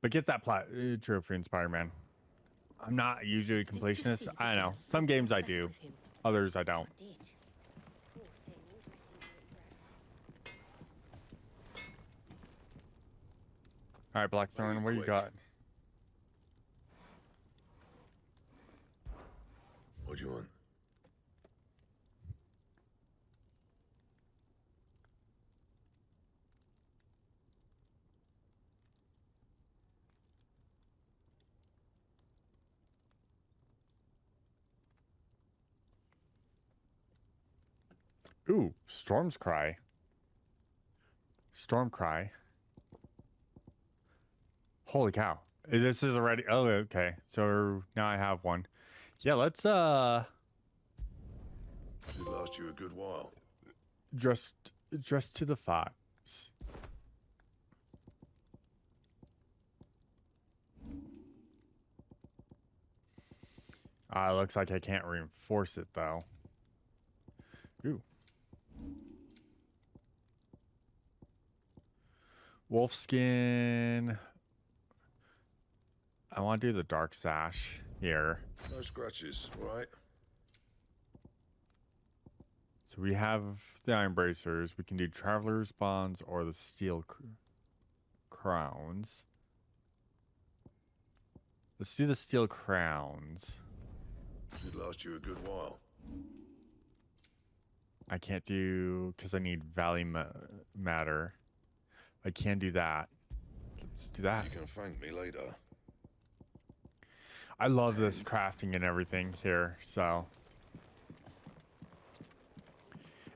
But get that trophy in Spider-Man. I'm not usually a completionist. I know. Some games I do. Others I don't. Alright, Blackthorn, what you got? What do you want? Ooh, Storm's Cry. Storm Cry. Holy cow. This is already... Oh, okay. So now I have one. Yeah, let's, It last you a good while. Dressed to the fox. Looks like I can't reinforce it, though. Ooh. Wolfskin. I want to do the dark sash here. No scratches, right? So we have the iron bracers. We can do traveler's bonds or the steel crowns. Let's do the steel crowns. Should last you a good while. I can't do because I need valley matter. I can do that. Let's do that. You can thank me later. I love this crafting and everything here, so.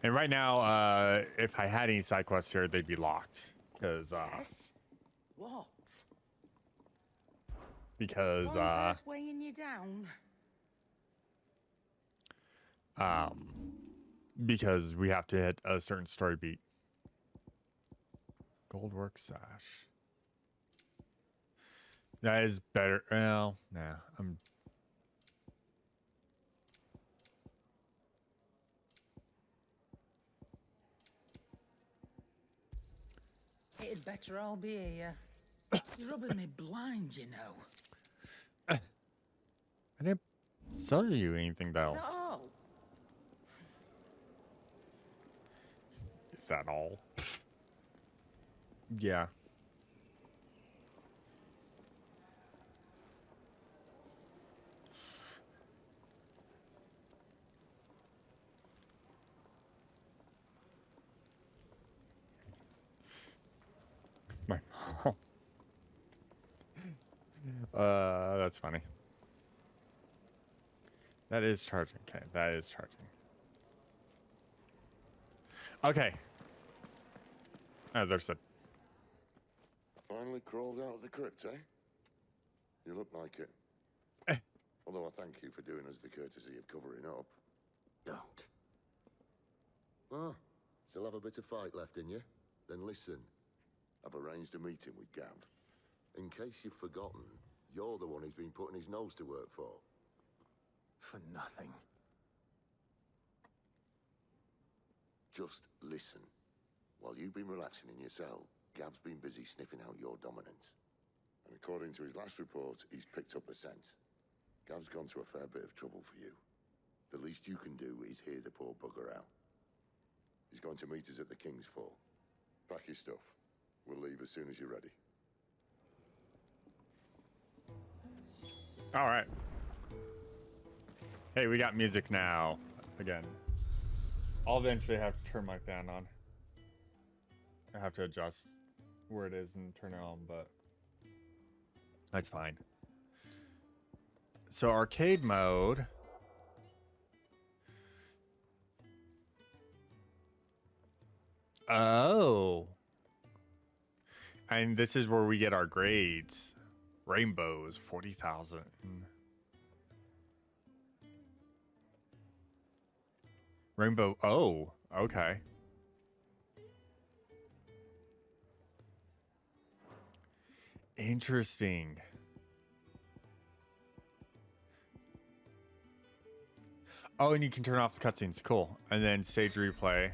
And right now, if I had any side quests here, they'd be locked. Because, Yes? What? Because, That's weighing you down. because we have to hit a certain story beat. Goldwork sash. That is better. Well, nah, It'd better all be here. You're rubbing me blind, you know. I didn't sell you anything, though. Is that all? Is that all? Yeah. My mom. That's funny. That is charging. Okay, that is charging. Okay. Oh, there's a... Finally crawled out of the crypt, eh? You look like it. Although I thank you for doing us the courtesy of covering up. Don't. Ah, still have a bit of fight left in you? Then listen. I've arranged a meeting with Gav. In case you've forgotten, you're the one he's been putting his nose to work for. For nothing. Just listen. While you've been relaxing in your cell, Gav's been busy sniffing out your dominance. And according to his last report, he's picked up a scent. Gav's gone to a fair bit of trouble for you. The least you can do is hear the poor bugger out. He's going to meet us at the King's Fall. Pack your stuff. We'll leave as soon as you're ready. All right. Hey, we got music now. Again. I'll eventually have to turn my fan on. I have to adjust where it is and turn it on, but that's fine. So arcade mode. Oh. And this is where we get our grades. Rainbows, 40,000. Rainbow, oh, okay. Interesting. Oh, and you can turn off the cutscenes, cool. And then stage replay.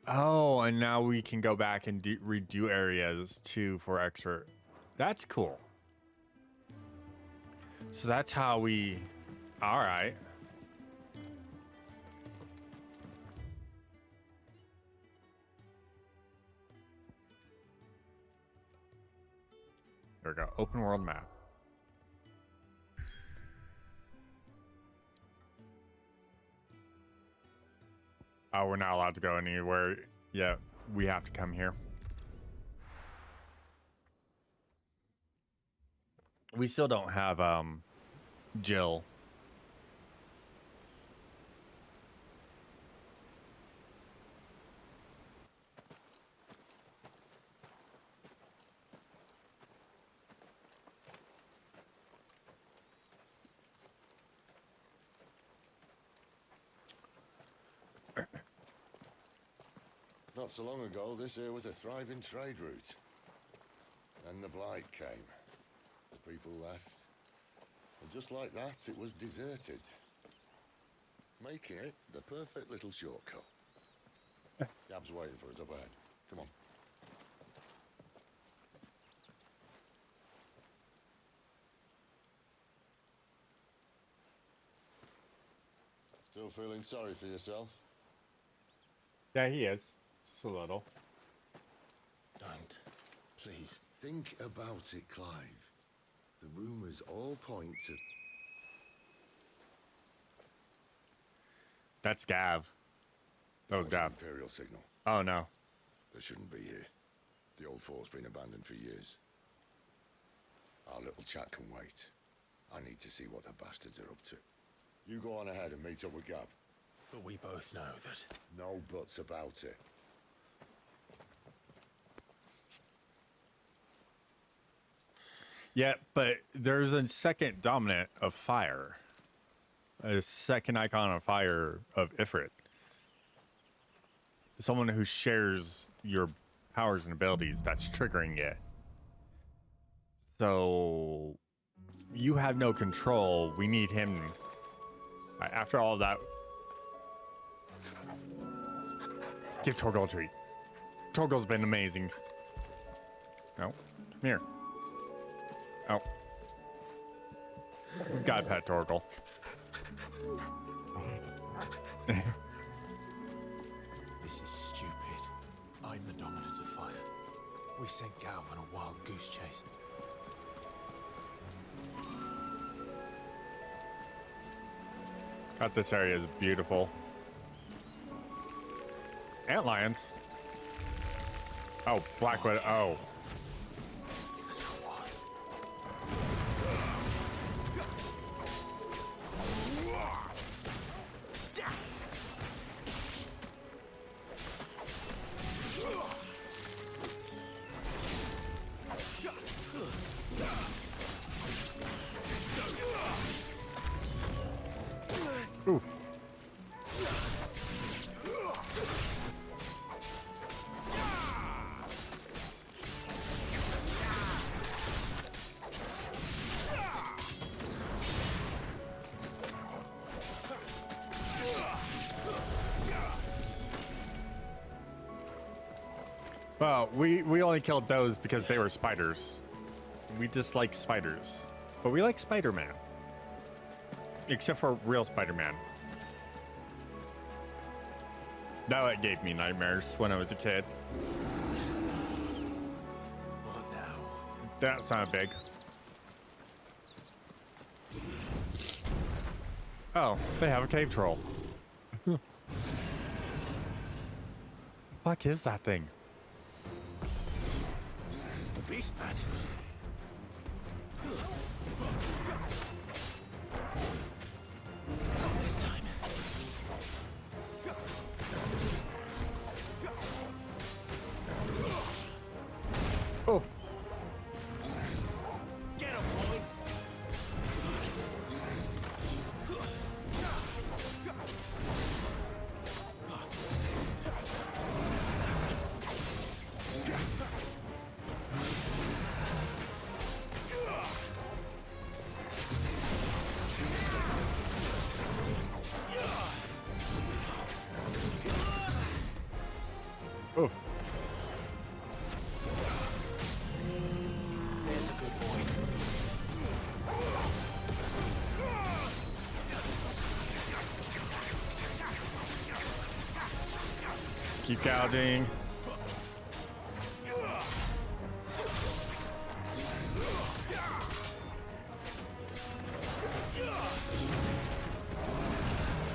Oh, and now we can go back and redo areas too for extra. That's cool. So that's how we. All right. There we go. Open world map. Oh, we're not allowed to go anywhere. Yeah, we have to come here. We still don't have Jill. Not so long ago, this here was a thriving trade route. Then the Blight came. The people left. And just like that, it was deserted. Making it the perfect little shortcut. Gab's waiting for us up ahead. Come on. Still feeling sorry for yourself? Yeah, he is. Just a little. Don't. Please. Think about it, Clive. The rumors all point to... That's Gav. That was Gav. Imperial signal. Oh, no. They shouldn't be here. The old fort's been abandoned for years. Our little chat can wait. I need to see what the bastards are up to. You go on ahead and meet up with Gav. But we both know that... No buts about it. Yeah, but there's a second dominant of fire. A second icon of fire of Ifrit. Someone who shares your powers and abilities that's triggering it. So you have no control. We need him. After all that, give Torgal a treat. Torgal's been amazing. No, come here. Oh. We've got to pet Torgal. This is stupid. I'm the dominant of fire. We sent Gav on a wild goose chase. God, this area is beautiful. Antlions. Oh, Blackwood. Oh. Ooh. Well, we only killed those because they were spiders. We dislike spiders. But we like Spider-Man. Except for real Spider-Man. No, it gave me nightmares when I was a kid. What now? That's not big. Oh, they have a cave troll. Fuck is that thing? Beast man. Not this time. Oh. Get him, boy. Oh. There's a good boy. Keep gouging.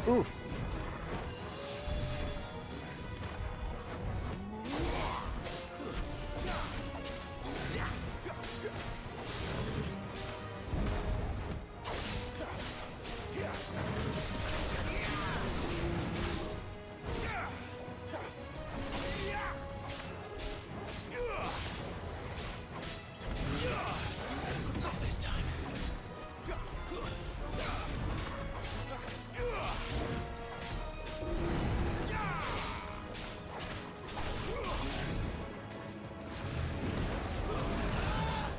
Oof. Not this time.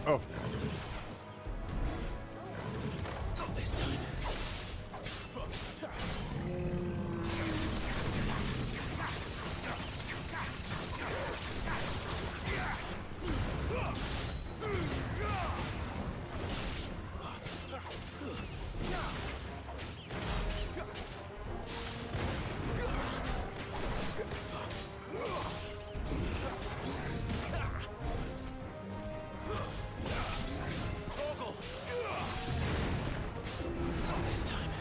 Oh. Not this time. Toggle. Not this time.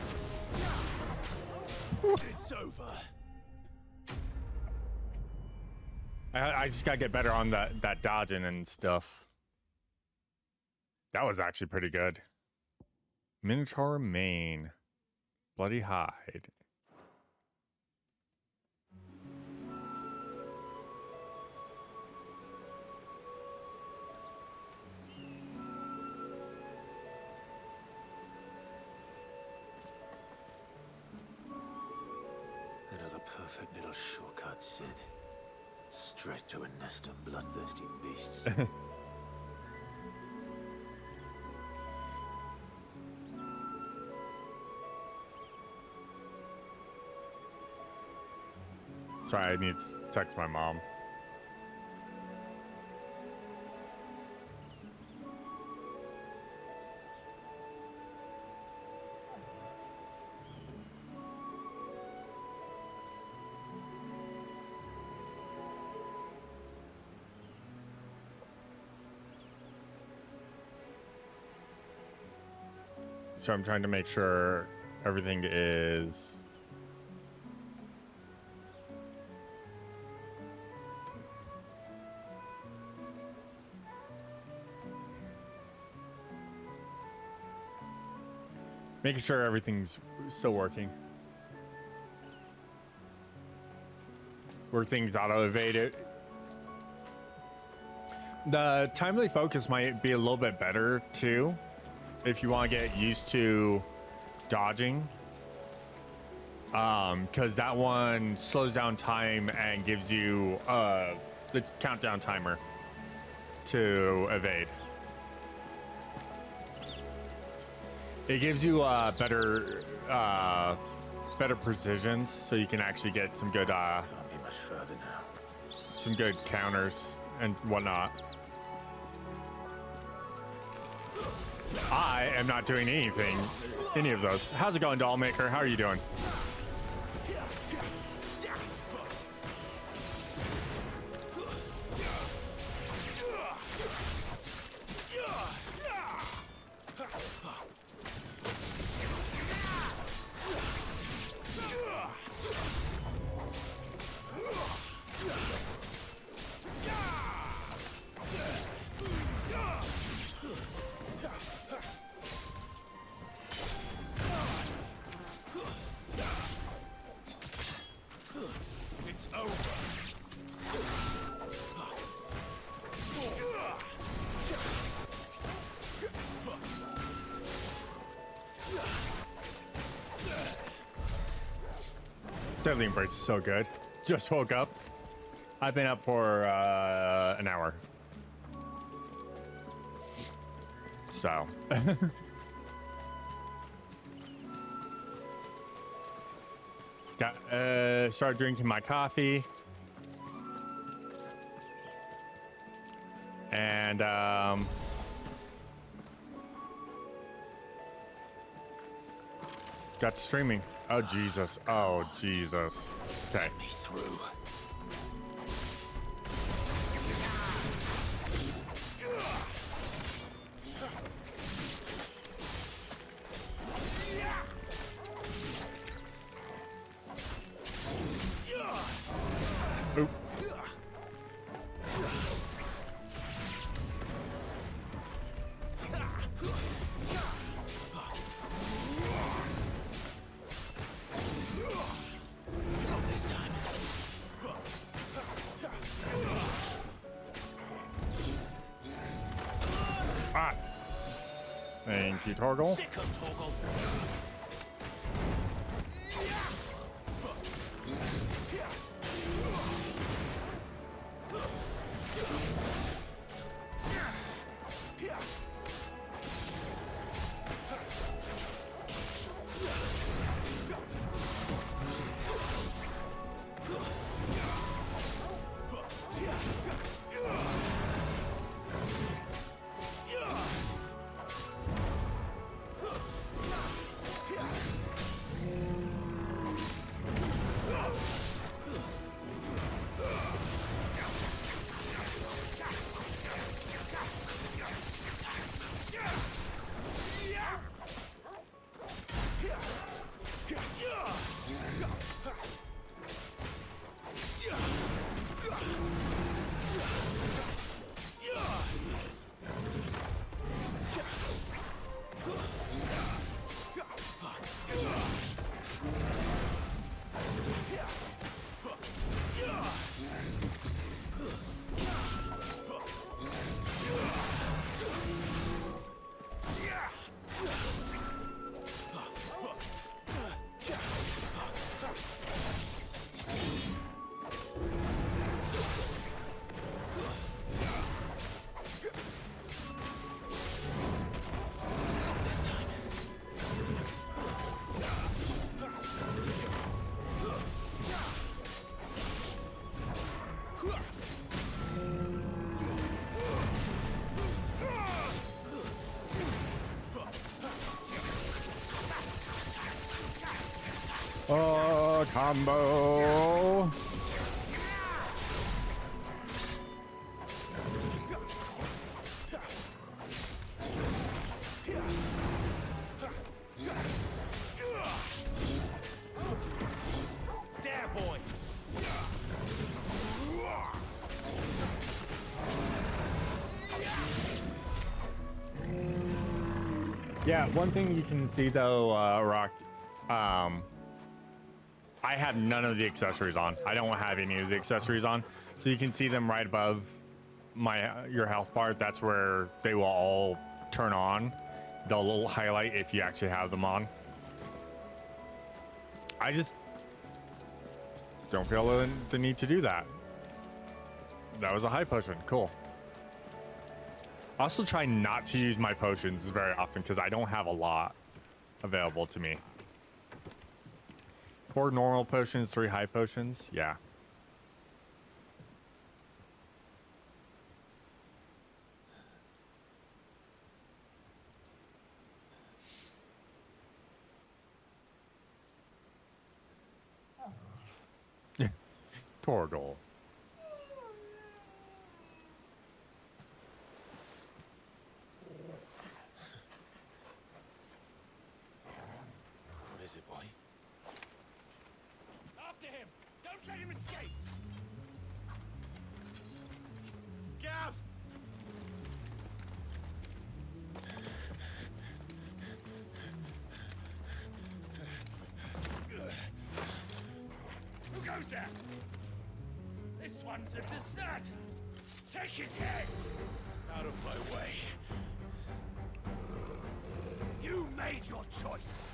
It's over. I just gotta get better on that dodging and stuff. That was actually pretty good. Minotaur mane. Bloody hide. Another perfect little shortcut, Sid. Straight to a nest of bloodthirsty beasts. Sorry, I need to text my mom. So I'm trying to make sure everything is making sure everything's still working. Where things auto evade it. The timely focus might be a little bit better too, if you want to get used to dodging. Because that one slows down time and gives you the countdown timer to evade. It gives you better precisions, so you can actually get some good Can't be much further now. some good counters and whatnot. I am not doing any of those. How's it going, Dollmaker? How are you doing? It's over. Deadly Embrace is so good. Just woke up. I've been up for an hour. So. Started drinking my coffee. And got streaming. Oh Jesus. Oh Jesus. Okay. Let me through. Oop. Not this time. Ah. Thank you, Torgal. Sick of Torgal. Oh, combo. There, boy. Yeah, one thing you can see though, Rock, I have none of the accessories on. I don't have any of the accessories on, so you can see them right above your health bar. That's where they will all turn on. They'll highlight if you actually have them on. I just don't feel the need to do that. That was a high potion. Cool. Also try not to use my potions very often because I don't have a lot available to me. 4 normal potions, 3 high potions. Yeah. Torgal. What is it, boy? After him! Don't let him escape! Gav! Who goes there? This one's a deserter! Take his head! Out of my way. You made your choice!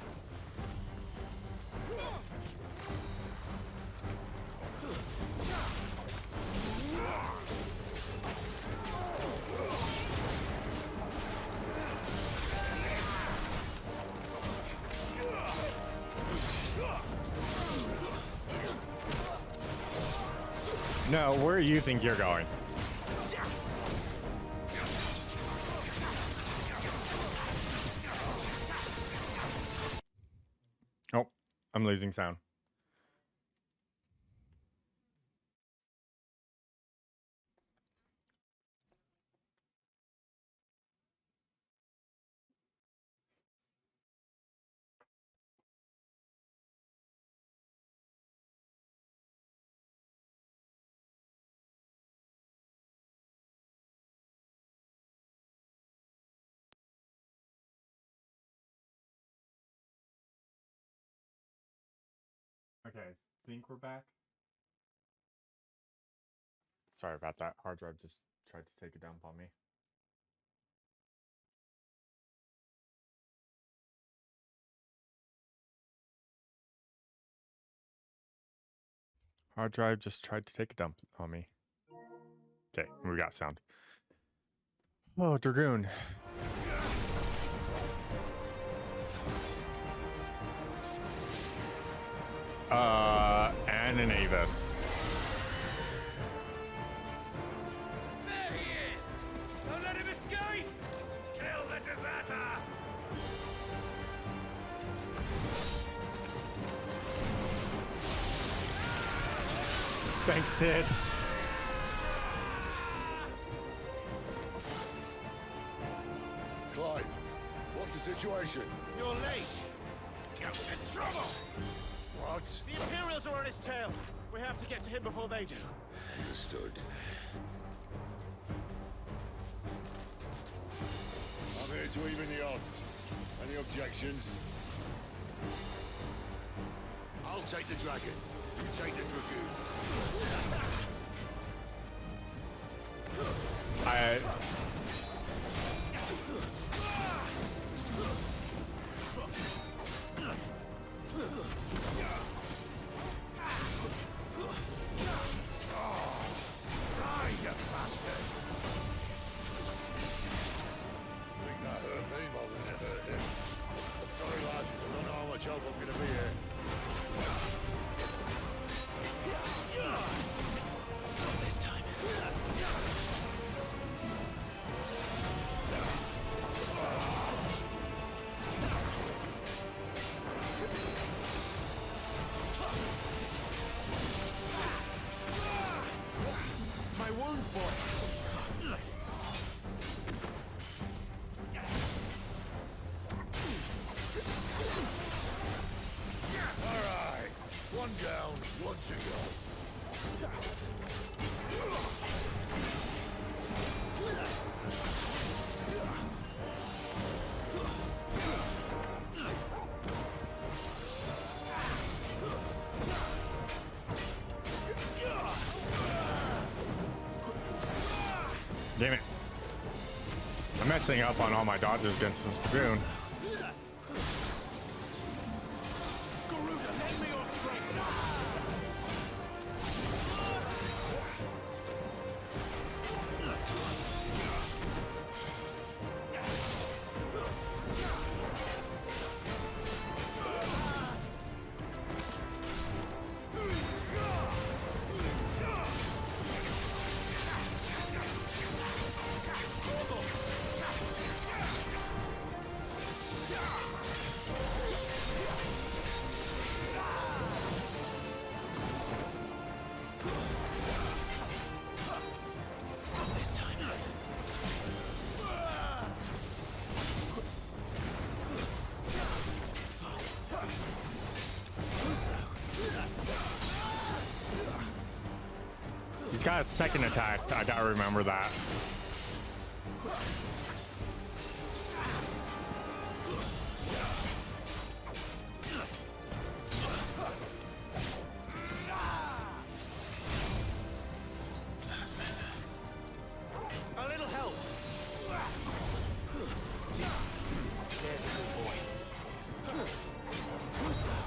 No, where do you think you're going? I'm losing sound. Okay, I think we're back. Sorry about that. Hard drive just tried to take a dump on me. Hard drive just tried to take a dump on me. Okay, we got sound. Oh, Dragoon. And an Avis. There he is! Don't let him escape! Kill the deserter! Thanks, Sid. Clive, what's the situation? You're late. Goat's in trouble! What? The Imperials are on his tail. We have to get to him before they do. Understood. I'm here to even the odds. Any objections? I'll take the dragon. You take the dragoon. Think that hurt me more than it hurt him. Sorry, lad. I don't know how much help I'm gonna be here. Not this time. My wounds, boy. All right. One down, one to go. Damn it. I'm messing up on all my dodges against this Dragoon. Garuda, lend me your strength. This time. He's got a second attack. I gotta remember that. A little help. There's a good boy. Too slow.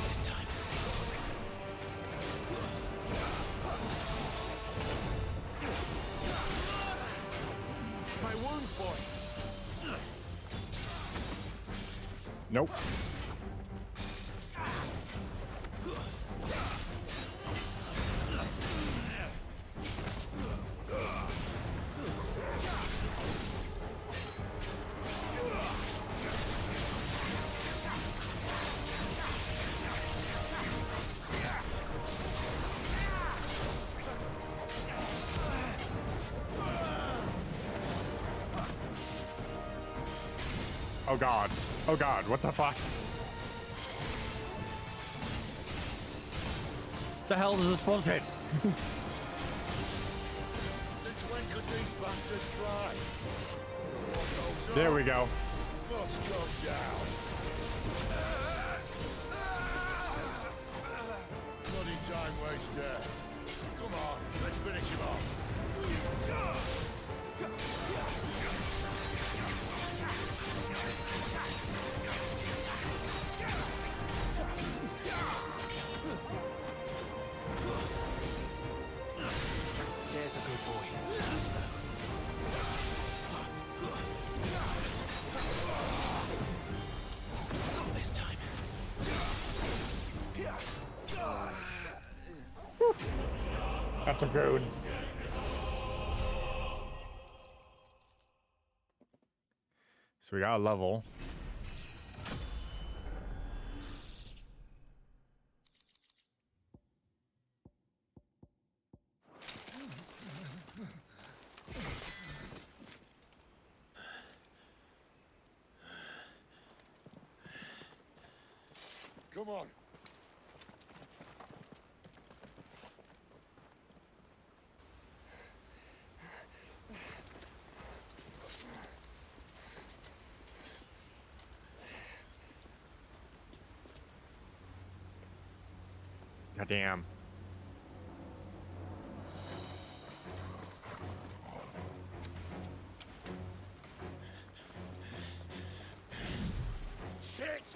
This time. My wounds, boy. Nope. Oh god. Oh god, what the fuck? The hell is this bullshit? Since when could these bastards fly? There we go. Must come down. Bloody time waster. Come on, let's finish him off. There's a good boy. Not this time. That's a good. So we got a level. Come on. Goddamn. Shit!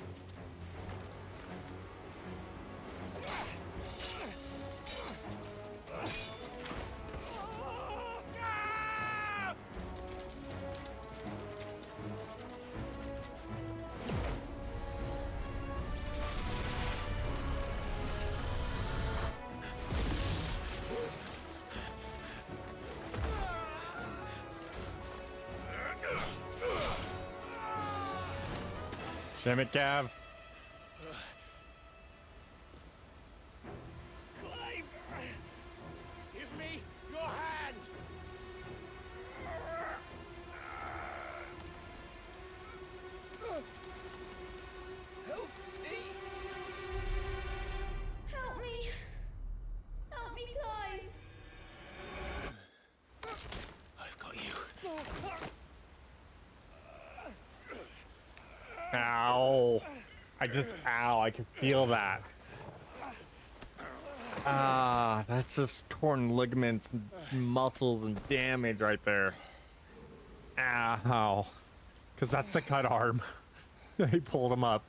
Damn it, Gav. Clive! Give me your hand! Help me! Help me! Help me, Clive! I've got you. Ow. Ow, I can feel that. Ah, that's just torn ligaments, and muscles, and damage right there. Ow. Because that's the cut arm. He pulled him up.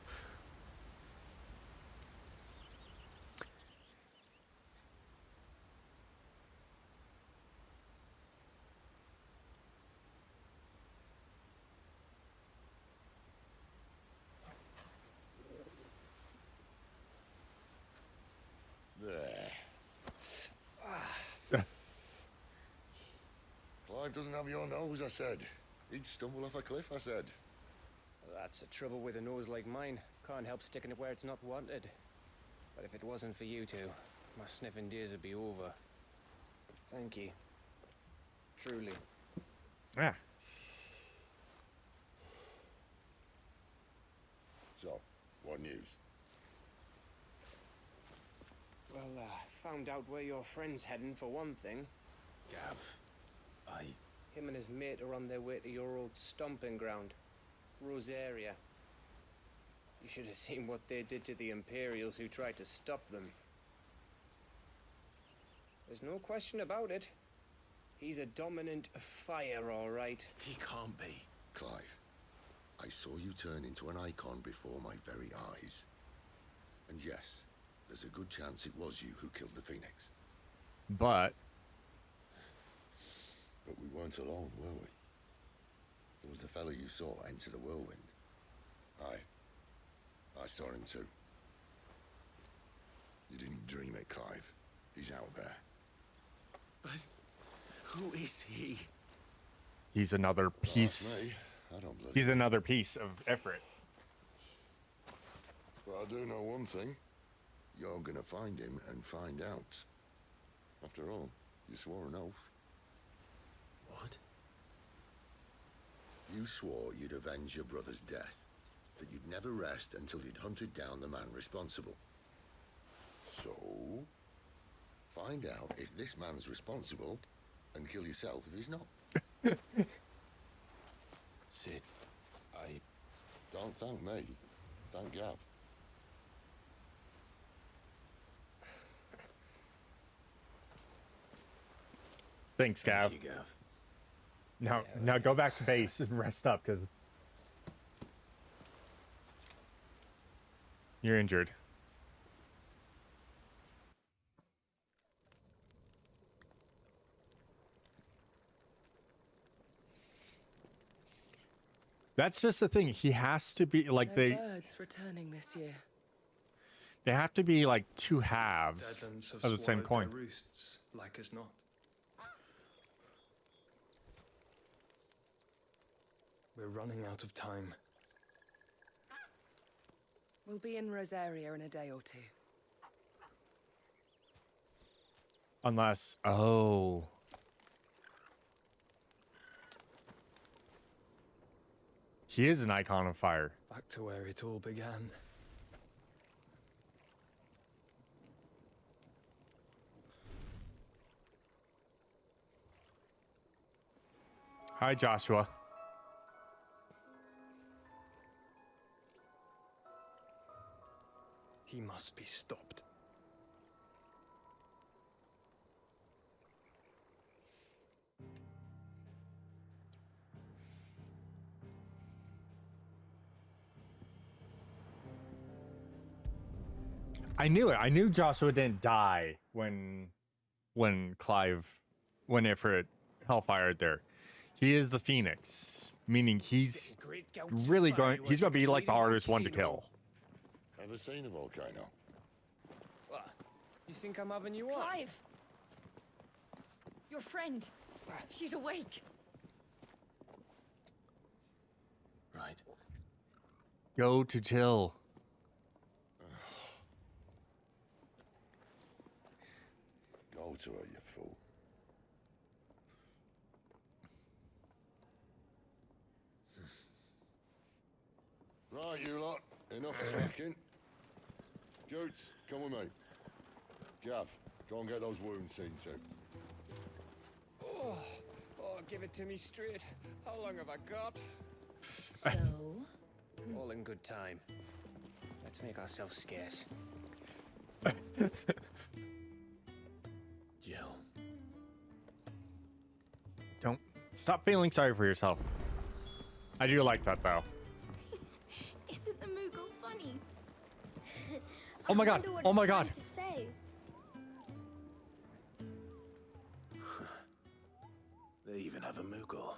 There. Clive doesn't have your nose, I said. He'd stumble off a cliff, I said. That's the trouble with a nose like mine. Can't help sticking it where it's not wanted. But if it wasn't for you two, my sniffing days would be over. Thank you. Truly. Yeah. So, what news? Well, found out where your friend's heading for one thing. Gav, Him and his mate are on their way to your old stomping ground, Rosaria. You should have seen what they did to the Imperials who tried to stop them. There's no question about it. He's a dominant fire, all right. he can't be. Clive, I saw you turn into an icon before my very eyes. And yes, there's a good chance it was you who killed the Phoenix. But But we weren't alone, were we? There was the fellow you saw enter the whirlwind. Aye, saw him too. You didn't dream it, Clive. He's out there. But who is he? He's another piece. Me, I don't bloody. He's another piece of effort. But I do know one thing. You're gonna find him and find out. After all, you swore an oath. What? You swore you'd avenge your brother's death. That you'd never rest until you'd hunted down the man responsible. So, find out if this man's responsible and kill yourself if he's not. Sid, I... Don't thank me. Thank Gav. Thanks, Gav. Thank you, Gav. Now go back to base and rest up, because you're injured. That's just the thing. He has to be like No they birds returning this year. have to be like two halves Deadlands have of the same swallowed coin. their roosts, like as not. We're running out of time. We'll be in Rosaria in a day or two. Unless, oh. He is an icon of fire. Back to where it all began. Hi, Joshua. He must be stopped. I knew it. I knew Joshua didn't die when Ifrit hellfired there. He is the Phoenix, meaning he's really going. He's going to be like the hardest one to kill. Ever seen a volcano? What? You think I'm having you on? Clive! Your friend. She's awake. Right. Go to chill. Go to her, you fool. Right, you lot. Enough slacking. Goots, come with me. Gav, go and get those wounds seen to. Oh, give it to me straight. How long have I got? So, All in good time. Let's make ourselves scarce. Jill. Don't stop feeling sorry for yourself. I do like that though. Isn't the Moogle funny? Oh my god! Oh my god! They even have a Moogle.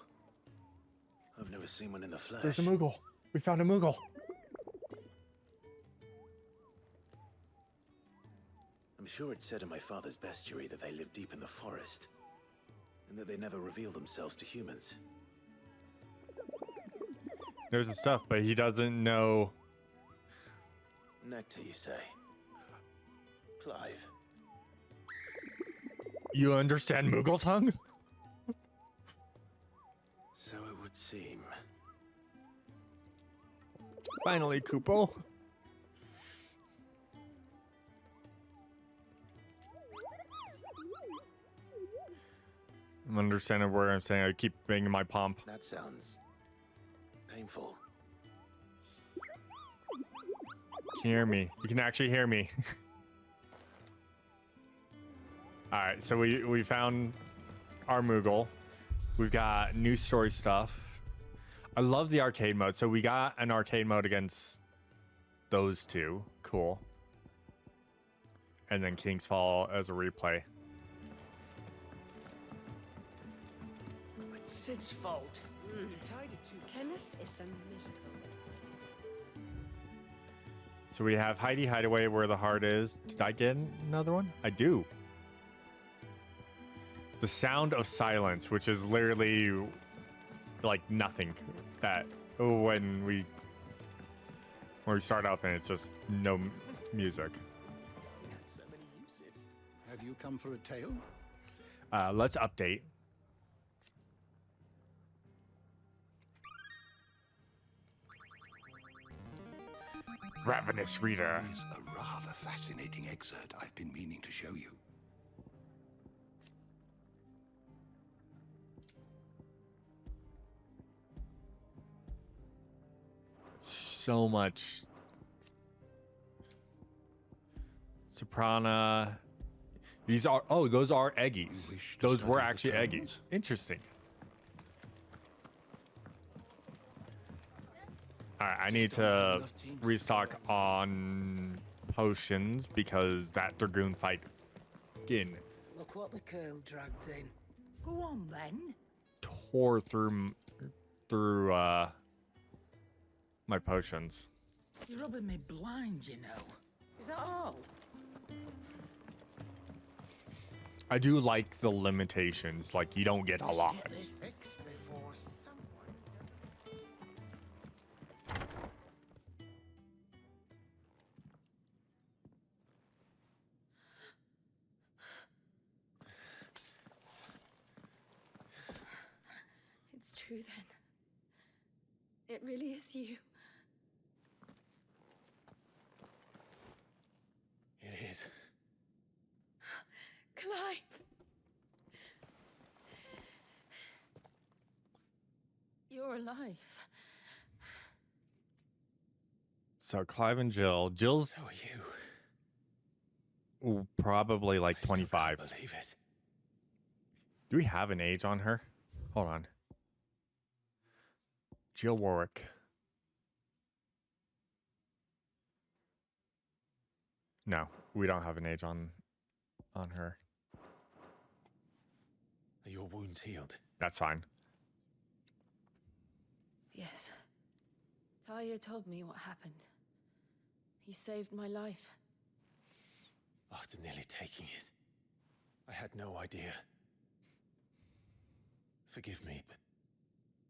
I've never seen one in the flesh. There's a Moogle. We found a Moogle. I'm sure it said in my father's bestiary that they live deep in the forest, and that they never reveal themselves to humans. There's the stuff, but he doesn't know. Nectar, you say? Clive. You understand Moogle tongue? So it would seem. Finally, Kupo. I'm understanding where I'm saying I keep banging my pump. That sounds painful. You can hear me. You can actually hear me. Alright, so we found our Moogle. We've got new story stuff. I love the arcade mode. So we got an arcade mode against those two. Cool. And then King's Fall as a replay. It's Sid's fault. You tied it too. Kenneth is a miracle. So we have Heidi Hideaway where the heart is. Did I get another one? I do. The Sound of Silence, which is literally like nothing. That when we start up and it's just no music. It had so many uses. Have you come for a tale? Let's update. Ravenous reader. There is a rather fascinating excerpt I've been meaning to show you. So much. Soprana. These are, oh, those are eggies. Those were actually eggies. Interesting. All right, I need to restock on potions because that Dragoon fight. Again, Look what the curl dragged in. Go on then. tore through my potions. You're rubbing me blind, you know. Is that all? I do like the limitations, like you don't get a lot. Get this fixed before someone does. It's true then. It really is you. It is. Clive! You're alive. So Clive and Jill. Jill's So are you. probably like I still can't 25. believe it. Do we have an age on her? Hold on. Jill Warwick. No, we don't have an age on her. Are your wounds healed? That's fine. Yes. Talia told me what happened. You saved my life. After nearly taking it, I had no idea. Forgive me, but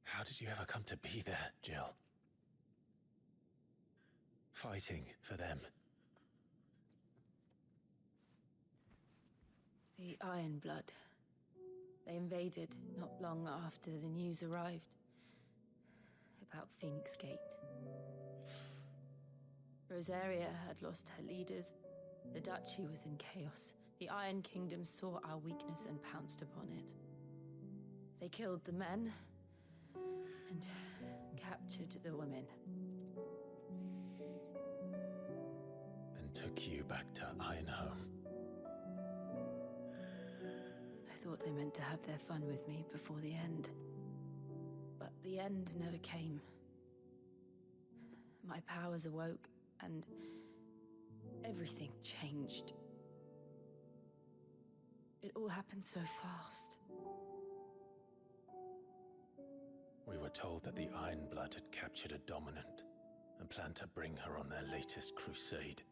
how did you ever come to be there, Jill? Fighting for them. The Iron Blood. They invaded not long after the news arrived about Phoenix Gate. Rosaria had lost her leaders. The duchy was in chaos. The Iron Kingdom saw our weakness and pounced upon it. They killed the men and captured the women. And took you back to Ironhome. I thought they meant to have their fun with me before the end. But the end never came. My powers awoke, and everything changed. It all happened so fast. We were told that the Iron Blood had captured a dominant and planned to bring her on their latest crusade.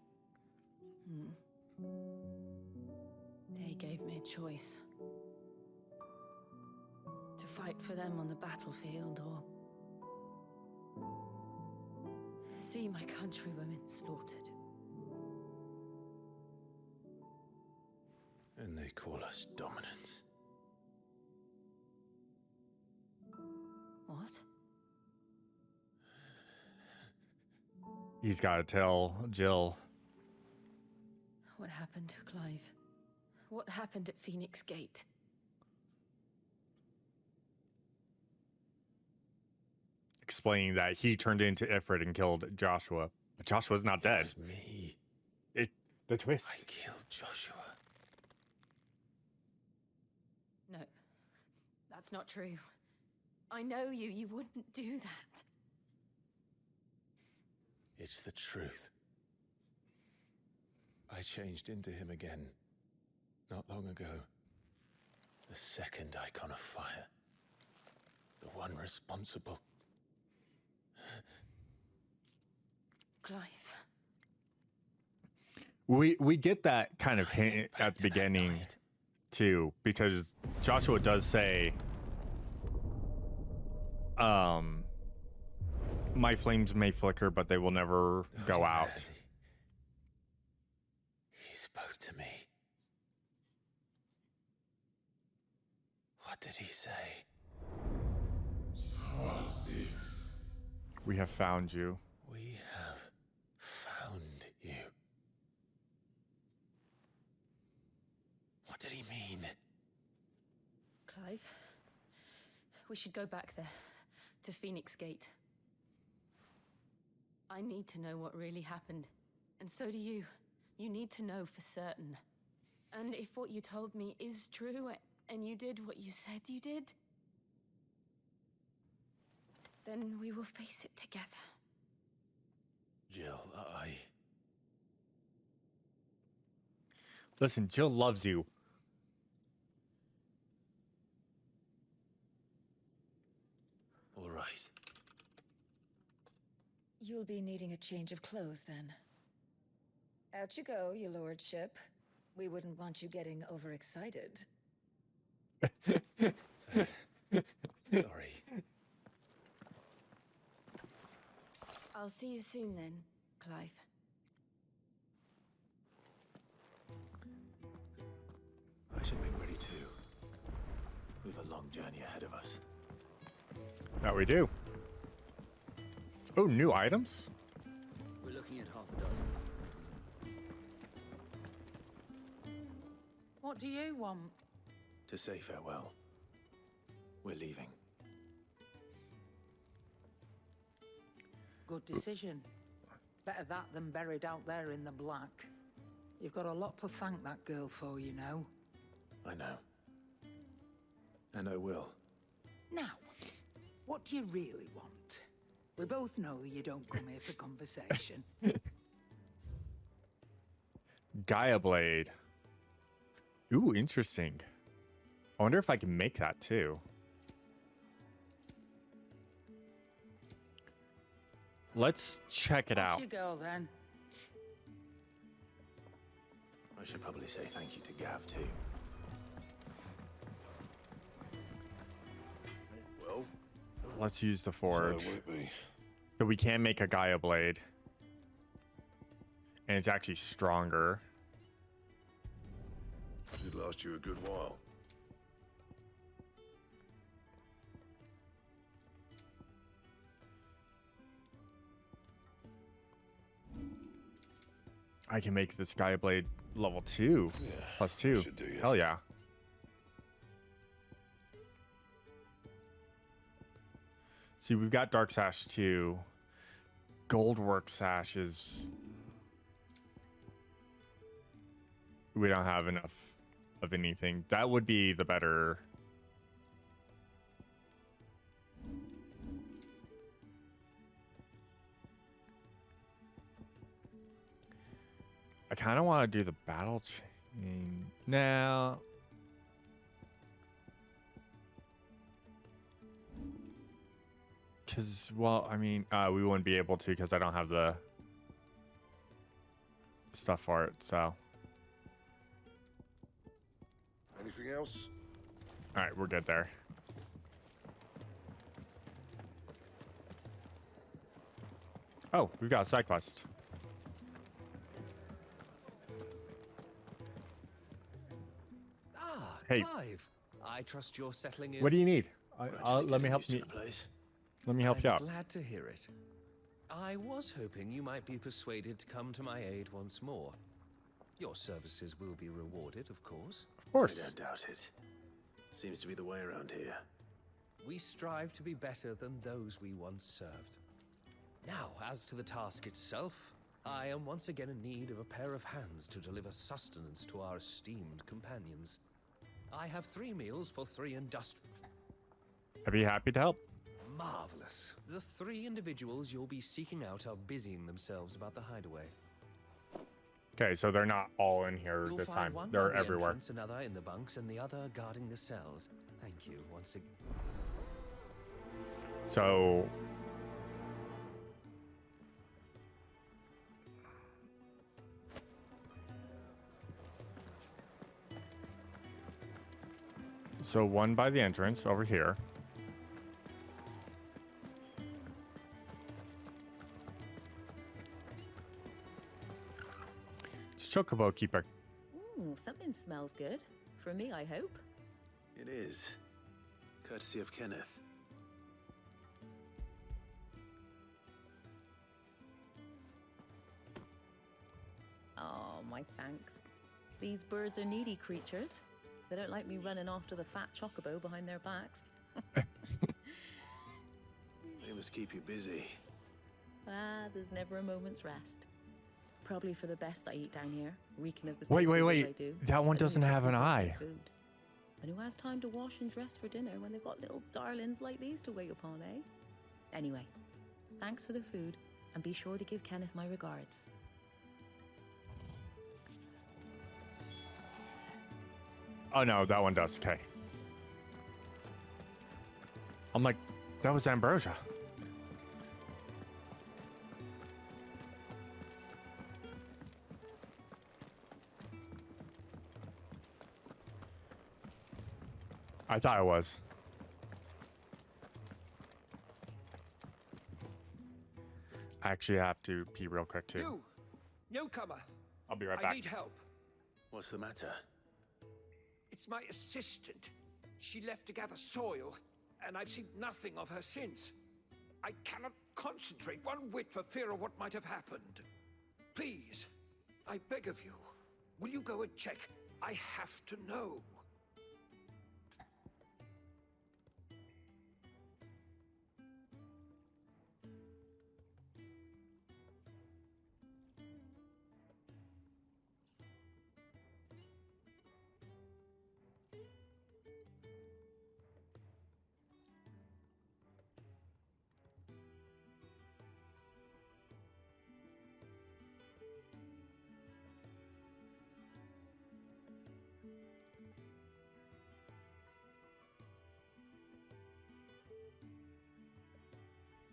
They gave me a choice. To fight for them on the battlefield, or see my countrywomen slaughtered. And they call us dominants. What? He's got to tell Jill. What happened to Clive? What happened at Phoenix Gate? Explaining that he turned into Ifrit and killed Joshua. But Joshua's not It dead. was me. The twist. I killed Joshua. No, that's not true. I know you. You wouldn't do that. It's the truth. I changed into him again, not long ago. The second icon of fire. The one responsible. Clive. We get that kind of hint at the beginning too, because Joshua does say, my flames may flicker, but they will never go out. He spoke to me. What did he say? We have found you. We have found you. What did he mean? Clive, we should go back there, to Phoenix Gate. I need to know what really happened, and so do you. You need to know for certain. And if what you told me is true, and you did what you said you did, then we will face it together. Jill, Listen, Jill loves you. all right. You'll be needing a change of clothes then. Out you go, your lordship. We wouldn't want you getting overexcited. Sorry. I'll see you soon then, Clive. I should make ready too. We've a long journey ahead of us. That we do. Oh, new items? We're looking at half a dozen. What do you want? To say farewell. We're leaving. Good decision. Better that than buried out there in the black. You've got a lot to thank that girl for, you know. I know. And I will. Now, what do you really want? We both know you don't come here for conversation. Gaia Blade. Ooh, interesting. I wonder if I can make that too. Let's check it out. Off you go then. I should probably say thank you to Gav too. Well, Let's use the forge. so will it be? So we can make a Gaia Blade. And it's actually stronger. Should last you a good while. I can make this Gaia Blade level 2. Yeah, Plus 2. should do, yeah. Hell yeah. See, we've got Dark Sash 2. Goldwork Sash is... We don't have enough of anything. That would be the better... I kind of want to do the battle chain now. Because, well, I mean, we wouldn't be able to because I don't have the stuff for it, so. Anything else? All right, we're good there. Oh, we've got a side quest. Ah, Hey. Clive. I trust you're settling in. What do you need? Actually Let me getting help used to you. the place. Let me help you I'm out. glad to hear it. I was hoping you might be persuaded to come to my aid once more. Your services will be rewarded, of course. Of course. I don't doubt it. Seems to be the way around here. We strive to be better than those we once served. Now, as to the task itself, I am once again in need of a pair of hands to deliver sustenance to our esteemed companions. I have 3 meals for 3 I'd be happy to help. Marvelous. The 3 individuals you'll be seeking out are busying themselves about the hideaway. Okay, so they're not all in here You'll this find time. one by They're the everywhere. entrance, another in the bunks, and the other guarding the cells. Thank you once again. So So one by the entrance over here. It's Chocobo Keeper. Ooh, something smells good. For me, I hope. It is. Courtesy of Kenneth. Oh, my thanks. These birds are needy creatures. They don't like me running after the fat chocobo behind their backs. They must keep you busy. Ah, there's never a moment's rest. Probably for the best I eat down here, reeking of the Wait, same wait, food as wait. I do, That one but only doesn't for have an people with eye. food. And who has time to wash and dress for dinner when they've got little darlings like these to wait upon, eh? Anyway, thanks for the food, and be sure to give Kenneth my regards. Oh no, that one does. Okay. I'm like, that was Ambrosia. I thought it was. I actually have to pee real quick too. You, newcomer. I'll be right I back. need help. What's the matter? It's my assistant. She left to gather soil, and I've seen nothing of her since. I cannot concentrate one whit for fear of what might have happened. Please, I beg of you, will you go and check? I have to know.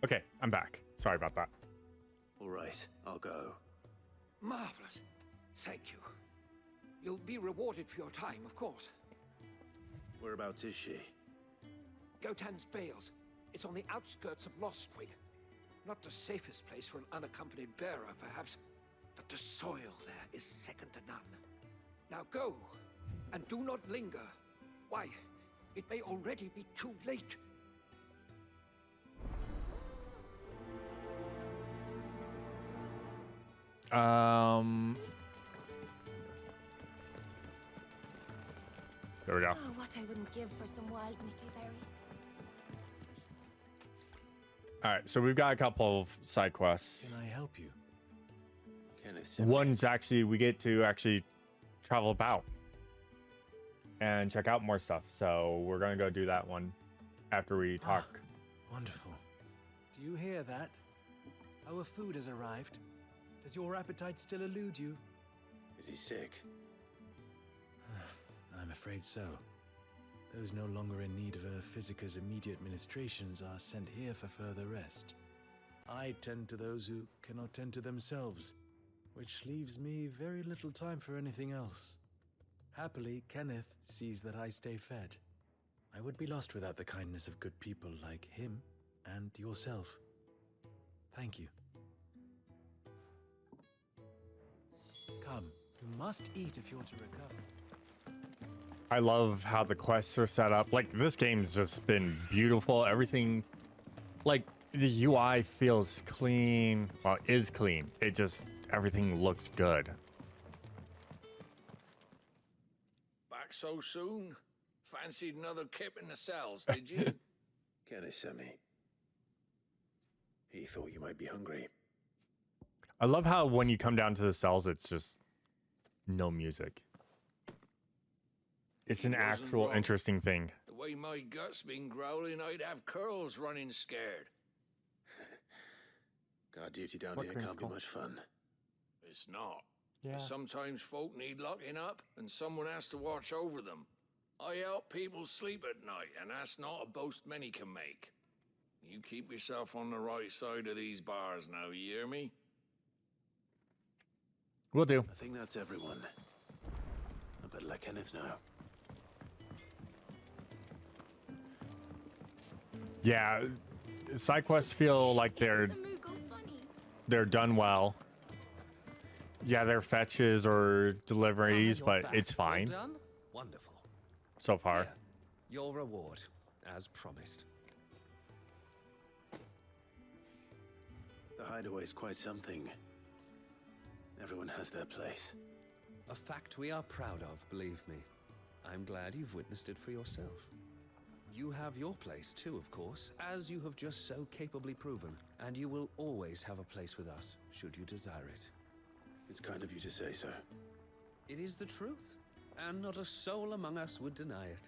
Okay, I'm back. Sorry about that. All right, I'll go. Marvelous. Thank you. You'll be rewarded for your time, of course. Whereabouts is she? Gotan's Bales. It's on the outskirts of Lostwing. Not the safest place for an unaccompanied bearer, perhaps, but the soil there is second to none. Now go, and do not linger. Why, it may already be too late. There we go. Oh, what I wouldn't give for some wild Mickey berries. All right, so we've got a couple of side quests. Can I help you? Kenneth, One's actually we get to actually travel about and check out more stuff. So we're gonna go do that one after we talk. Wonderful. Do you hear that? Our food has arrived. Does your appetite still elude you? Is he sick? I'm afraid so. Those no longer in need of a Physica's immediate ministrations are sent here for further rest. I tend to those who cannot tend to themselves, which leaves me very little time for anything else. Happily, Kenneth sees that I stay fed. I would be lost without the kindness of good people like him and yourself. Thank you. Come, you must eat if you're to recover. I love how the quests are set up. Like, this game's just been beautiful. Everything, like, the UI feels clean. Well, is clean. It just, everything looks good. Back so soon? Fancied another kip in the cells, did you? Kenneth sent me. He thought you might be hungry. I love how when you come down to the cells, it's just no music. It's an Wasn't actual wrong. interesting thing. The way my gut's been growling, I'd have curls running scared. Guard duty down What here kind of can't be call? much fun. It's not. Yeah. Sometimes folk need locking up, and someone has to watch over them. I help people sleep at night, and that's not a boast many can make. You keep yourself on the right side of these bars now, you hear me? Will do. I think that's everyone. I better let Kenneth know. Yeah, side quests feel like they're done well. Yeah, they're fetches or deliveries, but it's fine. All done? Wonderful. So far. Here, your reward, as promised. The hideaway's quite something. Everyone has their place. A fact we are proud of, believe me. I'm glad you've witnessed it for yourself. You have your place too, of course, as you have just so capably proven, and you will always have a place with us, should you desire it. It's kind of you to say so. It is the truth, and not a soul among us would deny it.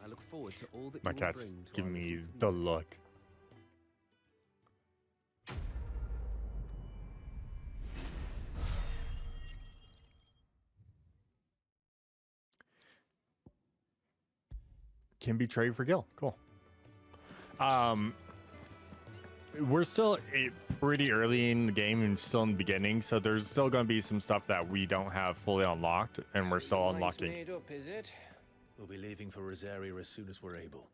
I look forward to all that My you will cat's bring to giving our me little the community. look. Can be traded for Gil. Cool. We're still pretty early in the game and still in the beginning, so there's still going to be some stuff that we don't have fully unlocked, and we're still unlocking. Made up, is it? We'll be leaving for Rosaria as soon as we're able.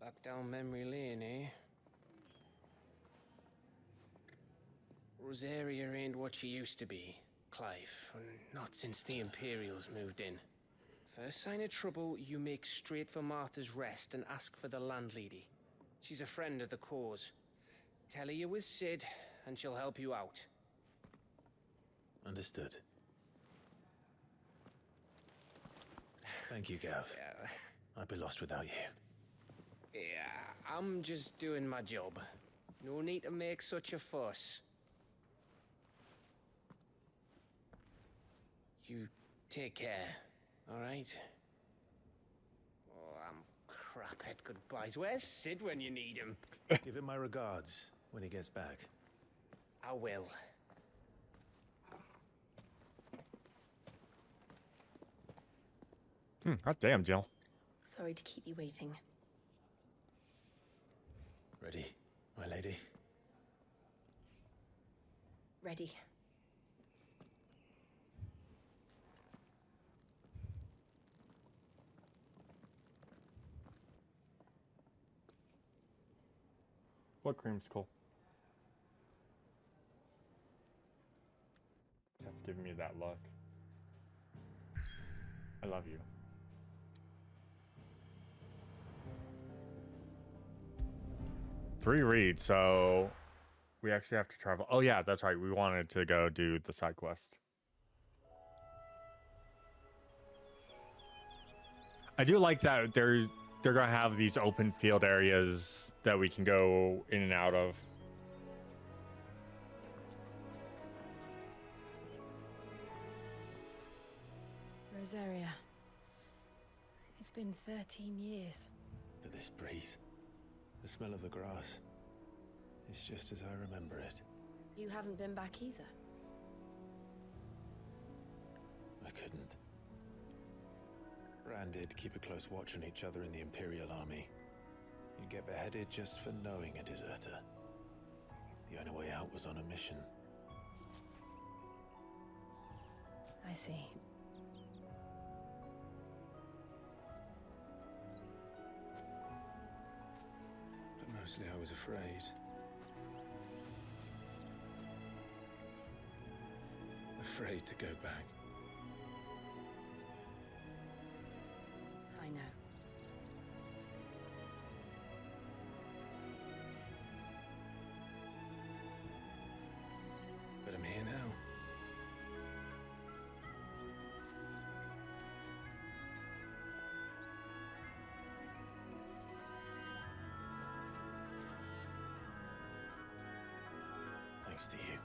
Back down memory lane, eh? Rosaria ain't what she used to be, Clive, and not since the Imperials moved in. First sign of trouble, you make straight for Martha's Rest and ask for the landlady. She's a friend of the cause. Tell her you was Sid, and she'll help you out. Understood. Thank you, Gav. I'd be lost without you. Yeah, I'm just doing my job. No need to make such a fuss. You take care, all right? Oh, I'm crap at goodbyes. Where's Sid when you need him? Give him my regards when he gets back. I will. God damn, Jill. Sorry to keep you waiting. Ready, my lady? Ready. What creamsicle? That's giving me that look. I love you. Three reads, so we actually have to travel. Oh yeah, that's right. We wanted to go do the side quest. I do like that they're gonna have these open field areas that we can go in and out of. Rosaria. It's been 13 years. But this breeze, the smell of the grass, it's just as I remember it. You haven't been back either. I couldn't. Branded, keep a close watch on each other in the Imperial Army. You'd get beheaded just for knowing a deserter. The only way out was on a mission. I see. But mostly I was afraid. Afraid to go back. I know. But I'm here now. Thanks to you.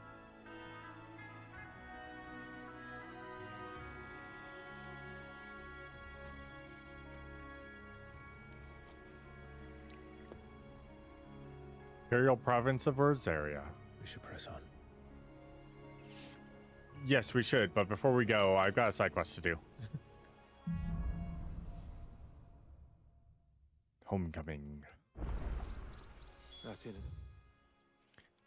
Imperial Province of Rosaria. We should press on. Yes, we should, but before we go, I've got a side quest to do. Homecoming. That's it.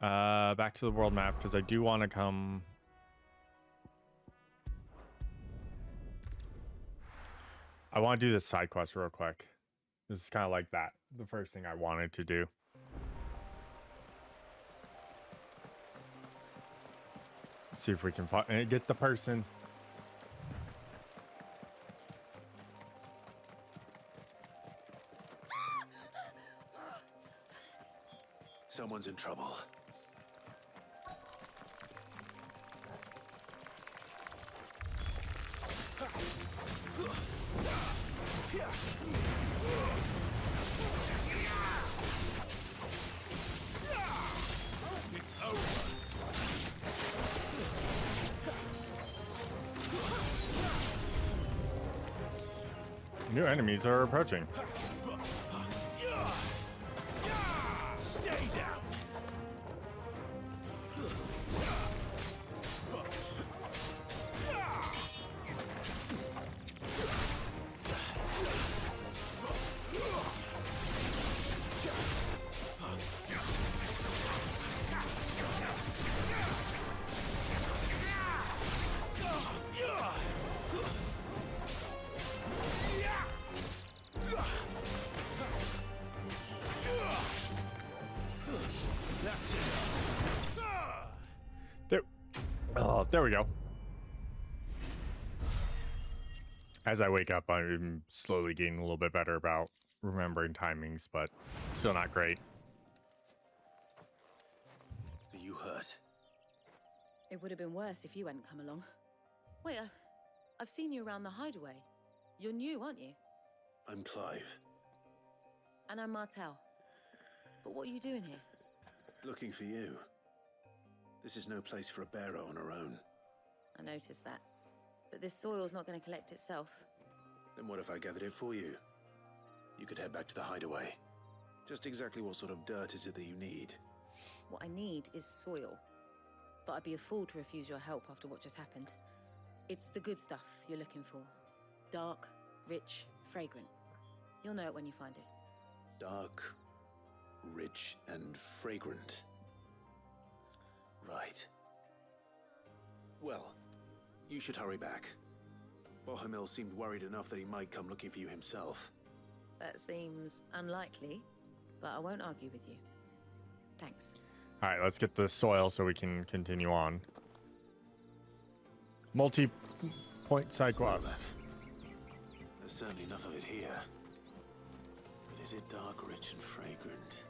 Back to the world map, because I do want to come... I want to do this side quest real quick. This is kind of like that. The first thing I wanted to do. See if we can get the person. Someone's in trouble. It's over. New enemies are approaching. Stay down. There we go. As I wake up, I'm slowly getting a little bit better about remembering timings, but still not great. Are you hurt? It would have been worse if you hadn't come along. Wait, I've seen you around the hideaway. You're new, aren't you? I'm Clive. And I'm Martel. But what are you doing here? Looking for you. This is no place for a bearer on her own. I noticed that. But this soil's not going to collect itself. Then what if I gathered it for you? You could head back to the hideaway. Just exactly what sort of dirt is it that you need? What I need is soil. But I'd be a fool to refuse your help after what just happened. It's the good stuff you're looking for. Dark, rich, fragrant. You'll know it when you find it. Dark, rich, and fragrant. Right. Well, you should hurry back. Bohemil seemed worried enough that he might come looking for you himself. That seems unlikely, but I won't argue with you. Thanks. All right, let's get the soil so we can continue on. Multi-point side quest. There's certainly enough of it here. But is it dark, rich, and fragrant?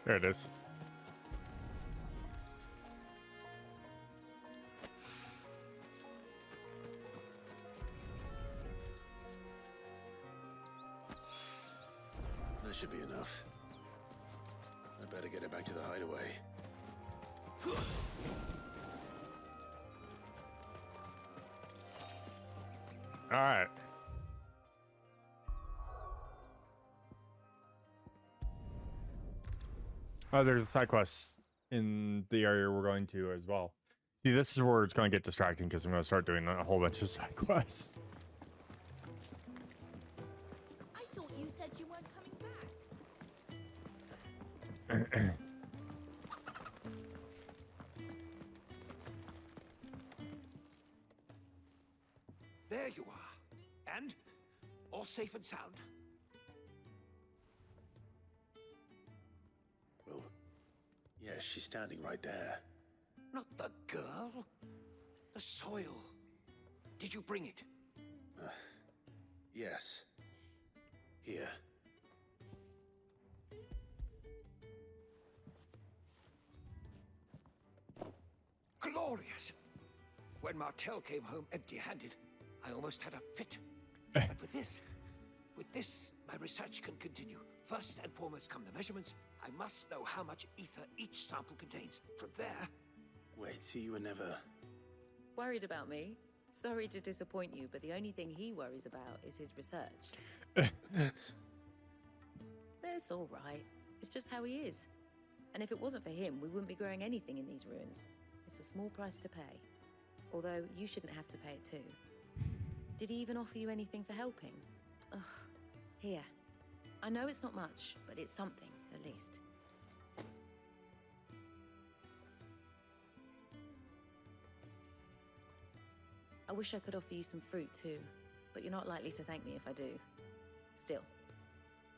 There it is. That should be enough. I better get it back to the hideaway. All right. Oh, there's side quests in the area we're going to as well. See, this is where it's going to get distracting because I'm going to start doing a whole bunch of side quests. I thought you said you weren't coming back. There you are. And all safe and sound. Well, yes, she's standing right there. Not the girl. The soil. Did you bring it? Yes. Here. Glorious. When Martel came home empty-handed, I almost had a fit. But with this, my research can continue. First and foremost come the measurements. I must know how much ether each sample contains. From there... Wait, so you were never... Worried about me? Sorry to disappoint you, but the only thing he worries about is his research. That's all right. It's just how he is. And if it wasn't for him, we wouldn't be growing anything in these ruins. It's a small price to pay. Although, you shouldn't have to pay it too. Did he even offer you anything for helping? Ugh. Here, I know it's not much, but it's something, at least. I wish I could offer you some fruit too, but you're not likely to thank me if I do. Still,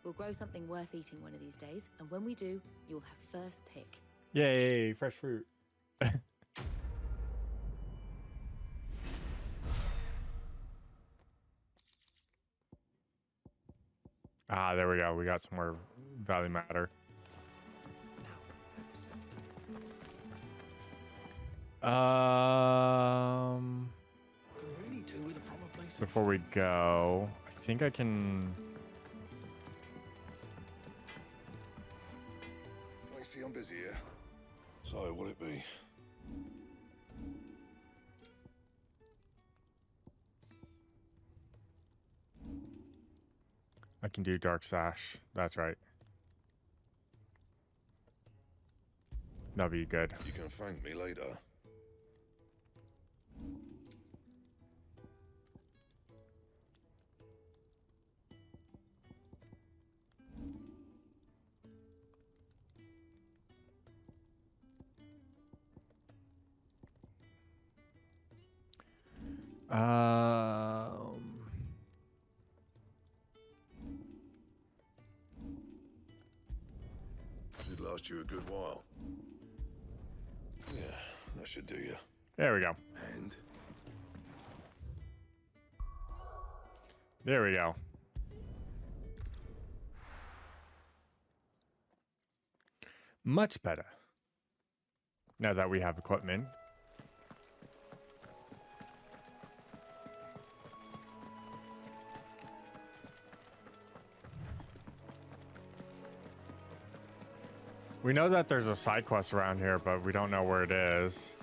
we'll grow something worth eating one of these days, and when we do, you'll have first pick. Yay, fresh fruit. Ah, there we go. We got some more value matter. Before we go, I think I can. I see I'm busy here. So, will it be? I can do Dark Sash. That's right. That'll be good. You can thank me later. Should last you a good while. Yeah, that should do you. There we go. And there we go. Much better. Now that we have equipment. We know that there's a side quest around here, but we don't know where it is.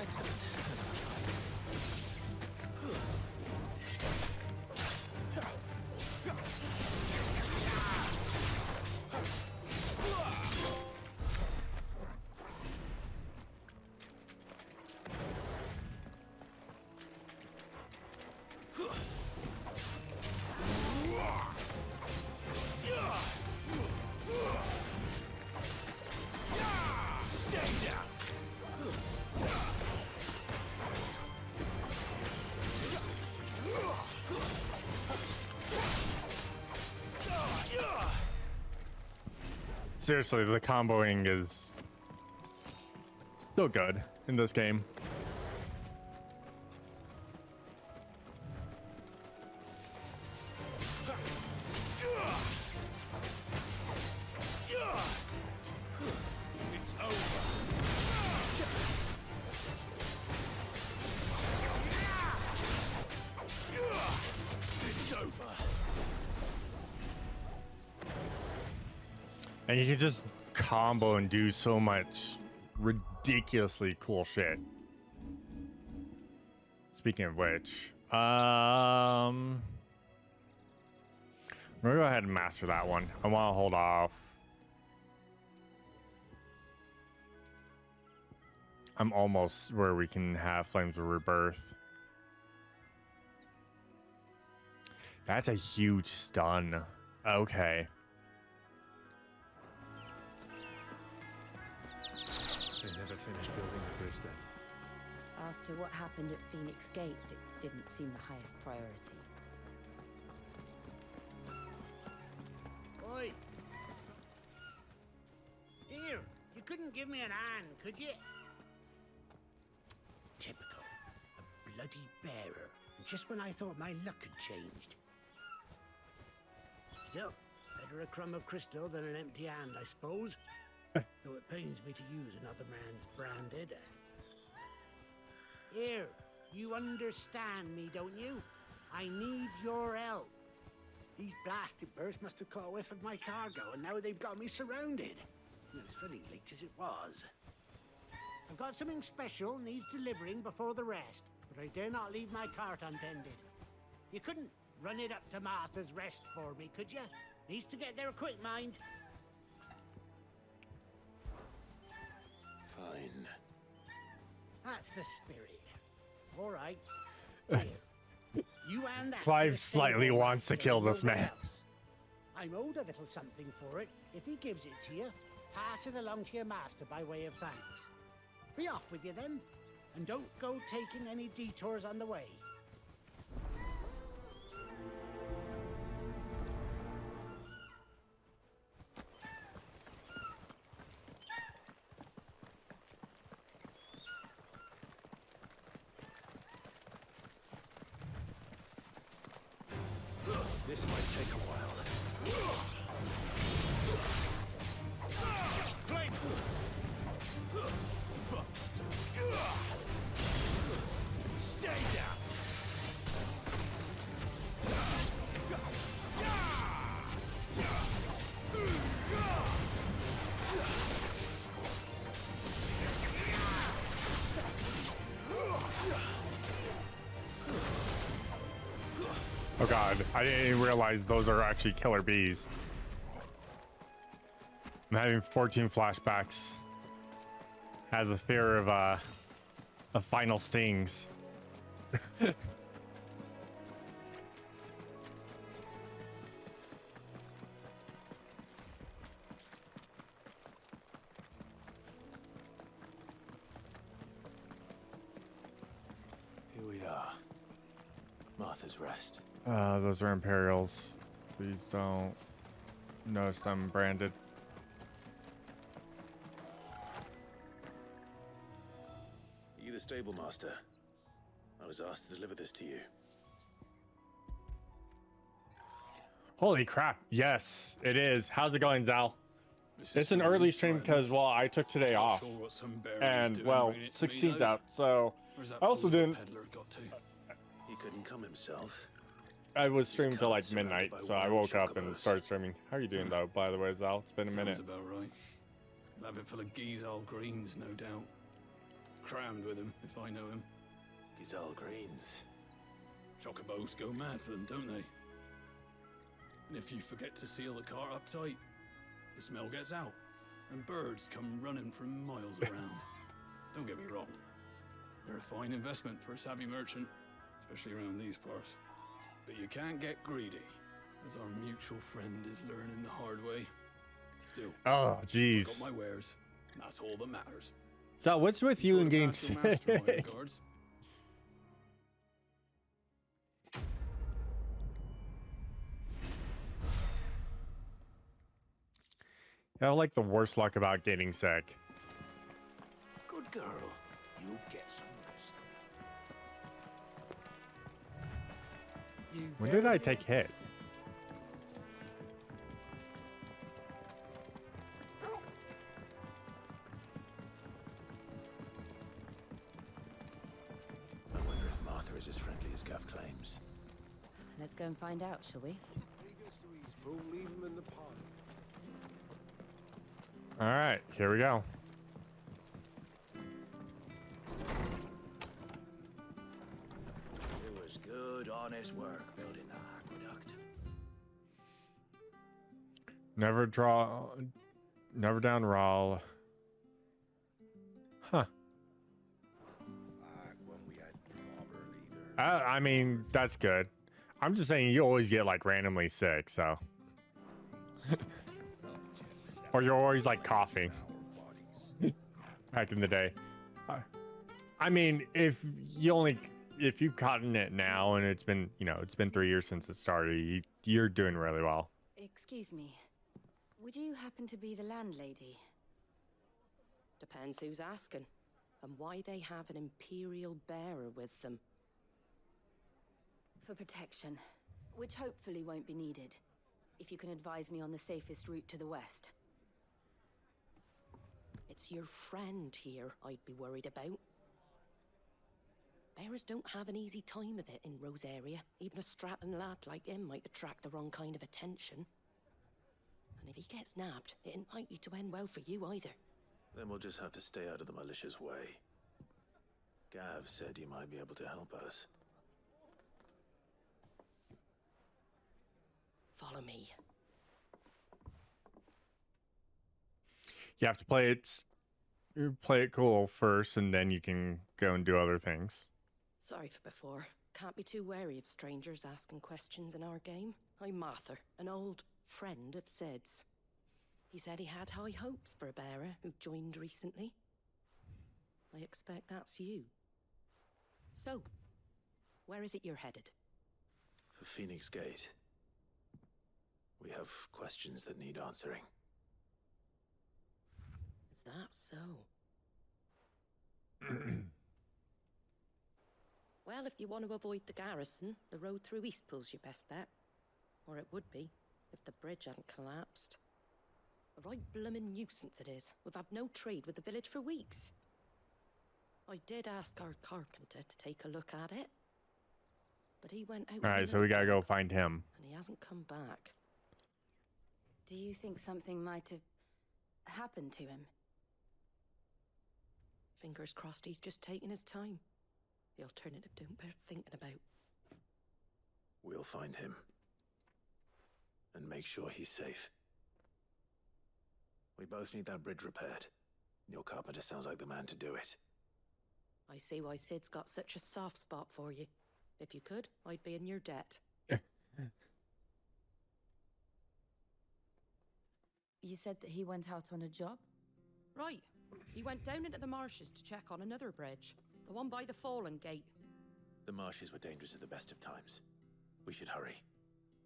Excellent. Seriously, the comboing is still good in this game. it's over. It's over. And you can just combo and do so much ridiculously cool shit. Speaking of which, I'm gonna go ahead and master that one. I want to hold off. I'm almost where we can have Flames of Rebirth. That's a huge stun. Okay. They never finished building the bridge then. After what happened at Phoenix Gate, it didn't seem the highest priority. Oi! Here, you couldn't give me an hand, could you? Typical. A bloody bearer. Just when I thought my luck had changed. Still, better a crumb of crystal than an empty hand, I suppose. Though it pains me to use another man's branded. Here, you understand me, don't you? I need your help. These blasted birds must have caught a whiff of my cargo, and now they've got me surrounded. It's very late as it was. I've got something special needs delivering before the rest, but I dare not leave my cart untended. You couldn't run it up to Martha's Rest for me, could you? Needs to get there quick, mind. Fine. That's the spirit. All right. Here. You and that. to Clive the slightly stable wants to master kill and this nobody man. else. I'm owed a little something for it. If he gives it to you, pass it along to your master by way of thanks. Be off with you then, and don't go taking any detours on the way. This might take a while. Stay down. Oh god, I didn't even realize those are actually killer bees. I'm having 14 flashbacks. Has a fear of final stings. Here we are. Martha's Rest. Those are Imperials. Please don't notice them branded. Are you the stable master? I was asked to deliver this to you. Holy crap. Yes, it is. How's it going, Zal? It's an early stream because, well, I took today off. And, well, 16's out, so I also didn't. He couldn't come himself. I was streaming till like midnight, so I woke up and started streaming. How are you doing, though, by the way, Zal? It's been a minute. Sounds about right. I'll have it full of Gizal greens, no doubt. Crammed with him, if I know him. Gizal greens. Chocobos go mad for them, don't they? And if you forget to seal the cart up tight, the smell gets out, and birds come running from miles around. Don't get me wrong. They're a fine investment for a savvy merchant, especially around these parts. But you can't get greedy, as our mutual friend is learning the hard way. Still, oh, jeez. I've got my wares, and that's all that matters. So, what's with you in game Pass your master my 6? regards. I like the worst luck about getting sick. Good girl. You get some rest. When did I take hit? I wonder if Martha is as friendly as Gav claims. Let's go and find out, shall we? Leave him in the pond. All right, here we go. It was good, honest work building the aqueduct. Never down Rawl. Huh. When we had proper leaders. I mean, that's good. I'm just saying you always get like randomly sick, so. Or you're always like coughing. Back in the day. I mean, if you've gotten it now and it's been 3 years since it started, you're doing really well. Excuse me. Would you happen to be the landlady? Depends who's asking, and why they have an Imperial bearer with them. For protection, which hopefully won't be needed. If you can advise me on the safest route to the west. It's your friend here I'd be worried about. Bearers don't have an easy time of it in Rose area. Even a Stratton lad like him might attract the wrong kind of attention. And if he gets nabbed, it ain't likely to end well for you either. Then we'll just have to stay out of the malicious way. Gav said he might be able to help us. Follow me. You have to play it you play it cool first, and then you can go and do other things. Sorry for before. Can't be too wary of strangers asking questions in our game. I'm Martha, an old friend of Sid's. He said he had high hopes for a bearer who joined recently. I expect that's you. So, where is it you're headed? For Phoenix Gate. We have questions that need answering. Is that so? Well, if you want to avoid the garrison, the road through Eastpool's your best bet. Or it would be, if the bridge hadn't collapsed. A right bloomin' nuisance it is. We've had no trade with the village for weeks. I did ask our carpenter to take a look at it. But he went out... Alright, so we gotta go find him. And he hasn't come back. Do you think something might have happened to him? Fingers crossed he's just taking his time. The alternative don't bear thinking about. We'll find him. And make sure he's safe. We both need that bridge repaired. Your carpenter sounds like the man to do it. I see why Sid's got such a soft spot for you. If you could, I'd be in your debt. You said that he went out on a job? Right. He went down into the marshes to check on another bridge. The one by the Fallen Gate. The marshes were dangerous at the best of times. We should hurry.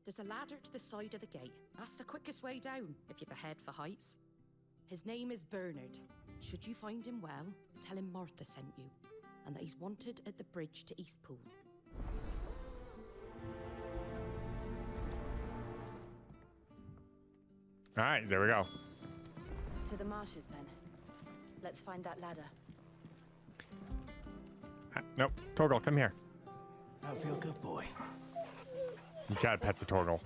There's a ladder to the side of the gate. That's the quickest way down, if you've a head for heights. His name is Bernard. Should you find him well, tell him Martha sent you, and that he's wanted at the bridge to Eastpool. Alright, there we go. To the marshes, then. Let's find that ladder. Nope. Torgal, come here. I feel good, boy. You gotta pet the Torgal.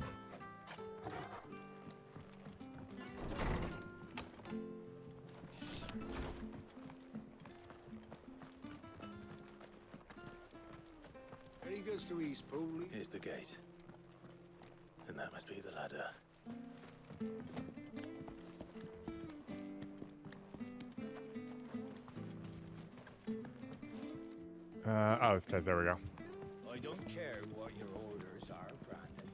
There he goes to Eastpool. Here's the gate. And that must be the ladder. Oh, okay, there we go. I don't care what your orders are, Brandon.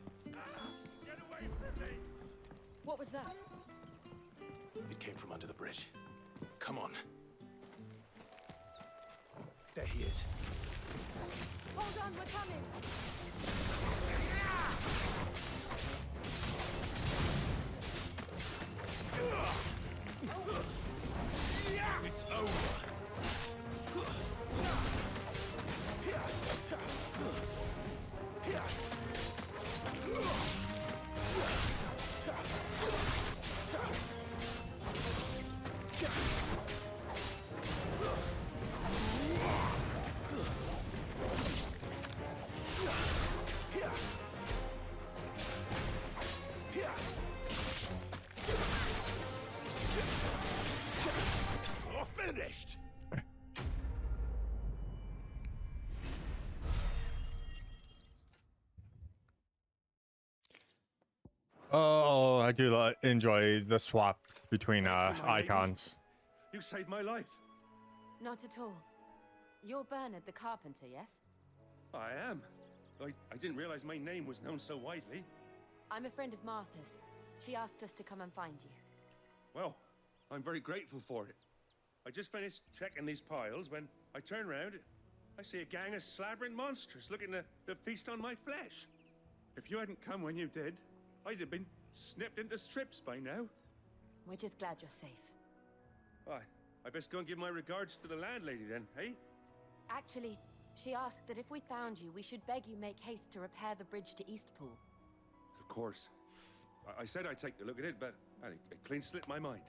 Get away from me! What was that? It came from under the bridge. Come on. There he is. Hold on, we're coming! It's over. You're finished. Oh, I do enjoy the swaps between icons. You saved my life. Not at all. You're Bernard the carpenter, yes? I am. I didn't realize my name was known so widely. I'm a friend of Martha's. She asked us to come and find you. Well, I'm very grateful for it. I just finished checking these piles when I turn around. I see a gang of slavering monsters looking to feast on my flesh. If you hadn't come when you did, I'd have been snipped into strips by now. We're just glad you're safe. Why, I best go and give my regards to the landlady then, eh? Actually, she asked that if we found you, we should beg you make haste to repair the bridge to Eastpool. Of course. I said I'd take a look at it, but it clean slipped my mind.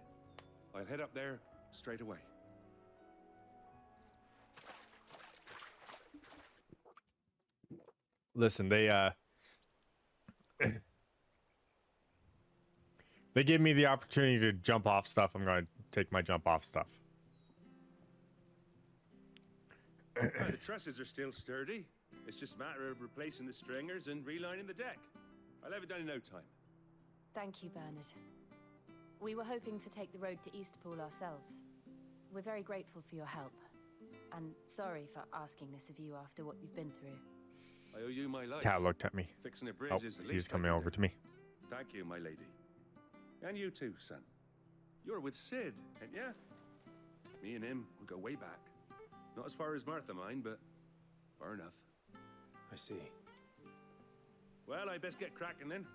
I'll head up there straight away. Listen, they they give me the opportunity to jump off stuff. I'm going to take my jump off stuff. The trusses are still sturdy. It's just a matter of replacing the stringers and relining the deck. I'll have it done in no time. Thank you, Bernard. We were hoping to take the road to Eastpool ourselves. We're very grateful for your help. And sorry for asking this of you after what you've been through. I owe you my life. Cat looked at me. Fixing a bridge Oh, is the he's least I coming can over do. to me. Thank you, my lady. And you too, son. You're with Sid, ain't ya? Me and him, we go way back. Not as far as Martha, mind, but far enough. I see. Well, I best get cracking then.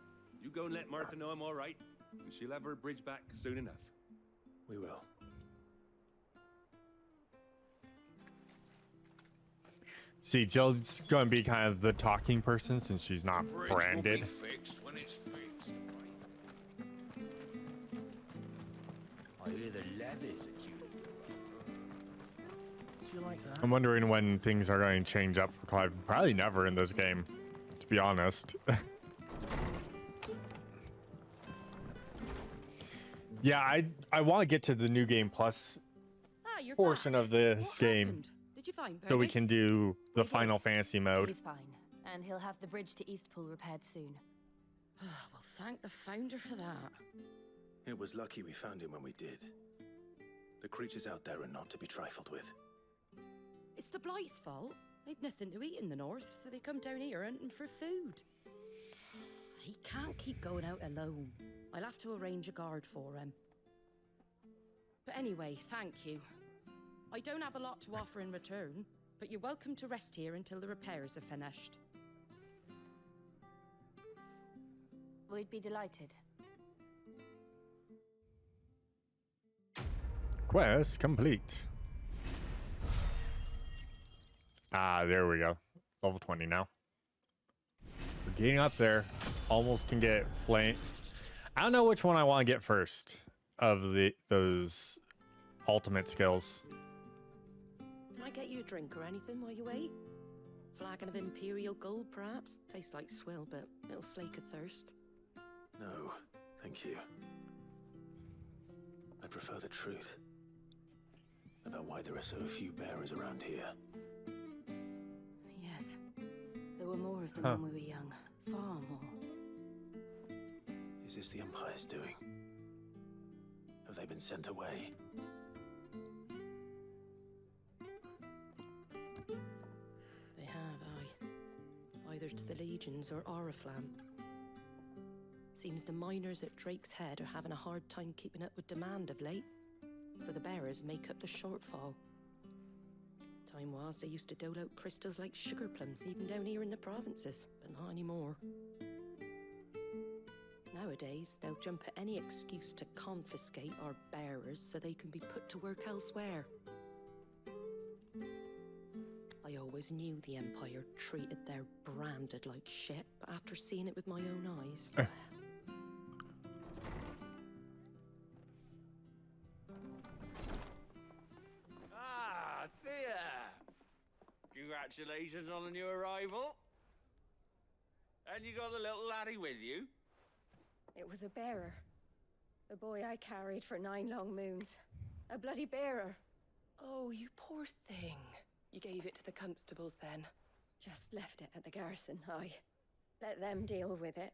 You go and let Martha know I'm all right, and she'll have her bridge back soon enough. We will. See, Jill's gonna be kind of the talking person since she's not Bridge will be branded. fixed when it's fixed. I hear the leathers at you. Do you like that? I'm wondering when things are going to change up for Clive. Probably never in this game, to be honest. Yeah, I want to get to the new game plus You're portion back. of this What game happened? Did you find so we Bernard? can do the We did. Final Fantasy mode. He's fine, and he'll have the bridge to Eastpool repaired soon. Well, thank the founder for that. It was lucky we found him when we did. The creatures out there are not to be trifled with. It's the Blight's fault. They've nothing to eat in the north, so they come down here hunting for food. He can't keep going out alone. I'll have to arrange a guard for him. But anyway, thank you. I don't have a lot to offer in return, but you're welcome to rest here until the repairs are finished. We'd be delighted. Quest complete. Ah, there we go. Level 20 now. We're getting up there. Almost can get flame. I don't know which one I want to get first of those ultimate skills. Can I get you a drink or anything while you wait? Flagon of Imperial Gold, perhaps? Tastes like swill, but it'll slake a thirst. No, thank you. I prefer the truth about why there are so few bearers around here. Yes. There were more of them when we were young. Far more. Is this the Empire's doing? Have they been sent away? They have, aye. Either to the Legions or Oriflamme. Seems the miners at Drake's Head are having a hard time keeping up with demand of late, so the bearers make up the shortfall. Time was they used to dole out crystals like sugar plums, even down here in the provinces, but not anymore. Nowadays, they'll jump at any excuse to confiscate our bearers so they can be put to work elsewhere. I always knew the Empire treated their branded like shit, but after seeing it with my own eyes... Ah, Thea! Congratulations on the new arrival. And you got the little laddie with you? It was a bearer. The boy I carried for 9 long moons. A bloody bearer. Oh, you poor thing. You gave it to the constables then? Just left it at the garrison, I let them deal with it.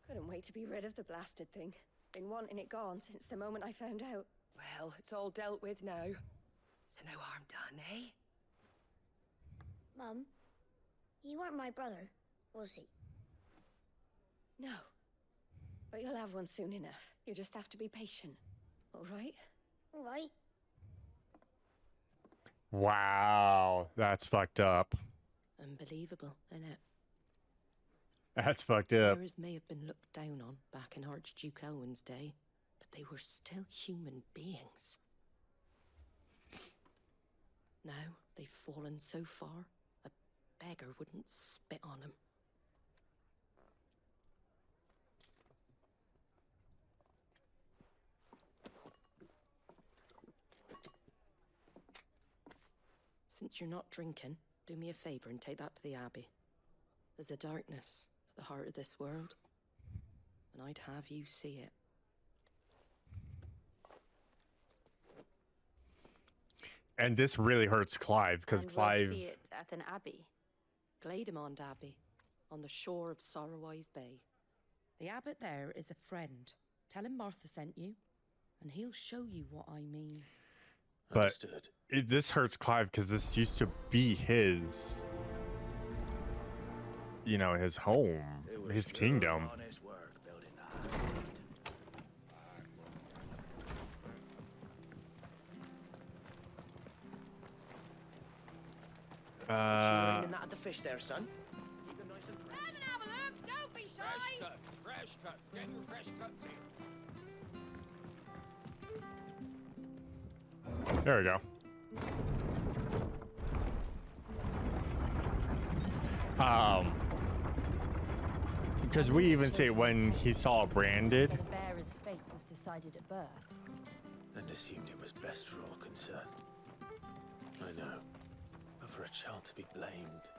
Couldn't wait to be rid of the blasted thing. Been wanting it gone since the moment I found out. Well, it's all dealt with now. So no harm done, eh? Mum, you weren't my brother, was he? No. But you'll have one soon enough. You just have to be patient. All right? All right. Wow, that's fucked up. Unbelievable, innit? That's fucked up. Bearers may have been looked down on back in Archduke Elwin's day, but they were still human beings. Now they've fallen so far, a beggar wouldn't spit on them. Since you're not drinking, do me a favor and take that to the Abbey. There's a darkness at the heart of this world, and I'd have you see it. And this really hurts Clive, because And Clive... we'll see it at an abbey. Glademond Abbey, on the shore of Sorrowise Bay. The abbot there is a friend. Tell him Martha sent you, and he'll show you what I mean. But this hurts Clive because this used to be his, you know, his home, his kingdom. Honest work building that. Aiming that at the fish there, son. Keep them nice and fresh. Come and have a look. Don't be shy. Fresh cuts. Get your fresh cuts here. There we go. Because we even say when he saw it branded. The bearer's fate was decided at birth. And assumed it was best for all concerned. I know. But for a child to be blamed,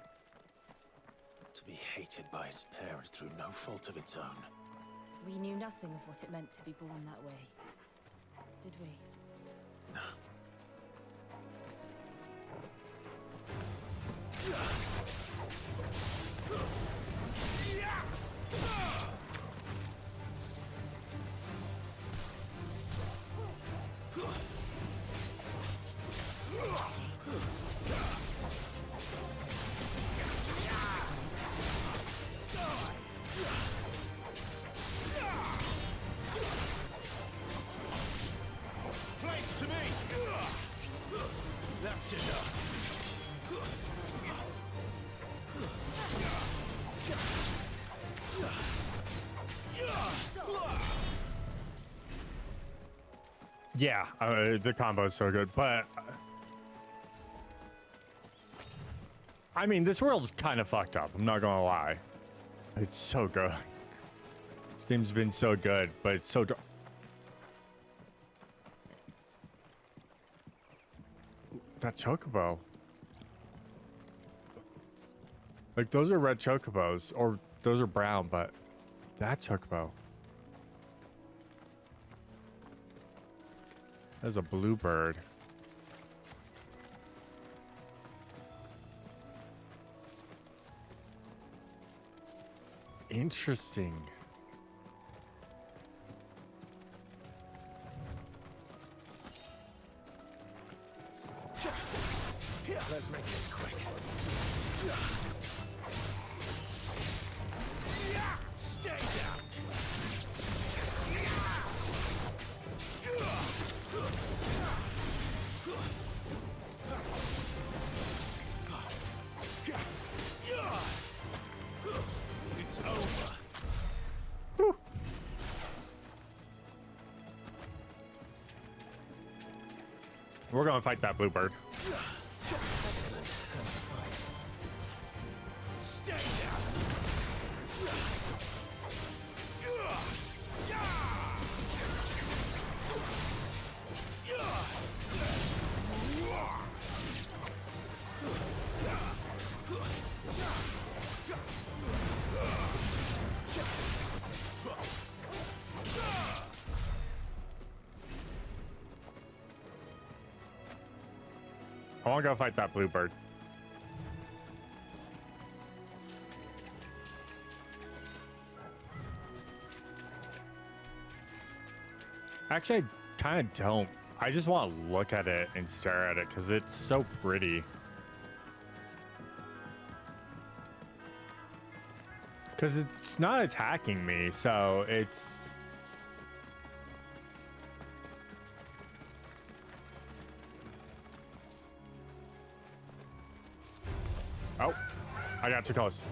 to be hated by its parents through no fault of its own. We knew nothing of what it meant to be born that way, did we? No. Flanks to me! That's enough. Yeah, the combo is so good, but I mean, this world's kind of fucked up. I'm not gonna lie. It's so good. This game's been so good, but it's so dark. That chocobo. Like, those are red chocobos, or those are brown, but that chocobo. That's a bluebird. Interesting. Let's make this quick. Stay down. It's over. Whew. We're gonna fight that bluebird. Excellent. Stay down. I want to go fight that bluebird. Actually, I kind of don't. I just want to look at it and stare at it because it's so pretty. Because it's not attacking me, so it's... Oh, I got too close.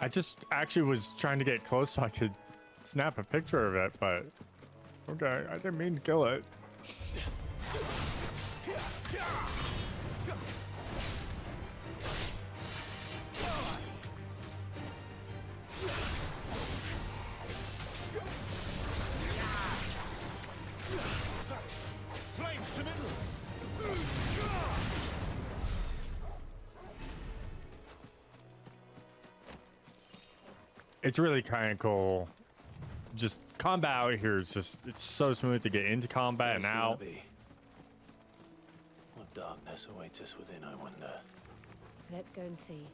I just actually was trying to get close so I could snap a picture of it, but okay, I didn't mean to kill it. It's really kind of cool. Just combat out here is just, it's so smooth to get into combat and out. What darkness awaits us within, I wonder. Let's go and see.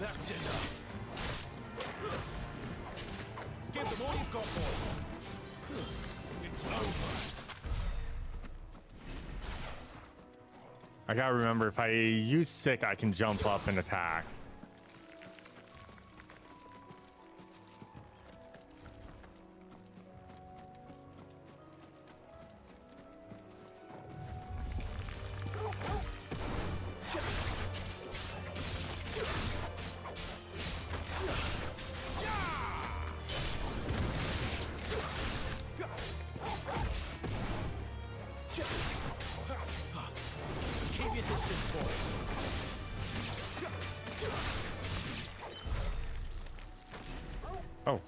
That's enough. Give them all you've got, boys. It's over. I gotta remember, if I use sick, I can jump up and attack. Keep your distance, boys. Oh.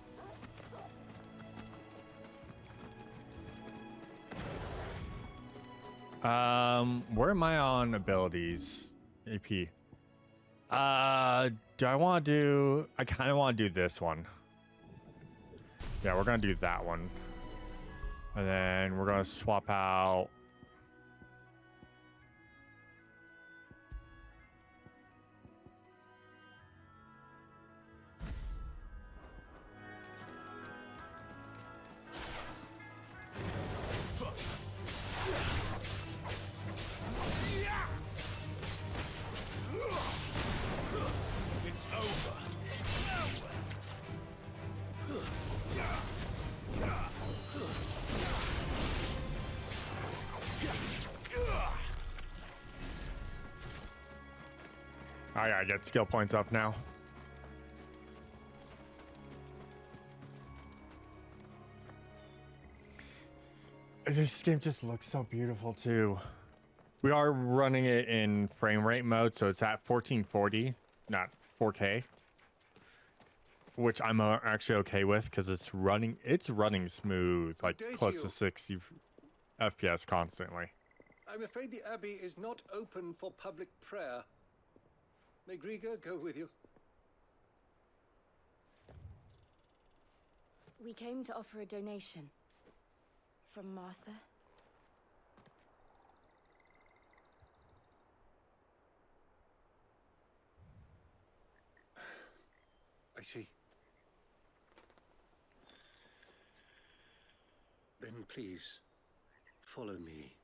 Where am I on abilities? AP. Do I want to do... I kind of want to do this one. Yeah, we're going to do that one. And then we're going to swap out... It's over. I gotta get skill points up now. This game just looks so beautiful too. We are running it in frame rate mode, so it's at 1440, not 4K, which I'm actually okay with because it's running smooth, like close to 60 FPS constantly. I'm afraid the Abbey is not open for public prayer. May Griga go with you? We came to offer a donation. From Martha. I see. Then please, follow me.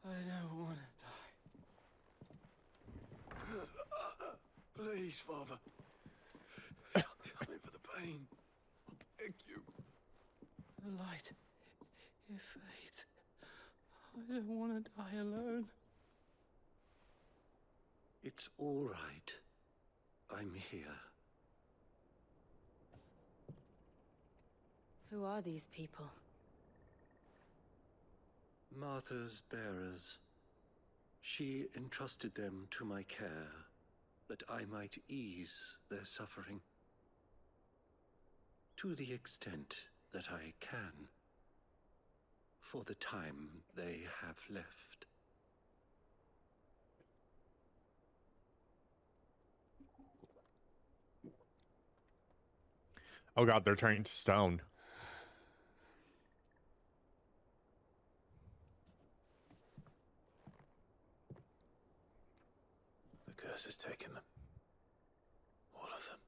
I don't want to die. Please, Father. Something for the pain. I beg you. The light, it fades. I don't want to die alone. It's all right. I'm here. Who are these people? Martha's bearers. She entrusted them to my care, that I might ease their suffering. To the extent that I can, for the time they have left. Oh god, they're turning to stone. The curse has taken them. All of them.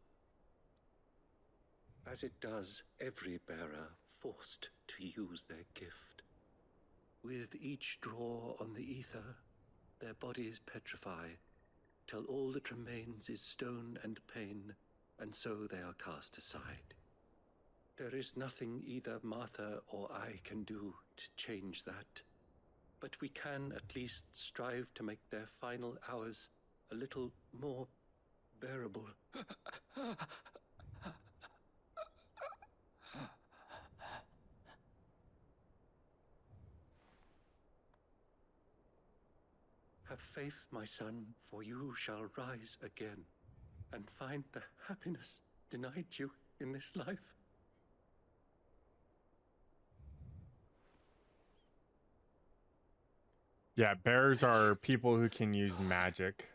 As it does every bearer forced to use their gift. With each draw on the ether, their bodies petrify, till all that remains is stone and pain, and so they are cast aside. There is nothing either Martha or I can do to change that, but we can at least strive to make their final hours a little more bearable. Have faith, my son, for you shall rise again and find the happiness denied you in this life. Yeah, bears are people who can use magic.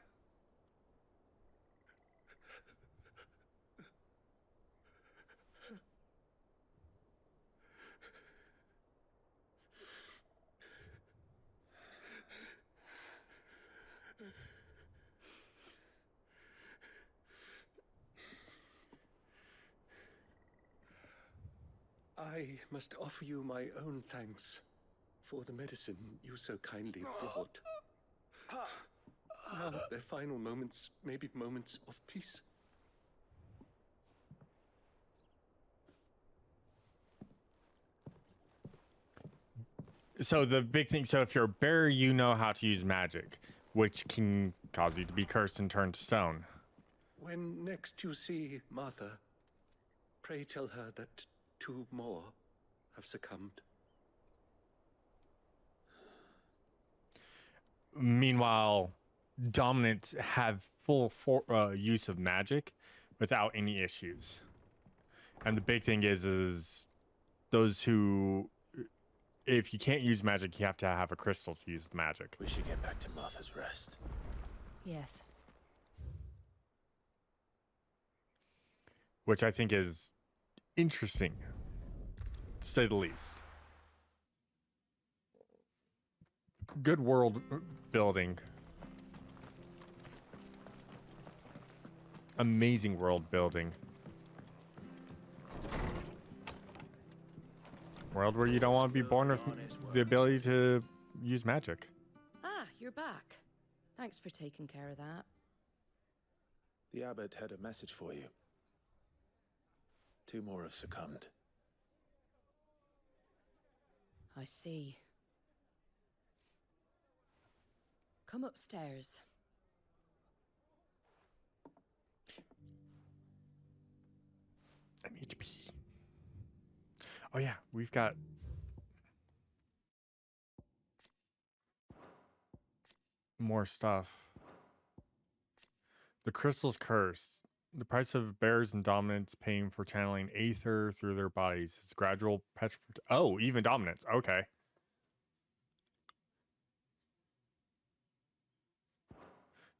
I must offer you my own thanks for the medicine you so kindly brought. Now their final moments may be moments of peace. So the big thing, so if you're a bear, you know how to use magic, which can cause you to be cursed and turn to stone. When next you see Martha, pray tell her that 2 more have succumbed. Meanwhile, dominants have full use of magic without any issues. And the big thing is those who, if you can't use magic, you have to have a crystal to use magic. We should get back to Martha's Rest. Yes. Which I think is interesting, to say the least. Good world building. Amazing world building. World where you don't want to be born with the ability to use magic. Ah, you're back. Thanks for taking care of that. The abbot had a message for you. 2 more have succumbed. I see. Come upstairs. I need to pee. Oh yeah, we've got more stuff. The crystal's curse. The price of bears and dominants paying for channeling aether through their bodies is gradual petrification. Oh, even dominants. Okay.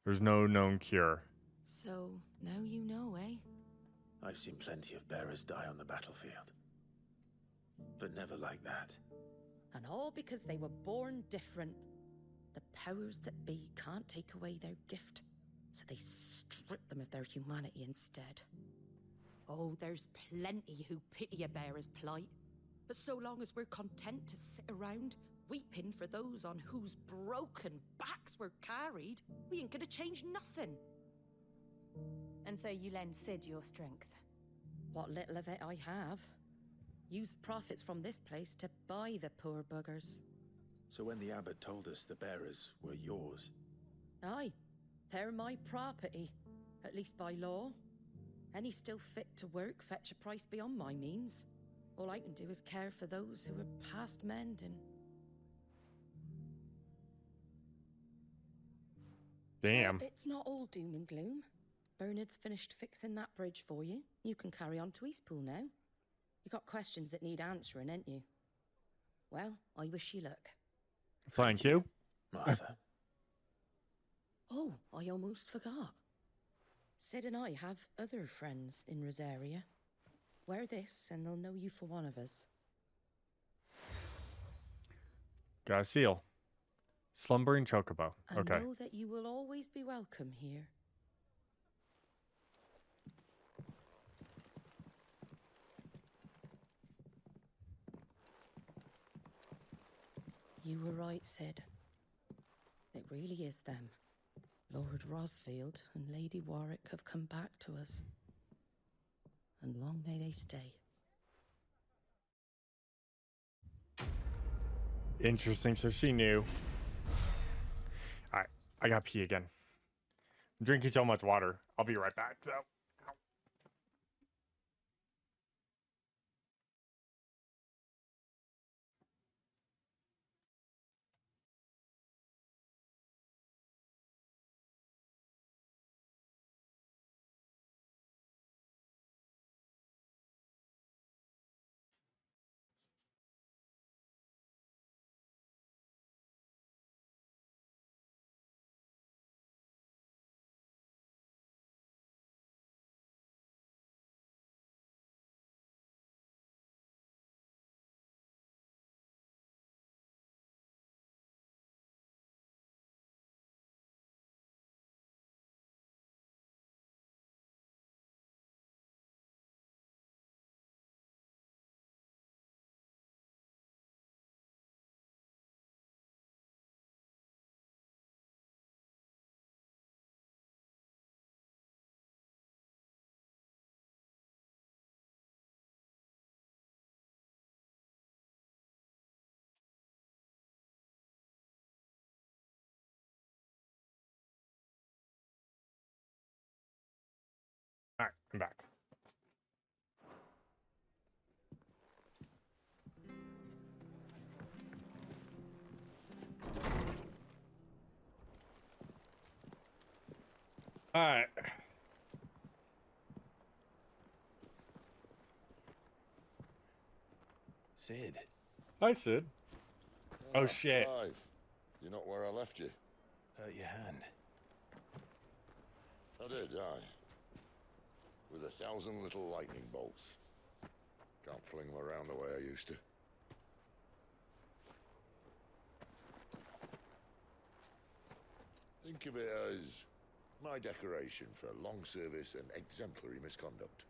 There's no known cure. So, now you know, eh? I've seen plenty of bearers die on the battlefield. But never like that. And all because they were born different. The powers that be can't take away their gift, so they strip them of their humanity instead. Oh, there's plenty who pity a bearer's plight. But so long as we're content to sit around, weeping for those on whose broken backs we're carried, we ain't gonna change nothing. And so you lend Sid your strength? What little of it I have. Used profits from this place to buy the poor buggers. So when the abbot told us the bearers were yours... Aye, they're my property, at least by law. Any still fit to work fetch a price beyond my means. All I can do is care for those who are past mending. Damn. Well, it's not all doom and gloom. Bernard's finished fixing that bridge for you. You can carry on to Eastpool now. You got questions that need answering, ain't you? Well, I wish you luck. Thank you. Martha. Oh, I almost forgot. Sid and I have other friends in Rosaria. Wear this and they'll know you for one of us. Got a seal. Slumbering chocobo. Okay. And know that you will always be welcome here. You were right, Sid. It really is them. Lord Rosfield and Lady Warwick have come back to us. And long may they stay. Interesting, so she knew. Alright, I gotta pee again. I'm drinking so much water. I'll be right back, though. I'm back. All right. Sid. Hi, Sid. Oh, shit. Clive, you're not where I left you. Hurt your hand. I did, aye. With 1,000 little lightning bolts. Can't fling them around the way I used to. Think of it as my decoration for long service and exemplary misconduct.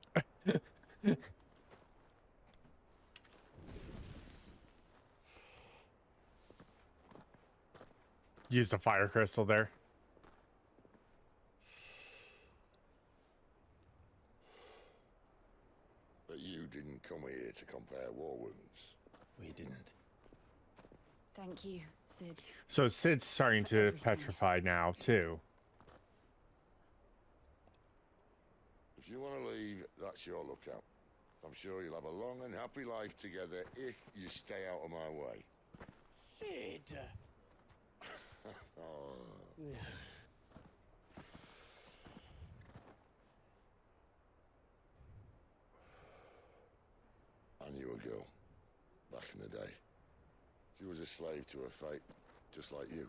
Used a fire crystal there. But you didn't come here to compare war wounds. We didn't. Thank you, Sid. So Sid's starting to petrify now, too. If you want to leave, that's your lookout. I'm sure you'll have a long and happy life together if you stay out of my way. Sid! Oh. I knew a girl back in the day. She was a slave to her fate, just like you.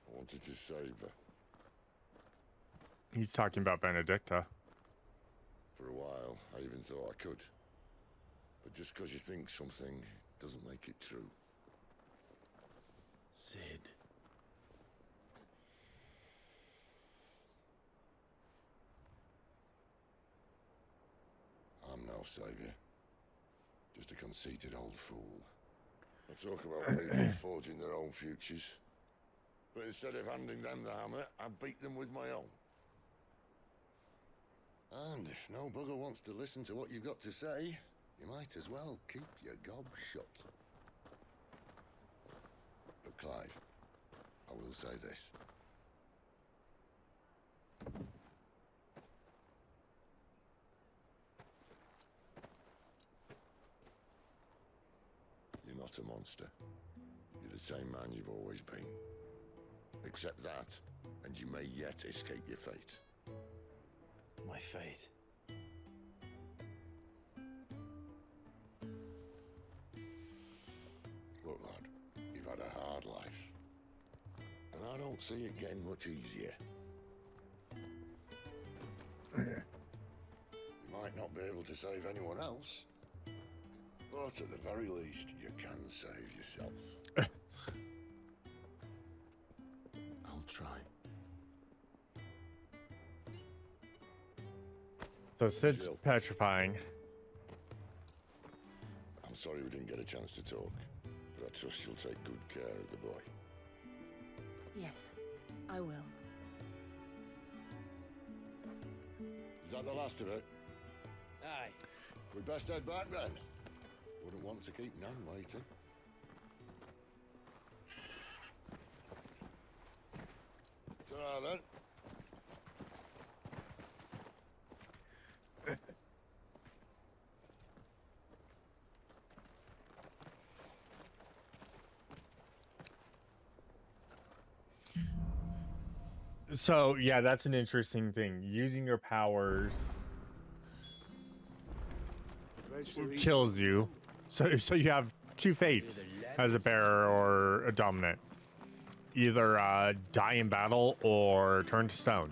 I wanted to save her. He's talking about Benedicta. For a while, I even thought I could. But just because you think something doesn't make it true. Sid. I'm no savior. Just a conceited old fool. I talk about people forging their own futures. But instead of handing them the hammer, I beat them with my own. And if no bugger wants to listen to what you've got to say, you might as well keep your gob shut. But Clive, I will say this. You're not a monster. You're the same man you've always been. Accept that, and you may yet escape your fate. My fate. Look, lad, you've had a hard life. And I don't see it getting much easier. You might not be able to save anyone else, but at the very least, you can save yourself. I'll try. So Sid's petrifying. I'm sorry we didn't get a chance to talk, but I trust you'll take good care of the boy. Yes, I will. Is that the last of it? Aye. We'd best head back then. Wouldn't want to keep Nan waiting. Ta-ra then. So, yeah, that's an interesting thing. Using your powers kills you. So you have two fates as a bearer or a dominant. Either die in battle or turn to stone.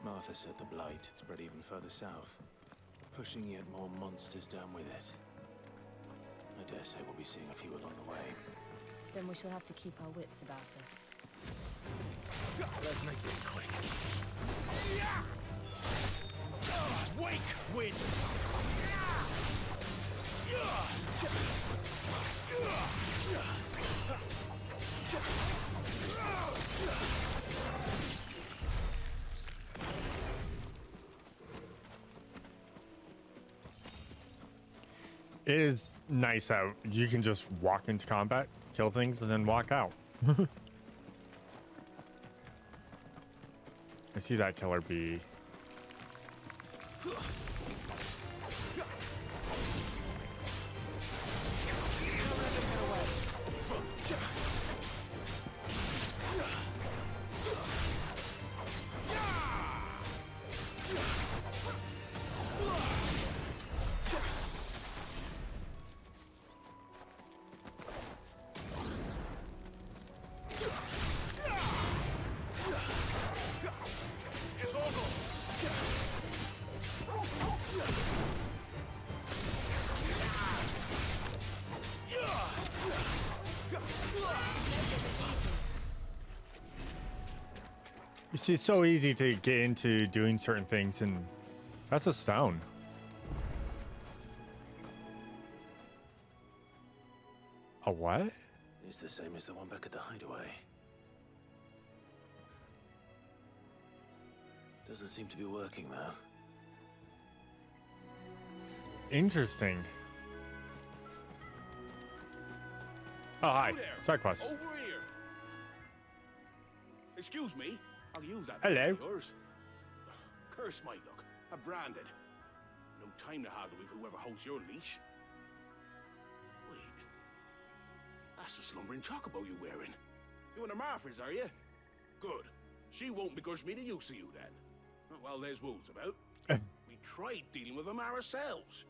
Martha said the Blight had spread even further south, pushing yet more monsters down with it. I dare say we'll be seeing a few along the way. Then we shall have to keep our wits about us. Let's make this quick. Wake, wind! It is nice how you can just walk into combat, kill things, and then walk out. I see that killer bee. You see, it's so easy to get into doing certain things, and that's a stone. A what? It's the same as the one back at the hideaway. Doesn't seem to be working though. Interesting. Oh, hi. Side quest. Over here. Excuse me. I'll use that. Hello. Yours. Curse my luck. I'm branded. No time to haggle with whoever holds your leash. Wait. That's the slumbering chocobo you're wearing. You and the Marfers, are you? Good. She won't begrudge me the use of you then. Well, there's wolves about. We tried dealing with them ourselves.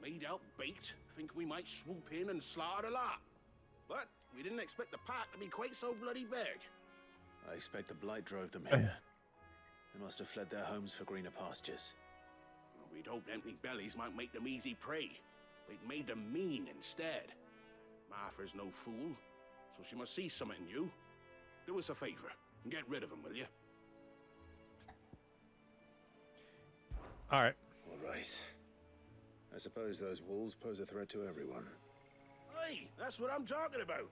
Made out baked, think we might swoop in and slaughter the lot. But we didn't expect the pack to be quite so bloody big. I expect the Blight drove them here. They must have fled their homes for greener pastures. Well, we'd hoped empty bellies might make them easy prey. But it made them mean instead. Martha's no fool, so she must see something in you. Do us a favor and get rid of them, will you? All right. All right. I suppose those wolves pose a threat to everyone. Hey, that's what I'm talking about.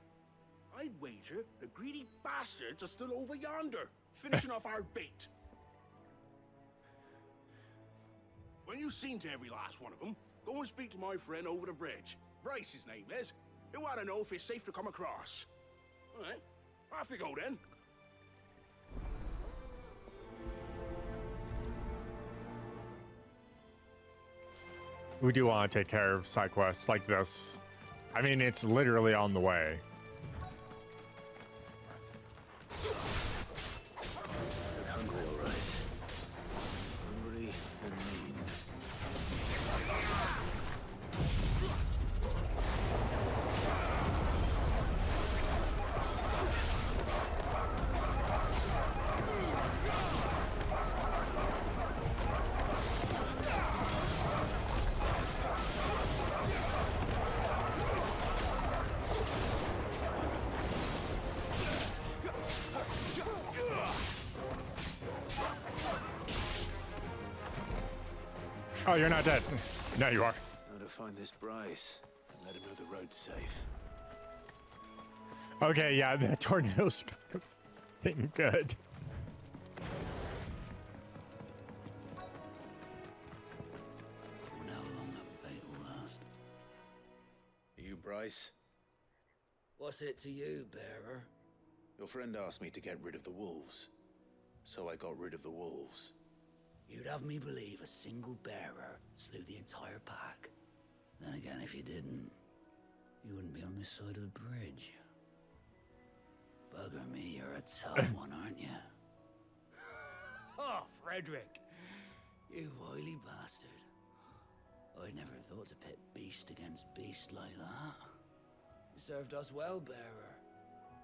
I'd wager the greedy bastards are still over yonder, finishing off our bait. When you've seen to every last one of them, go and speak to my friend over the bridge. Bryce, his name is. He'll want to know if it's safe to come across. All right, off you go then. We do want to take care of side quests like this. I mean, it's literally on the way. Look hungry, all right. Hungry and mean. Oh, you're not dead. Now you are. Now to find this Bryce and let him know the road's safe. Okay, yeah, the tornado's kind of thing good. Wonder how long that bait will last. Are you Bryce? What's it to you, bearer? Your friend asked me to get rid of the wolves. So I got rid of the wolves. You'd have me believe a single bearer slew the entire pack. Then again, if you didn't, you wouldn't be on this side of the bridge. Bugger me, you're a tough one, aren't you? Oh, Frederick! You wily bastard. I'd never thought to pit beast against beast like that. You served us well, bearer.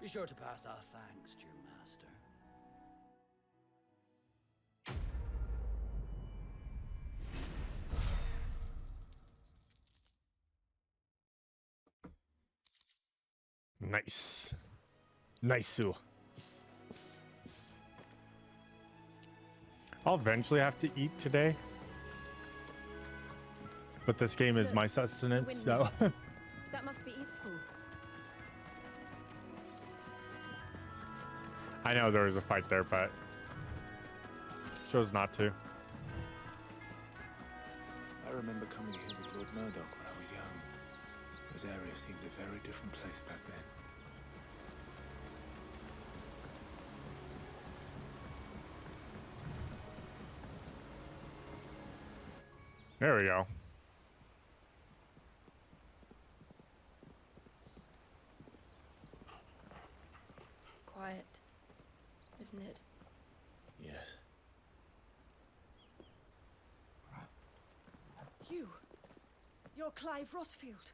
Be sure to pass our thanks to your master. Nice. Nice-oo. I'll eventually have to eat today. But this game is my sustenance, so. That must be Eastpool. I know there was a fight there, but chose not to. I remember coming here with Lord Murdoch when I was young. area seemed a very different place back then. There we go. Quiet, isn't it? Yes. You're Clive Rossfield.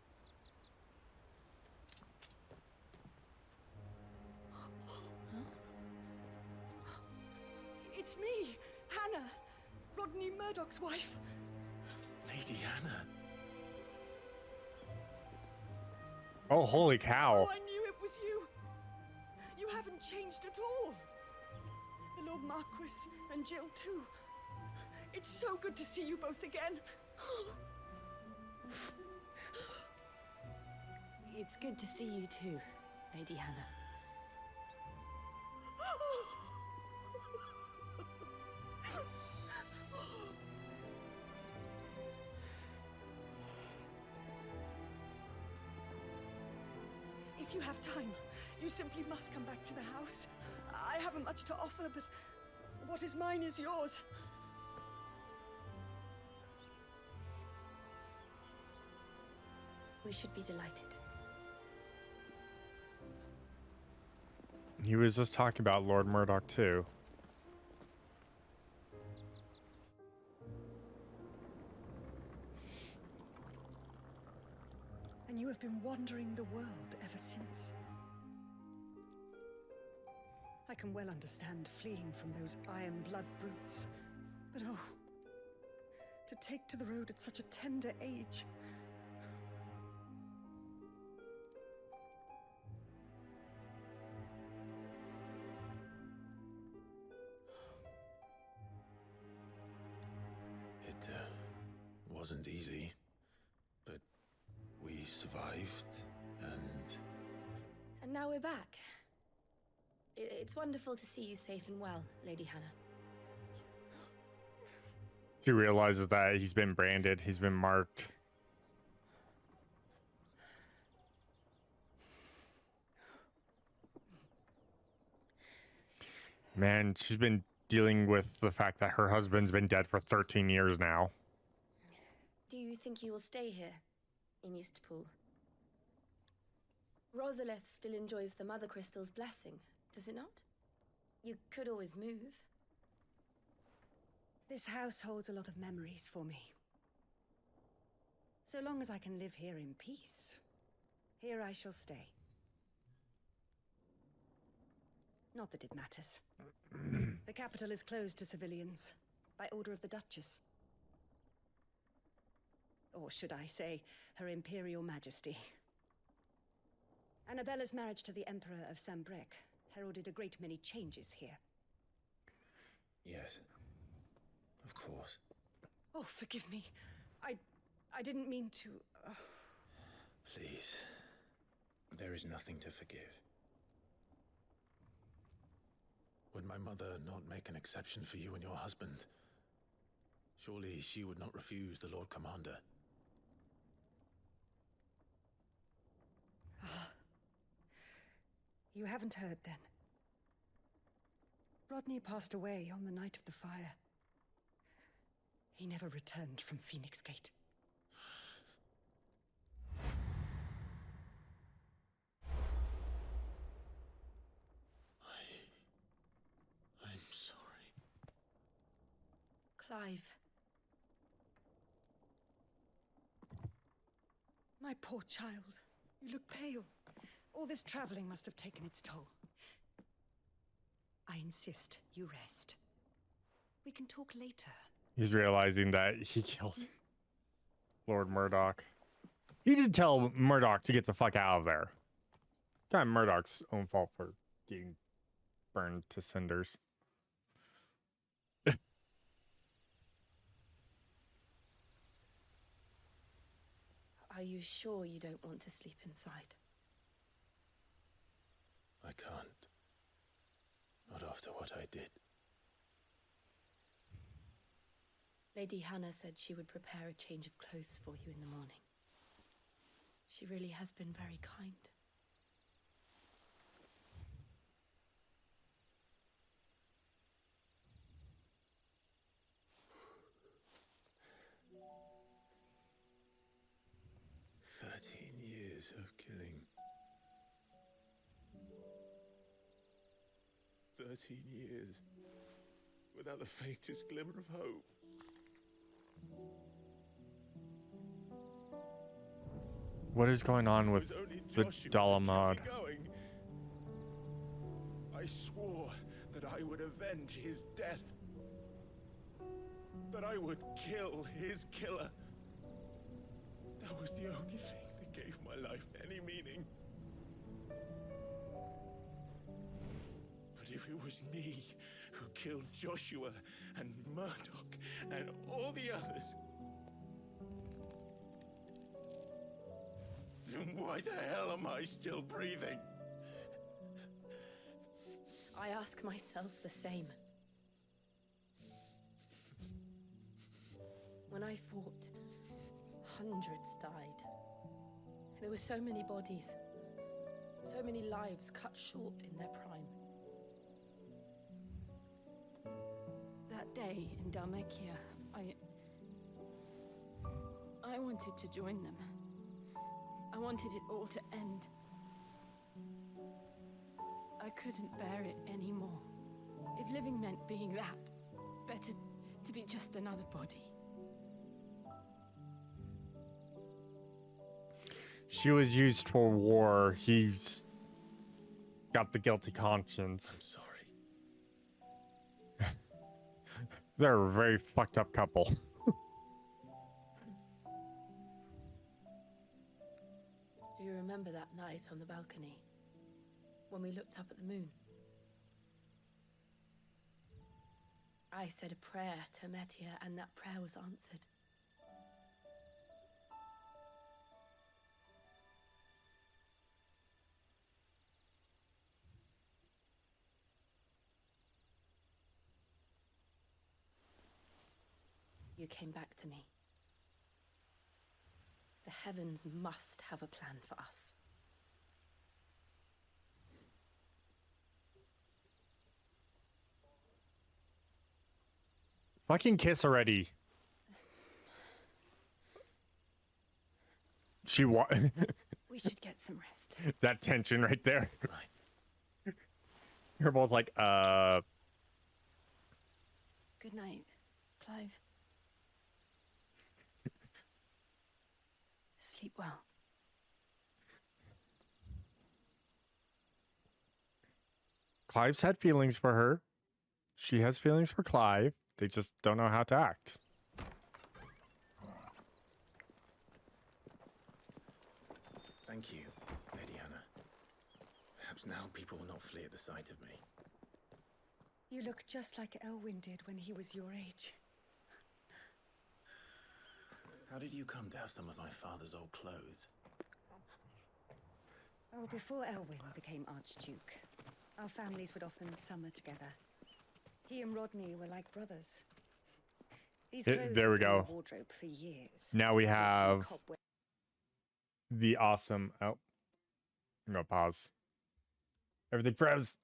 It's me, Hannah, Rodney Murdoch's wife. Lady Hannah. Oh, holy cow. Oh, I knew it was you. You haven't changed at all. The Lord Marquis and Jill too. It's so good to see you both again. It's good to see you too, Lady Hannah. If you have time, you simply must come back to the house. I haven't much to offer, but what is mine is yours. We should be delighted. He was just talking about Lord Murdoch too. And you have been wandering the world ever since. I can well understand fleeing from those iron blood brutes. But oh, to take to the road at such a tender age. It wasn't easy, but we survived, and... And now we're back. It's wonderful to see you safe and well, Lady Hannah. She realizes that he's been branded, he's been marked. Man, she's been dealing with the fact that her husband's been dead for 13 years now. Do you think you will stay here, in Eastpool? Rosalith still enjoys the Mother Crystal's blessing, does it not? You could always move. This house holds a lot of memories for me. So long as I can live here in peace, here I shall stay. Not that it matters. The capital is closed to civilians, by order of the Duchess. Or should I say, Her Imperial Majesty. Annabella's marriage to the Emperor of Sambrec heralded a great many changes here. Yes, of course. Oh, forgive me. I didn't mean to... Please, there is nothing to forgive. Would my mother not make an exception for you and your husband? Surely she would not refuse the Lord Commander. You haven't heard, then. Rodney passed away on the night of the fire. He never returned from Phoenix Gate. I'm sorry. Clive. My poor child. You look pale. All this traveling must have taken its toll. I insist you rest. We can talk later. He's realizing that he killed Lord Murdoch. He did tell Murdoch to get the fuck out of there. Kind of Murdoch's own fault for getting burned to cinders. Are you sure you don't want to sleep inside? I can't. Not after what I did. Lady Hannah said she would prepare a change of clothes for you in the morning. She really has been very kind. Years of killing. 13 years without the faintest glimmer of hope. What is going on with the Dalamod? I swore that I would avenge his death. That I would kill his killer. That was the only thing that gave my life any meaning. But if it was me who killed Joshua and Murdoch and all the others, then why the hell am I still breathing? I ask myself the same. When I fought, hundreds died. There were so many bodies, so many lives cut short in their prime. That day in Dalmekia, I wanted to join them. I wanted it all to end. I couldn't bear it anymore. If living meant being that, better to be just another body. She was used for war. He's got the guilty conscience. I'm sorry. They're a very fucked up couple. Do you remember that night on the balcony? When we looked up at the moon? I said a prayer to Metia, and that prayer was answered. You came back to me. The heavens must have a plan for us. Fucking kiss already. She We should get some rest. That tension right there. Right. You're both like, Good night, Clive. Sleep well. Clive's had feelings for her. She has feelings for Clive. They just don't know how to act. Thank you, Lady Hannah. Perhaps now people will not flee at the sight of me. You look just like Elwyn did when he was your age. How did you come to have some of my father's old clothes? Oh, before Elwyn became Archduke, our families would often summer together. He and Rodney were like brothers. These clothes there we have been in go. the wardrobe for years. Now we have the awesome. Oh, I'm gonna pause. Everything froze.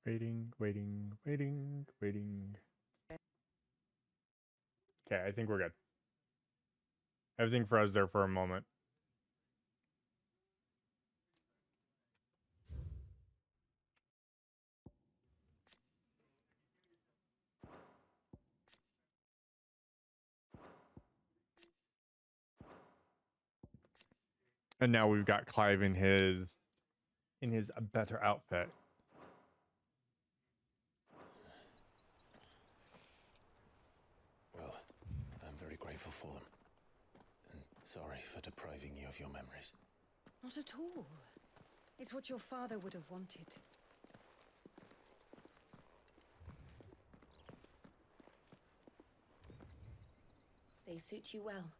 Waiting. Okay, I think we're good. Everything froze there for a moment. And now we've got Clive in his better outfit. Well, I'm very grateful for them. And sorry for depriving you of your memories. Not at all. It's what your father would have wanted. They suit you well.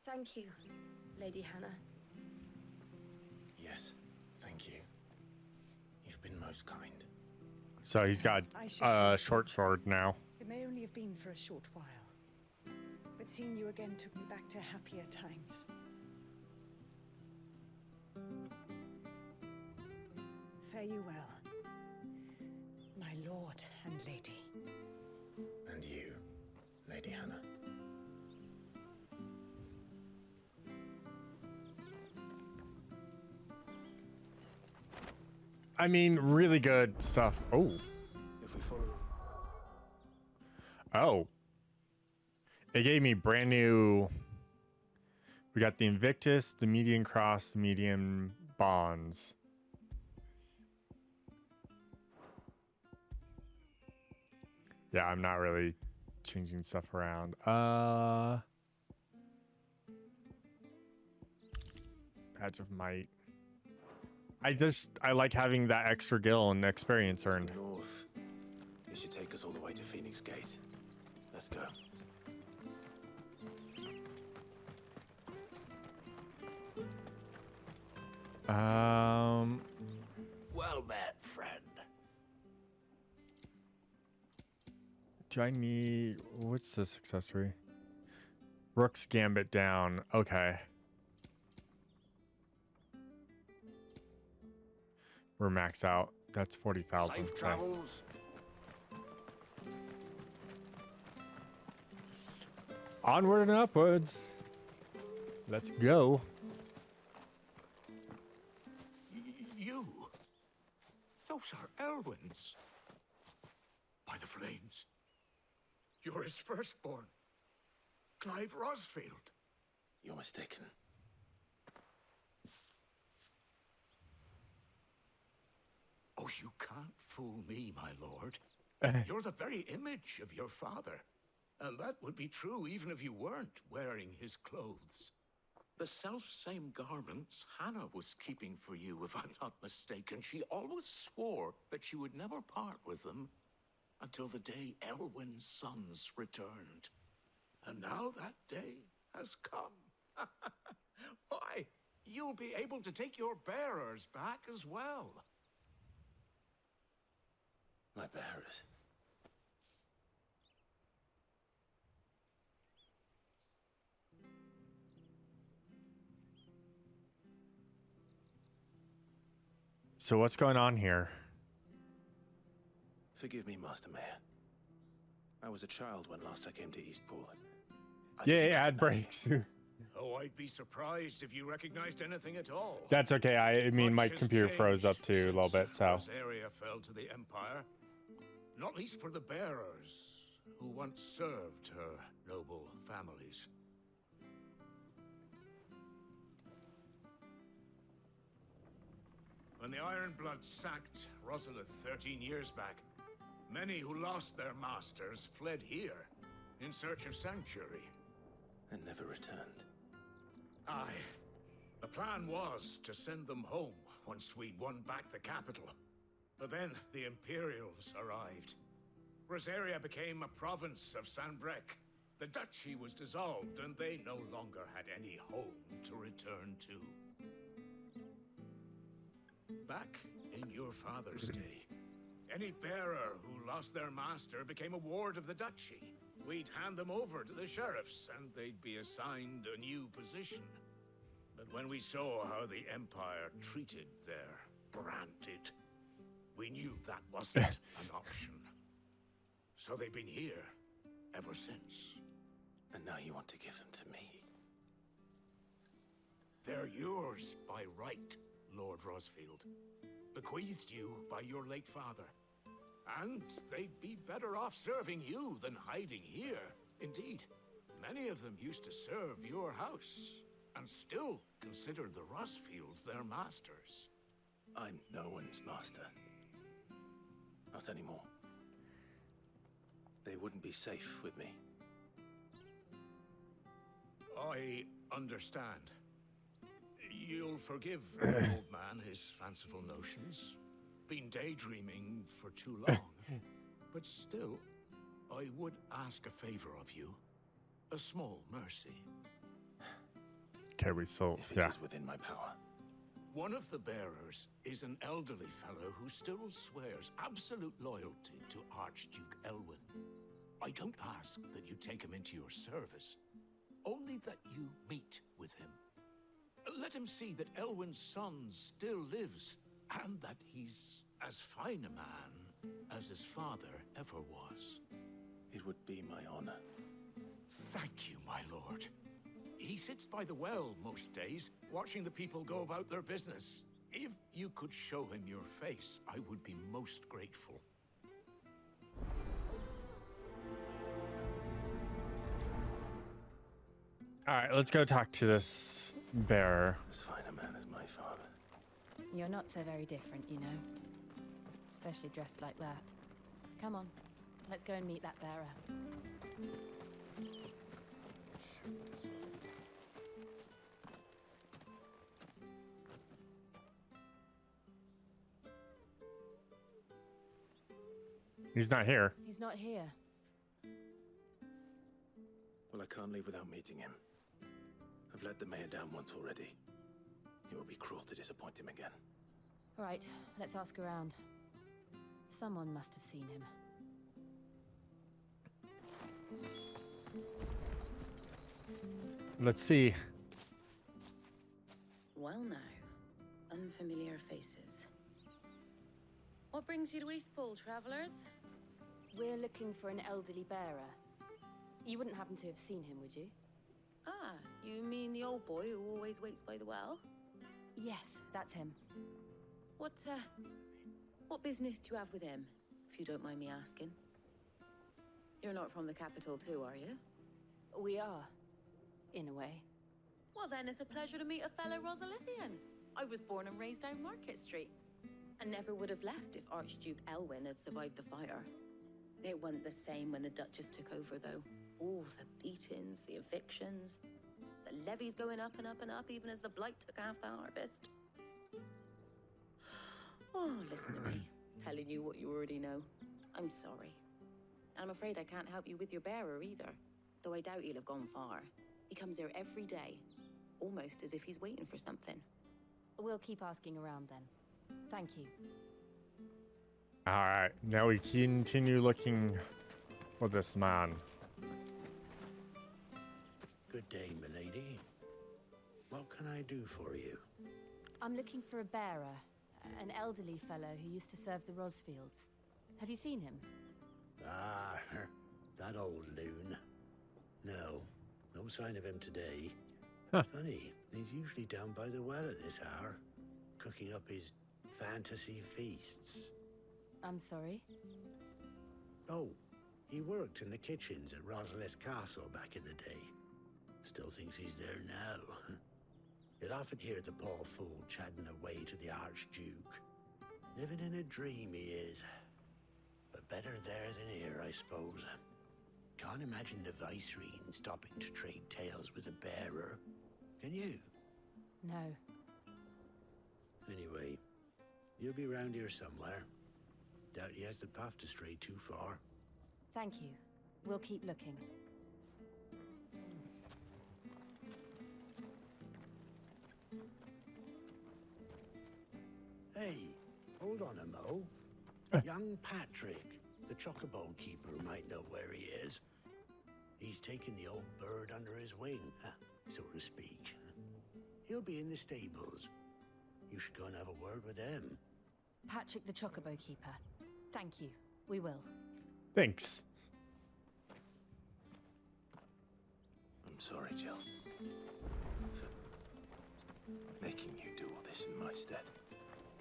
Thank you, Lady Hannah. been most kind. So he's got I should a have short sword now. It may only have been for a short while, but seeing you again took me back to happier times. Fare you well, my lord and lady. And you, Lady Hannah. I mean, really good stuff. Oh. If we follow... Oh. It gave me brand new... We got the Invictus, the Median Cross, the Median Bonds. Yeah, I'm not really changing stuff around. Badge of Might. I like having that extra gil and experience earned. North. It should take us all the way to Phoenix Gate. Let's go. Well met, friend. Do I need... What's this accessory? Rook's Gambit down. Okay. We're maxed out. That's 40,000. Safe travels. Onward and upwards. Let's go. You? Those are Elwyn's. By the flames. You're his firstborn. Clive Rosfield. You're mistaken. Oh, you can't fool me, my lord. You're the very image of your father. And that would be true even if you weren't wearing his clothes. The self-same garments Hannah was keeping for you, if I'm not mistaken. She always swore that she would never part with them until the day Elwyn's sons returned. And now that day has come. Why, you'll be able to take your bearers back as well. My bearers. So what's going on here? Forgive me, Master Mayor. I was a child when last I came to Eastpool. Yay, ad breaks. Oh, I'd be surprised if you recognized anything at all. That's okay. I mean, my Much has computer froze up changed too a little bit, so. This area fell to the Empire, not least for the bearers who once served her noble families. When the Ironbloods sacked Rosalith 13 years back, many who lost their masters fled here in search of sanctuary. And never returned. Aye. The plan was to send them home once we'd won back the capital. But then the Imperials arrived. Rosaria became a province of Sanbreque. The duchy was dissolved, and they no longer had any home to return to. Back in your father's day, any bearer who lost their master became a ward of the duchy. We'd hand them over to the sheriffs, and they'd be assigned a new position. But when we saw how the Empire treated their branded, we knew that wasn't an option. So they've been here ever since. And now you want to give them to me? They're yours by right, Lord Rosfield. Bequeathed you by your late father. And they'd be better off serving you than hiding here. Indeed, many of them used to serve your house, and still considered the Rosfields their masters. I'm no one's master. Not anymore. They wouldn't be safe with me. I understand. You'll forgive an old man his fanciful notions. Been daydreaming for too long. But still, I would ask a favor of you. A small mercy. Okay, we still, If it is within my power. One of the bearers is an elderly fellow who still swears absolute loyalty to Archduke Elwyn. I don't ask that you take him into your service, only that you meet with him. Let him see that Elwyn's son still lives, and that he's as fine a man as his father ever was. It would be my honor. Thank you, my lord. He sits by the well most days, watching the people go about their business. If you could show him your face, I would be most grateful. All right, let's go talk to this bearer. As fine a man as my father. You're not so very different, you know. Especially dressed like that. Come on, let's go and meet that bearer. He's not here. He's not here. Well, I can't leave without meeting him. I've let the mayor down once already. It would be cruel to disappoint him again. All right, let's ask around. Someone must have seen him. Let's see. Well now, unfamiliar faces. What brings you to Eastpool, travelers? We're looking for an elderly bearer. You wouldn't happen to have seen him, would you? Ah, you mean the old boy who always waits by the well? Yes, that's him. What business do you have with him, if you don't mind me asking? You're not from the capital too, are you? We are, in a way. Well then, it's a pleasure to meet a fellow Rosalithian. I was born and raised down Market Street. And never would have left if Archduke Elwyn had survived the fire. It wasn't the same when the Duchess took over, though. All the beatings, the evictions, the levies going up and up and up, even as the Blight took half the harvest. Oh, listen to me, telling you what you already know. I'm sorry. And I'm afraid I can't help you with your bearer either, though I doubt he'll have gone far. He comes here every day, almost as if he's waiting for something. We'll keep asking around then. Thank you. All right, now we continue looking for this man. Good day, milady. What can I do for you? I'm looking for a bearer, an elderly fellow who used to serve the Rosfields. Have you seen him? Ah, that old loon. No sign of him today. Funny, he's usually down by the well at this hour, cooking up his fantasy feasts. I'm sorry? Oh, he worked in the kitchens at Rosalith Castle back in the day. Still thinks he's there now. You'd often hear the poor fool chatting away to the Archduke. Living in a dream he is. But better there than here, I suppose. Can't imagine the Vicereine stopping to trade tales with a bearer. Can you? No. Anyway, you'll be round here somewhere. Doubt he has the path to stray too far. Thank you. We'll keep looking. Hey, hold on a mo. Young Patrick, the chocobo keeper, might know where he is. He's taken the old bird under his wing, so to speak. He'll be in the stables. You should go and have a word with him. Patrick the Chocobo Keeper. Thank you. We will. Thanks. I'm sorry, Jill. For making you do all this in my stead.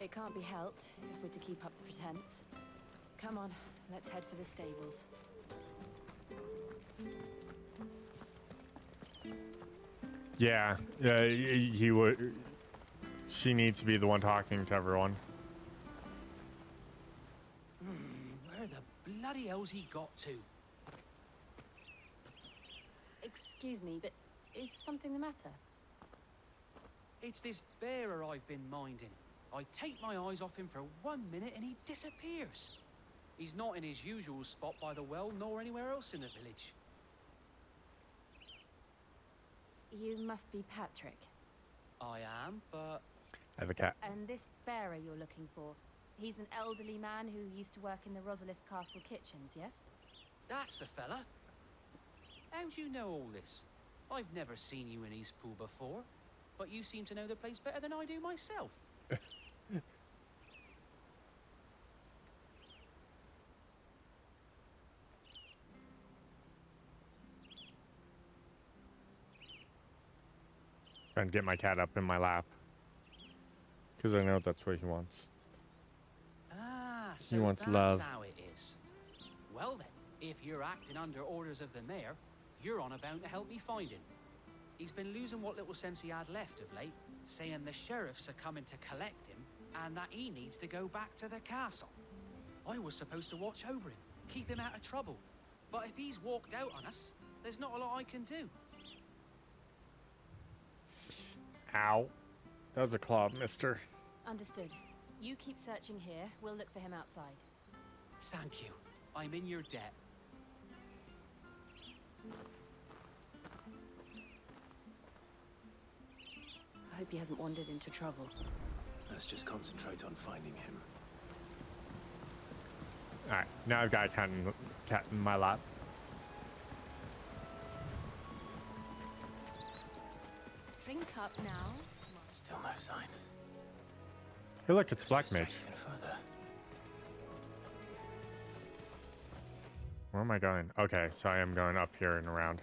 It can't be helped if we're to keep up the pretense. Come on, let's head for the stables. Yeah, he would. She needs to be the one talking to everyone. Where the bloody hell's he got to? Excuse me, but is something the matter? It's this bearer I've been minding. I take my eyes off him for 1 minute and he disappears. He's not in his usual spot by the well, nor anywhere else in the village. You must be Patrick. I am, but... I have a cat. And this bearer you're looking for, he's an elderly man who used to work in the Rosalith Castle kitchens, yes? That's the fella. How do you know all this? I've never seen you in Eastpool before, but you seem to know the place better than I do myself. Trying to get my cat up in my lap. Because I know that's what he wants. Ah, He so wants that's love. how it is. Well then, if you're acting under orders of the mayor, you're on about to help me find him. He's been losing what little sense he had left of late, saying the sheriffs are coming to collect him, and that he needs to go back to the castle. I was supposed to watch over him, keep him out of trouble. But if he's walked out on us, there's not a lot I can do. Ow. That was a claw, mister. Understood. You keep searching here. We'll look for him outside. Thank you. I'm in your debt. I hope he hasn't wandered into trouble. Let's just concentrate on finding him. Alright, now I've got a cat in my lap. Drink up now. Still no sign. Hey look, it's Black Mage. Even further. Where am I going? Okay, so I am going up here and around.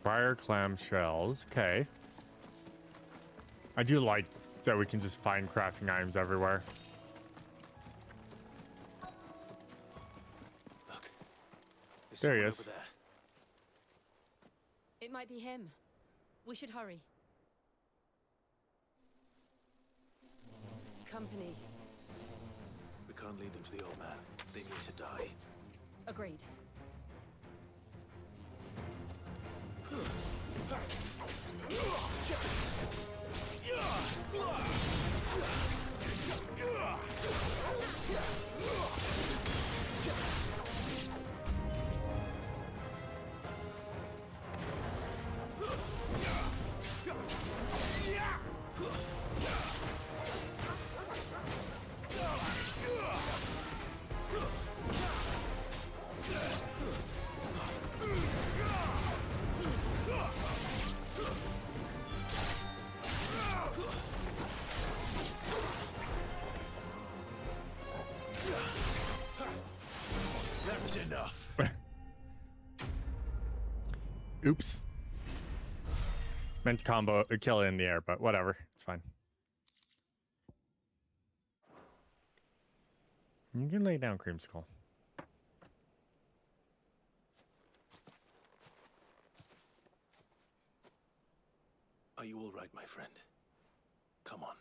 Fire clam shells. Okay. I do like that we can just find crafting items everywhere. Look. There's There he someone is. over there. It might be him. We should hurry. Company. We can't lead them to the old man. They need to die. Agreed. That's enough. Oops. Meant to combo kill it in the air, but whatever. It's fine. You can lay down, Creamsicle. Are you all right, my friend? Come on.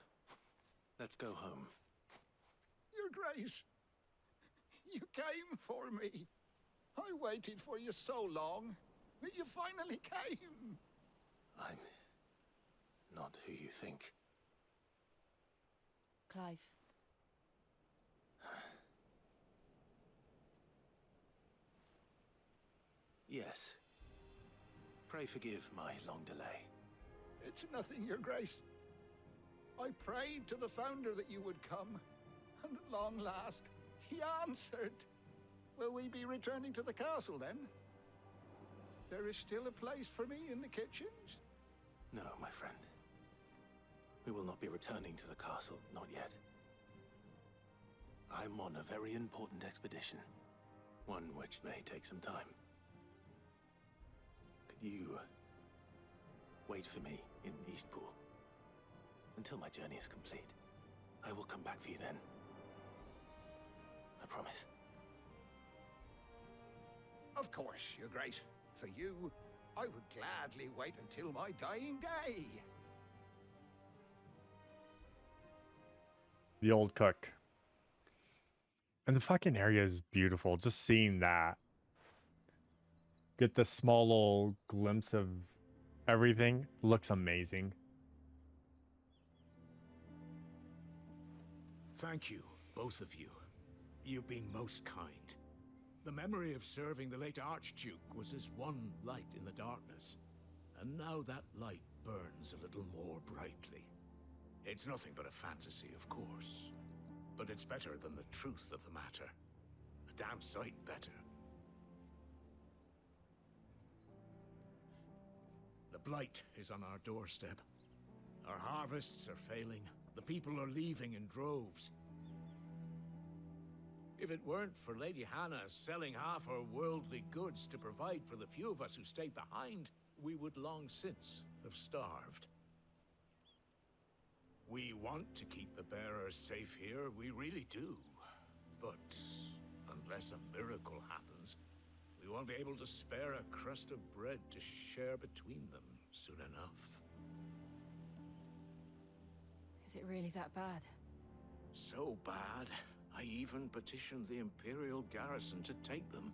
Let's go home. Your Grace, you came for me. I waited for you so long, but you finally came. I'm not who you think. Clive. Yes. Pray forgive my long delay. It's nothing, Your Grace. I prayed to the Founder that you would come, and at long last, he answered. Will we be returning to the castle, then? There is still a place for me in the kitchens? No, my friend. We will not be returning to the castle, not yet. I'm on a very important expedition. One which may take some time. Could you wait for me in Eastpool until my journey is complete? I will come back for you then. I promise. Of course, Your Grace. For you, I would gladly wait until my dying day. The old cook. And the fucking area is beautiful. Just seeing that. Get the small little glimpse of everything. Looks amazing. Thank you, both of you. You've been most kind. The memory of serving the late Archduke was as one light in the darkness. And now that light burns a little more brightly. It's nothing but a fantasy, of course. But it's better than the truth of the matter. A damn sight better. The Blight is on our doorstep. Our harvests are failing. The people are leaving in droves. If it weren't for Lady Hannah selling half her worldly goods to provide for the few of us who stayed behind, we would long since have starved. We want to keep the bearers safe here, we really do. But unless a miracle happens, we won't be able to spare a crust of bread to share between them soon enough. Is it really that bad? So bad, I even petitioned the Imperial garrison to take them.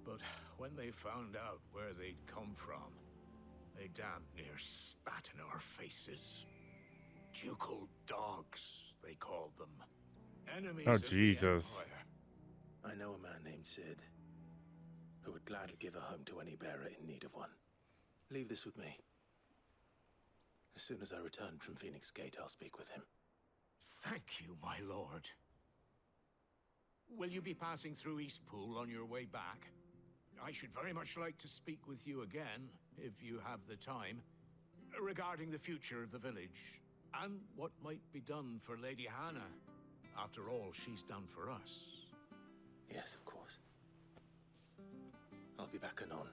But when they found out where they'd come from, they damn near spat in our faces. Ducal dogs, they called them. Enemies of the Jesus. Empire. I know a man named Sid, who would gladly give a home to any bearer in need of one. Leave this with me. As soon as I return from Phoenix Gate, I'll speak with him. Thank you, my lord. Will you be passing through Eastpool on your way back? I should very much like to speak with you again, if you have the time, regarding the future of the village, and what might be done for Lady Hannah, after all she's done for us. Yes, of course. I'll be back anon.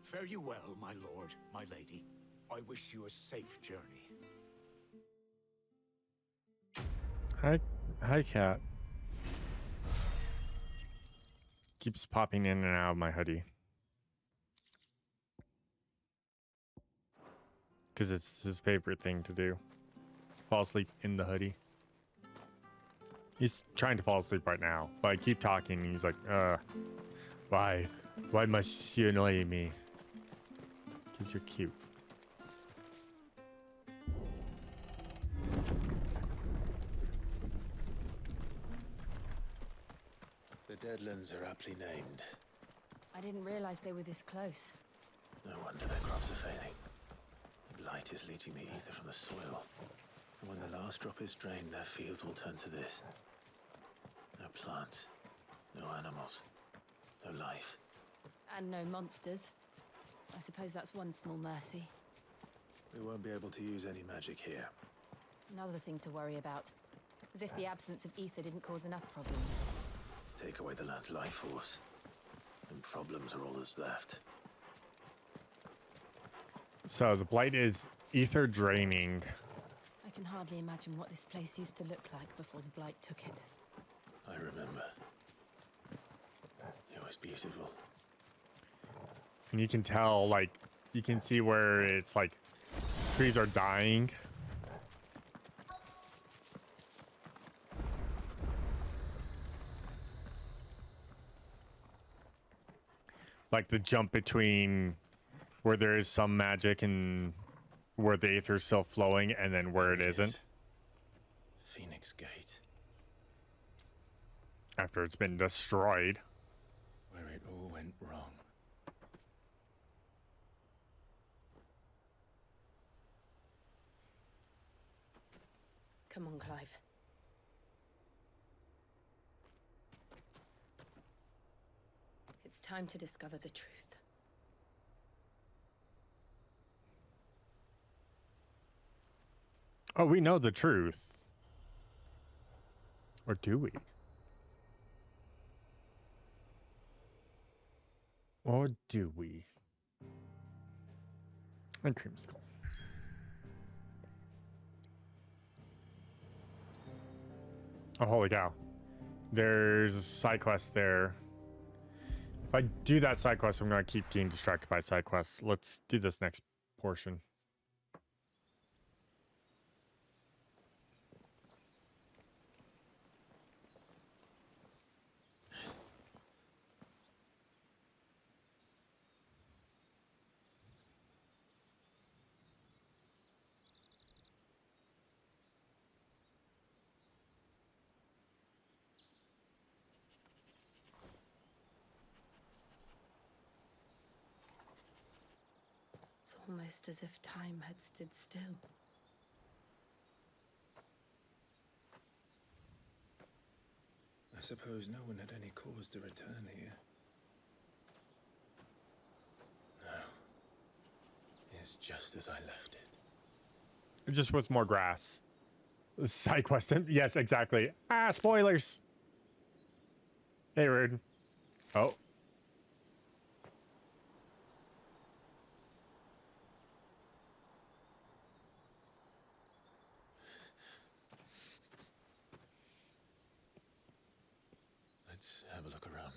Fare you well, my lord, my lady. I wish you a safe journey. Hi, cat. Keeps popping in and out of my hoodie. Because it's his favorite thing to do. Fall asleep in the hoodie. He's trying to fall asleep right now, but I keep talking and he's like, why? Why must you annoy me? Because you're cute. The Deadlands are aptly named. I didn't realize they were this close. No wonder their crops are failing. The Blight is leaching the ether from the soil. And when the last drop is drained, their fields will turn to this. No plants, no animals, no life. And no monsters. I suppose that's one small mercy. We won't be able to use any magic here. Another thing to worry about. As if the absence of ether didn't cause enough problems. Take away the land's life force, and problems are all that's left. So the Blight is ether draining. I can hardly imagine what this place used to look like before the Blight took it. I remember. It was beautiful. And you can tell, like, you can see where it's like trees are dying. Like the jump between where there is some magic and where the aether is still flowing and then where it isn't. Phoenix Gate. After it's been destroyed. Where it all went wrong. Come on, Clive. It's time to discover the truth. Oh, we know the truth. Or do we? Or do we? And creamsicle. Oh, holy cow. There's a side quest there. If I do that side quest, I'm going to keep getting distracted by side quests. Let's do this next portion. almost as if time had stood still. I suppose no one had any cause to return here. No. It's just as I left it. Just with more grass. Side quest. Yes, exactly. Ah, spoilers. Hey, rude. Oh. Let's have a look around.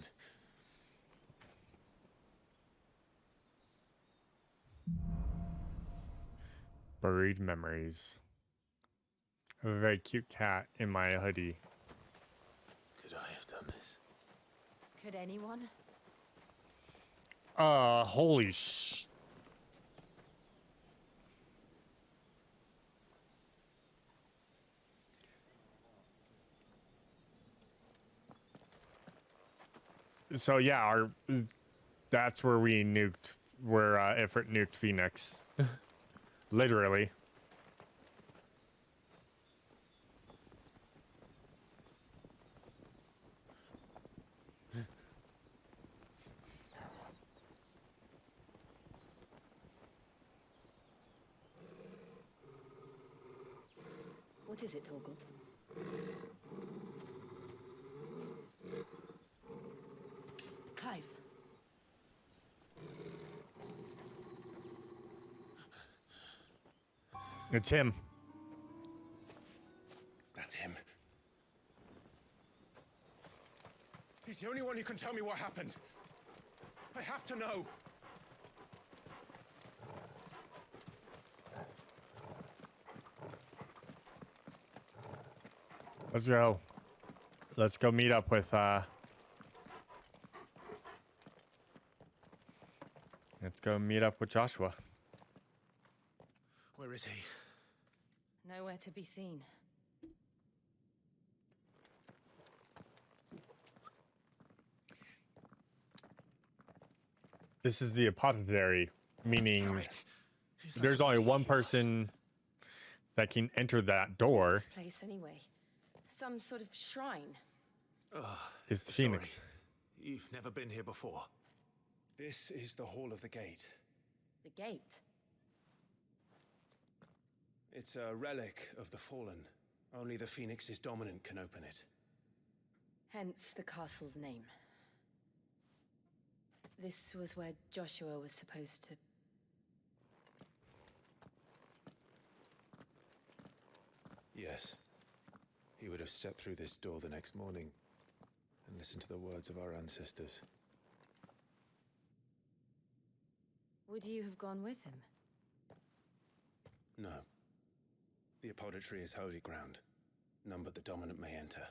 Buried memories. I have a very cute cat in my hoodie. Could I have done this? Could anyone? Holy sh... So yeah, that's where we nuked, where Ifrit nuked Phoenix. Literally. What is it, Torgal? Clive. It's him. That's him. He's the only one who can tell me what happened. I have to know. Let's go. Let's go meet up with let's go meet up with Joshua. Where is he? Nowhere to be seen. This is the apothecary, meaning there's only one person that can enter that door. What's this place anyway? Some sort of shrine. It's Phoenix. Sorry. You've never been here before. This is the Hall of the Gate. The gate. It's a relic of the Fallen. Only the Phoenix's dominant can open it. Hence the castle's name. This was where Joshua was supposed to... Yes. He would have stepped through this door the next morning and listened to the words of our ancestors. Would you have gone with him? No. The apothecary is holy ground. None but the dominant may enter.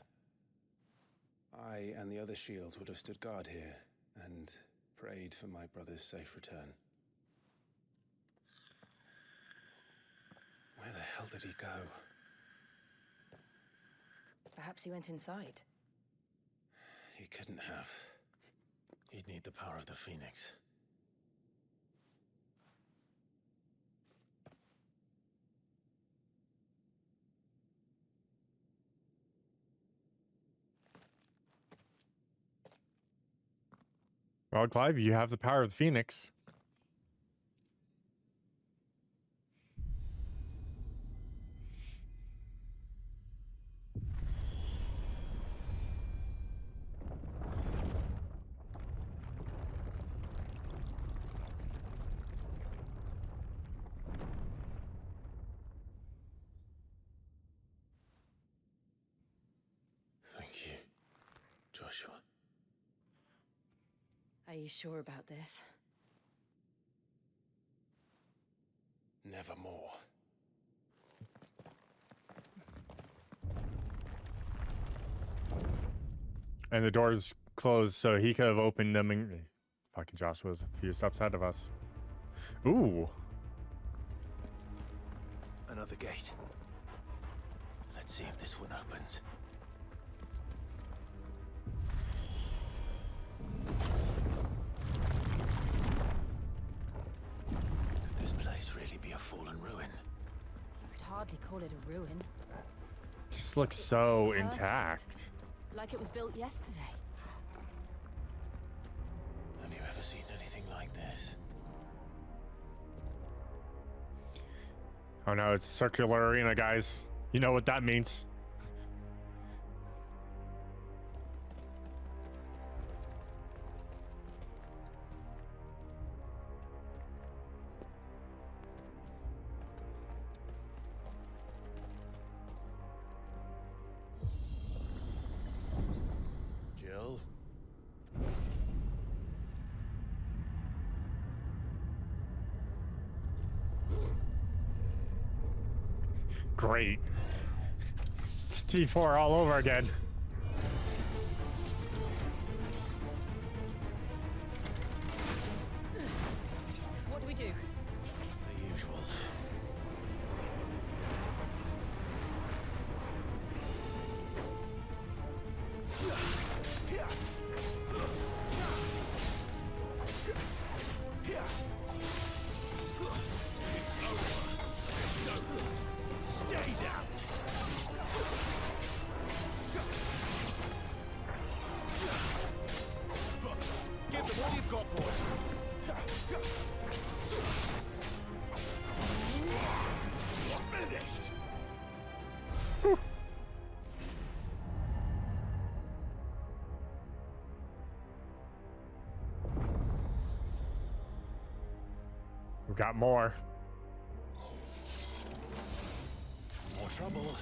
I and the other shields would have stood guard here and prayed for my brother's safe return. Where the hell did he go? Perhaps he went inside. He couldn't have. He'd need the power of the Phoenix. Well, Clive, you have the power of the Phoenix. Thank you, Joshua. Are you sure about this? Nevermore. And the door's closed, so he could have opened them. And fucking Joshua's a few steps ahead of us. Ooh. Another gate. Let's see if this one opens. Look at this place. hardly call it a ruin. Just looks so intact. Like it was built yesterday. Have you ever seen anything like this? Oh no, it's a circular arena, guys. You know what that means. Jill? Great. It's T4 all over again. What do we do? The usual. Stay down. Give them all you've got, boy. Finished. We've got more. More trouble.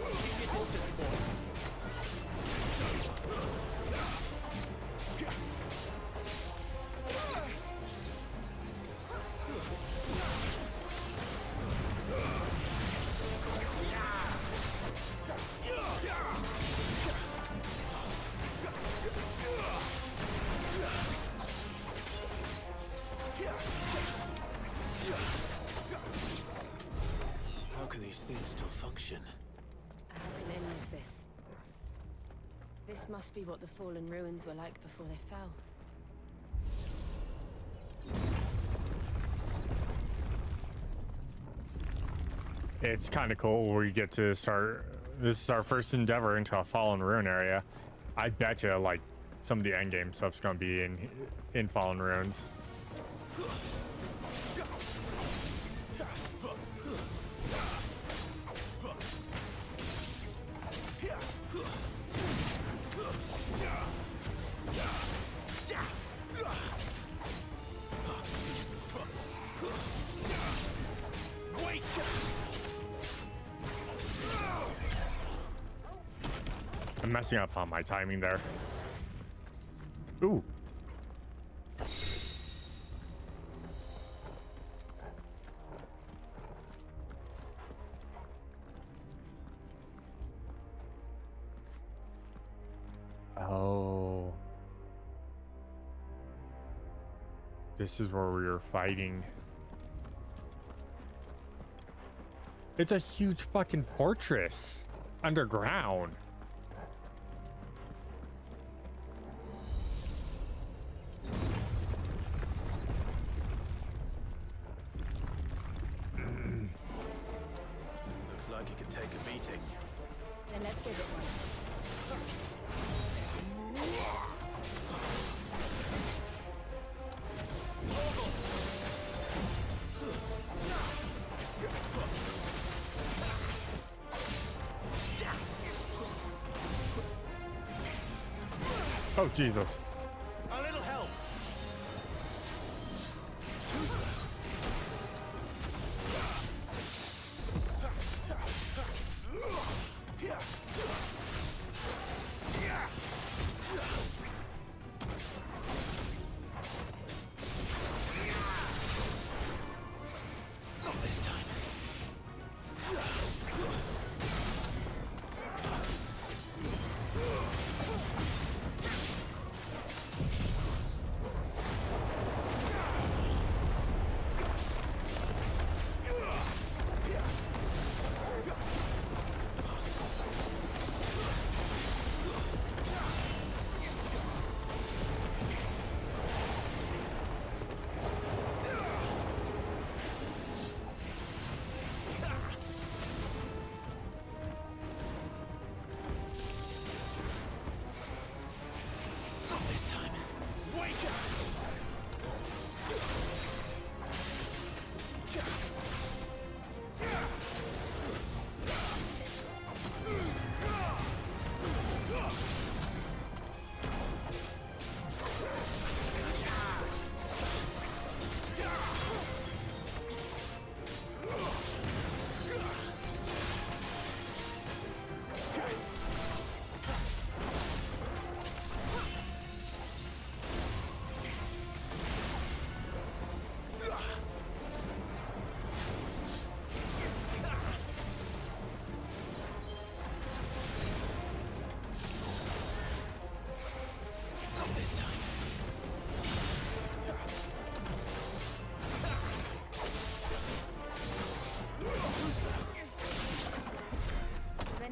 Keep your distance, boy. How can these things still function? How can any of this? This must be what the fallen ruins were like before they fell. It's kind of cool. We get to start. This is our first endeavor into a fallen ruin area. I bet you, like, some of the endgame stuff's gonna be in fallen ruins. I'm messing up on my timing there. Ooh. Oh. This is where we were fighting. It's a huge fucking fortress underground. Looks like it could take a beating. Then let's give it one. Oh, Jesus. A little help. Too slow. Not this time.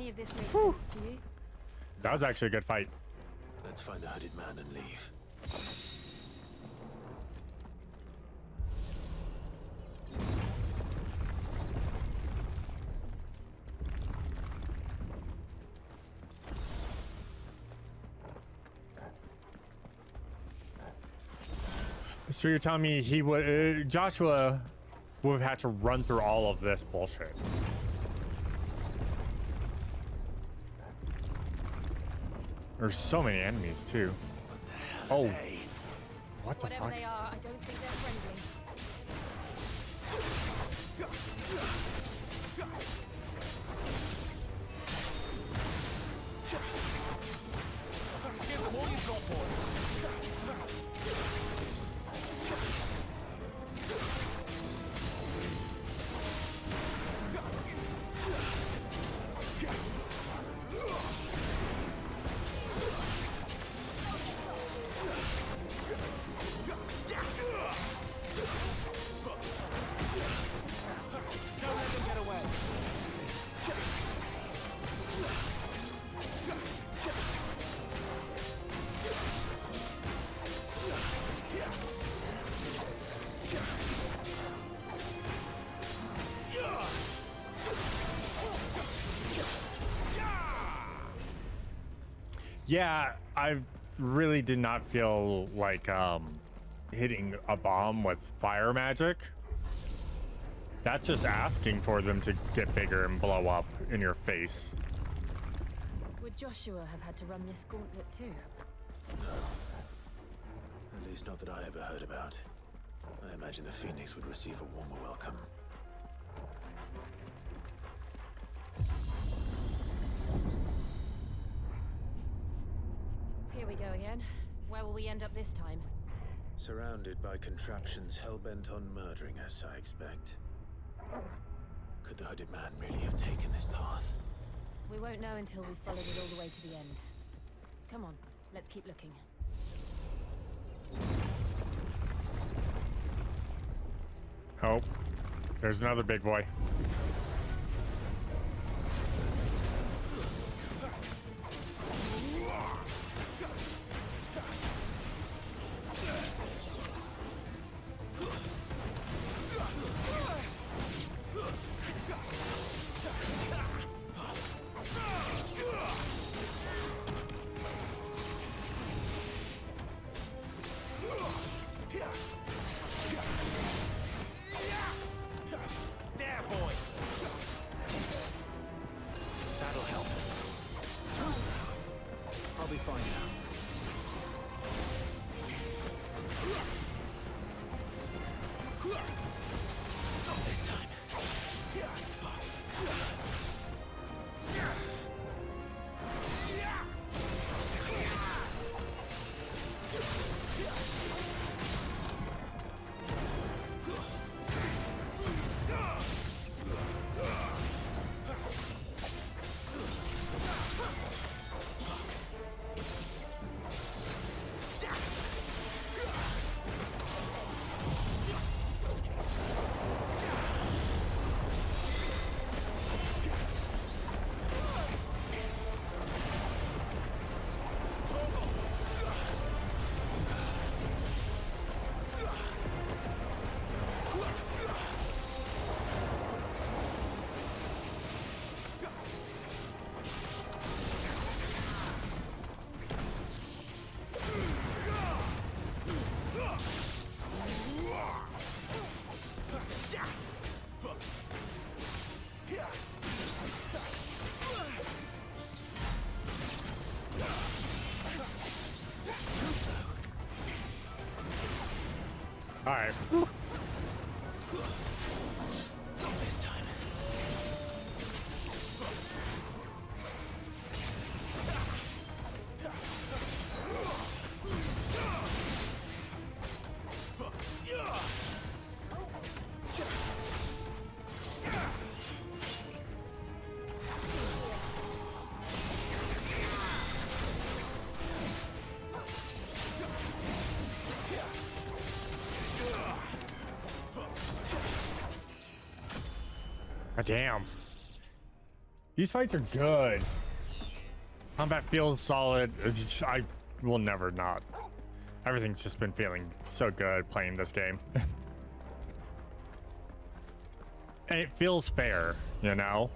any of this make sense to you? That was actually a good fight. Let's find the hooded man and leave. So you're telling me he would, Joshua would have had to run through all of this bullshit? There's so many enemies too. Oh, what the Whatever fuck? they are, I don't think they're friendly. Give them all you've got for it. Don't let them get away. Yeah, I really did not feel like hitting a bomb with fire magic. That's just asking for them to get bigger and blow up in your face. Would Joshua have had to run this gauntlet too? No. At least not that I ever heard about. I imagine the Phoenix would receive a warmer welcome. Here we go again. Where will we end up this time? Surrounded by contraptions hell-bent on murdering us, I expect. Could the hooded man really have taken this path? We won't know until we've followed it all the way to the end. Come on, let's keep looking. Oh, there's another big boy. There, boy. That'll help. Trust me. I'll be fine now. Not this time. All right. Not this time. Damn. These fights are good. Combat feels solid. I will never not. Everything's just been feeling so good playing this game. And it feels fair, you know?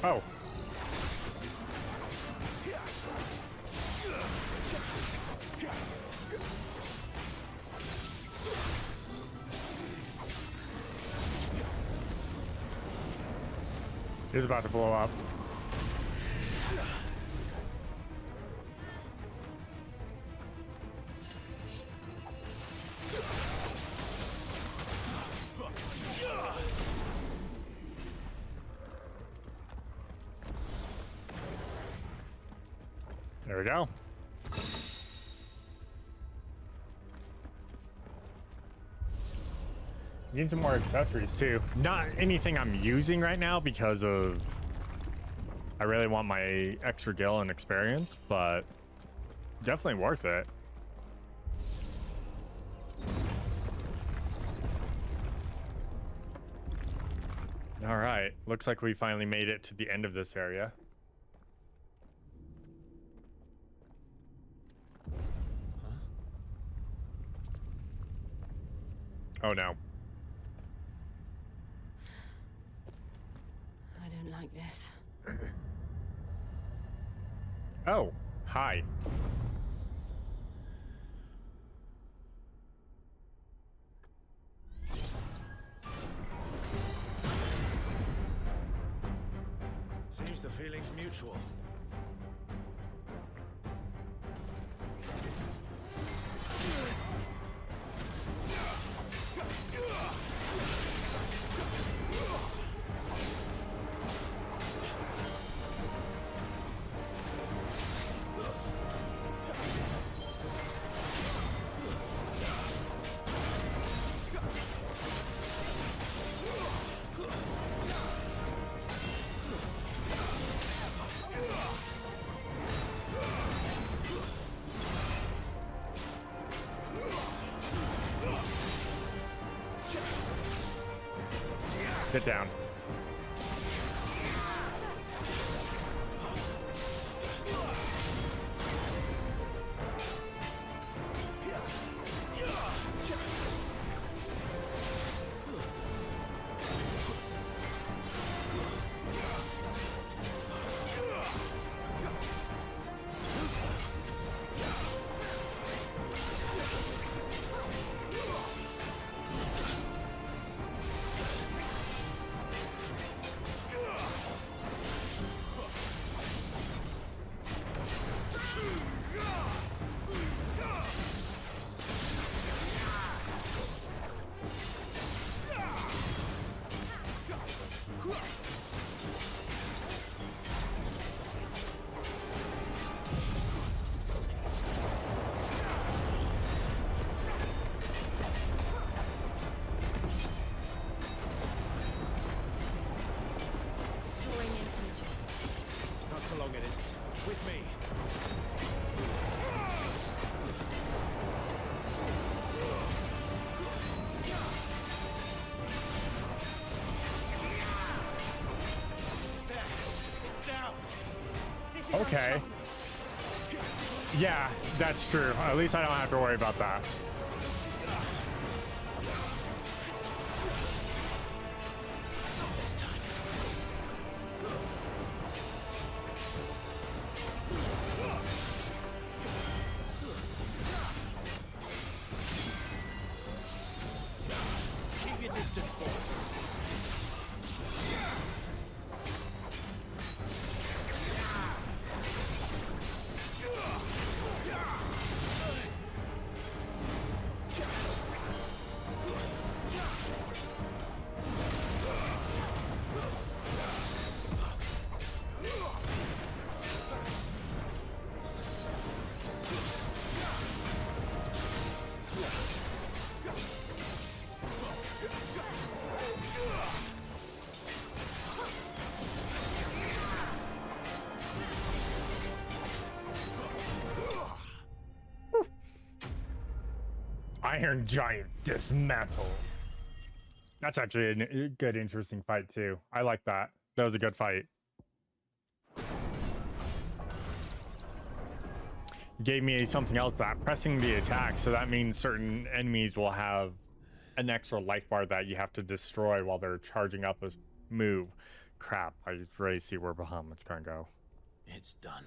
Oh. He's about to blow up. There we go. Need some more accessories too. Not anything I'm using right now because of I really want my extra gil and experience, but definitely worth it. All right, looks like we finally made it to the end of this area. Oh no. I don't like this. Oh, hi. Seems the feeling's mutual. Get down. Okay. Yeah, that's true. At least I don't have to worry about that. resistance force. Iron Giant dismantle. That's actually a good, interesting fight too. I like that. That was a good fight. Gave me something else, that pressing the attack, so that means certain enemies will have an extra life bar that you have to destroy while they're charging up a move. Crap, I already see where Bahamut's gonna go. It's done.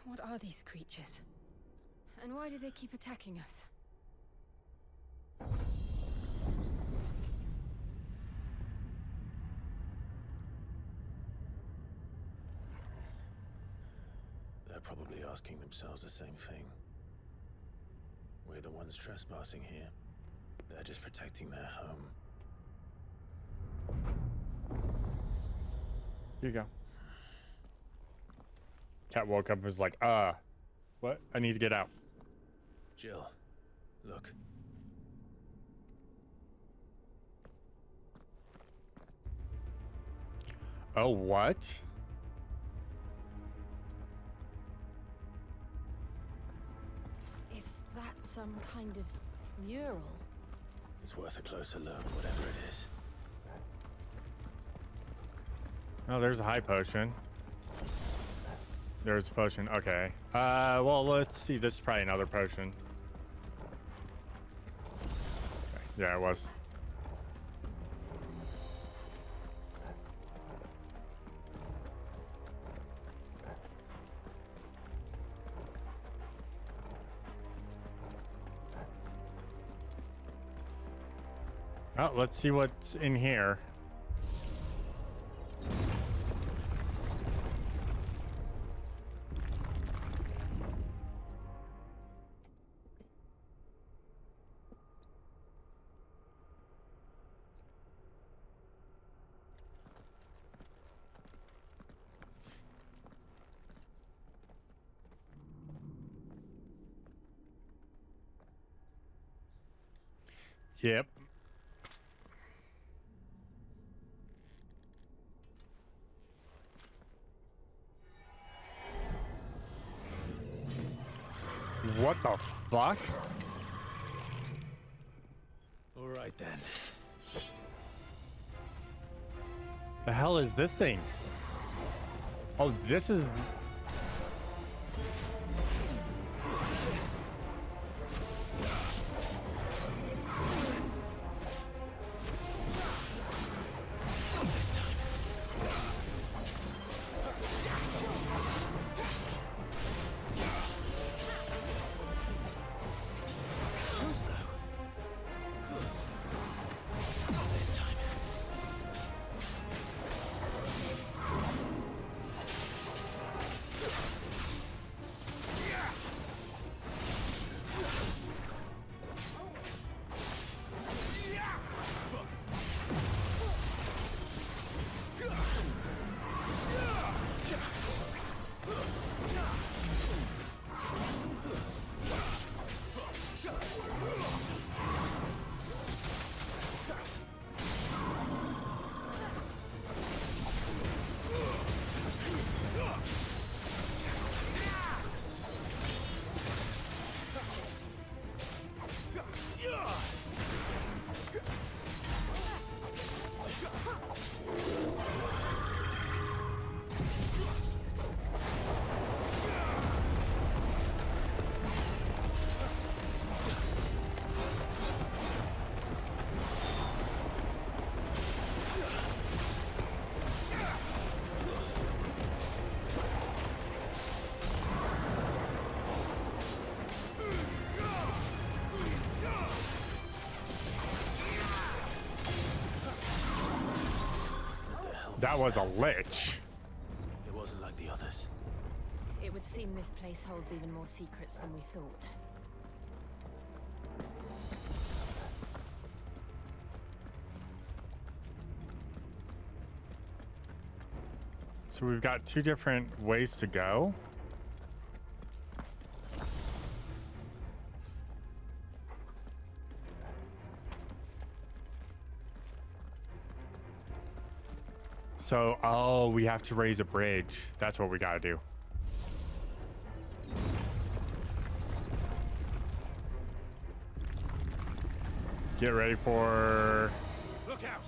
What are these creatures? And why do they keep attacking us? They're probably asking themselves the same thing. We're the ones trespassing here. They're just protecting their home. Here you go. Cat woke up and was like, what? I need to get out. Jill, look. Oh, what? Is that some kind of mural? It's worth a closer look, whatever it is. Oh, there's a high potion. There's a potion. Okay. Well, let's see. This is probably another potion. Okay. Yeah, it was. Oh, let's see what's in here. Yep. What the fuck? All right then. The hell is this thing? Oh, this is... That was a lich. It wasn't like the others. It would seem this place holds even more secrets than we thought. So we've got two different ways to go. So, oh, we have to raise a bridge. That's what we gotta do. Get ready for... Look out!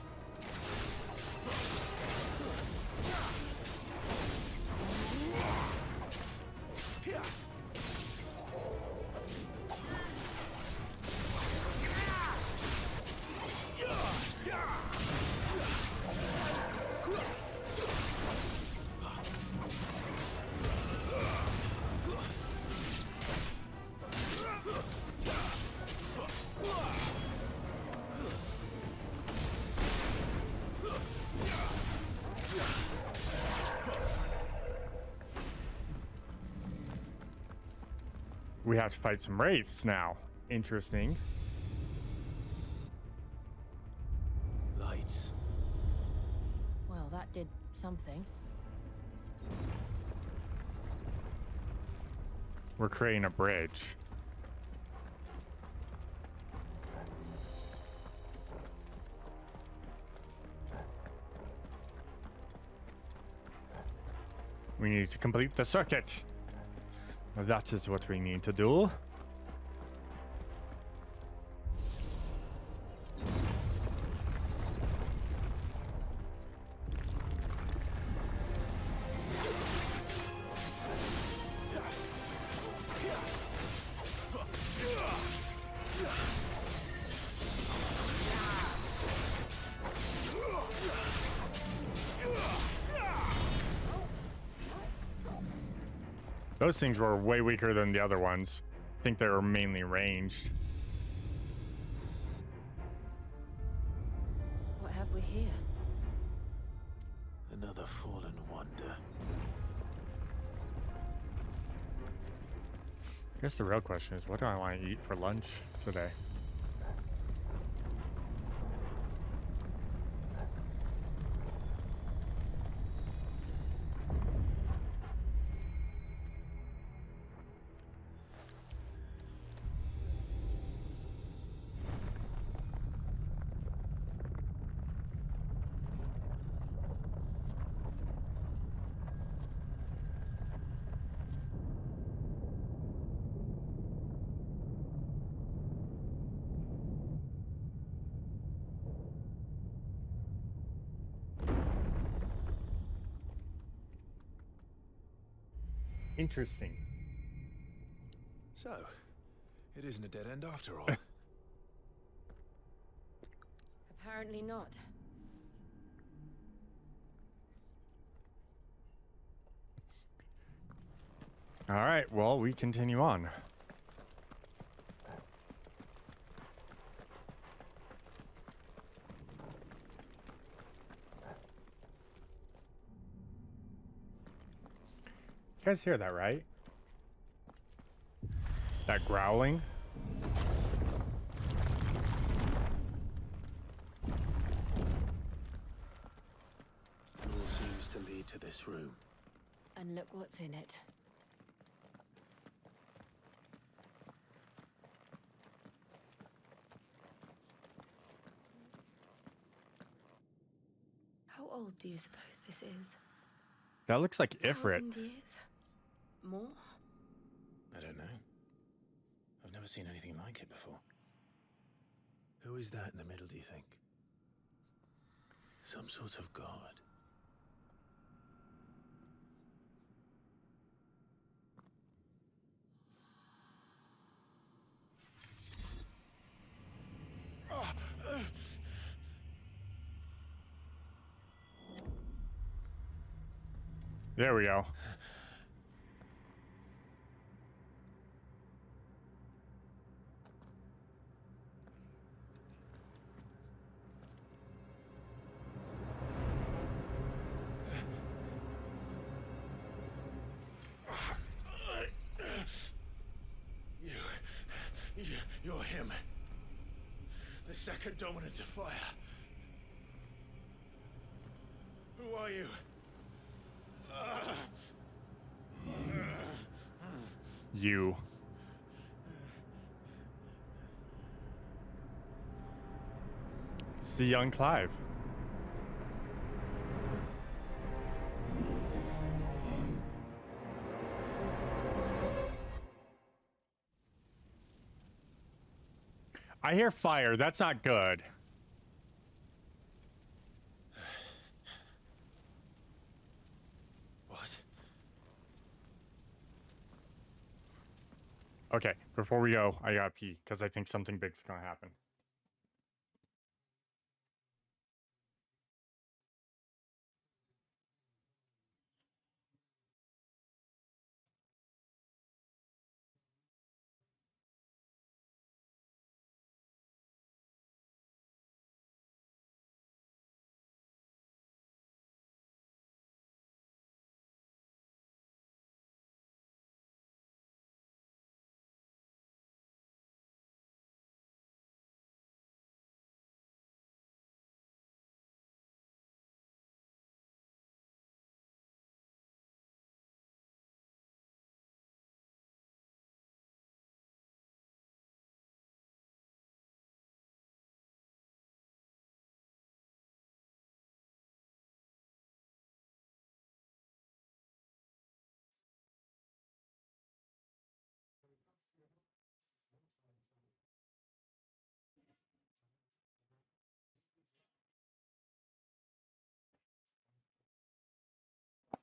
We have to fight some wraiths now. Interesting. Lights. Well, that did something. We're creating a bridge. We need to complete the circuit. That is what we need to do. Those things were way weaker than the other ones. I think they were mainly ranged. What have we here? Another fallen wonder. I guess the real question is, what do I want to eat for lunch today? Interesting. So, it isn't a dead end after all. Apparently not. All right, well, we continue on. You guys hear that, right? That growling? It all seems to lead to this room. And look what's in it. How old do you suppose this is? That looks like 1,000 Ifrit. years? More? I don't know. I've never seen anything like it before. Who is that in the middle, do you think? Some sort of god? There we go. second dominant of fire. Who are you? You. It's the young Clive. I hear fire. That's not good. What? Okay, before we go, I gotta pee because I think something big's gonna happen.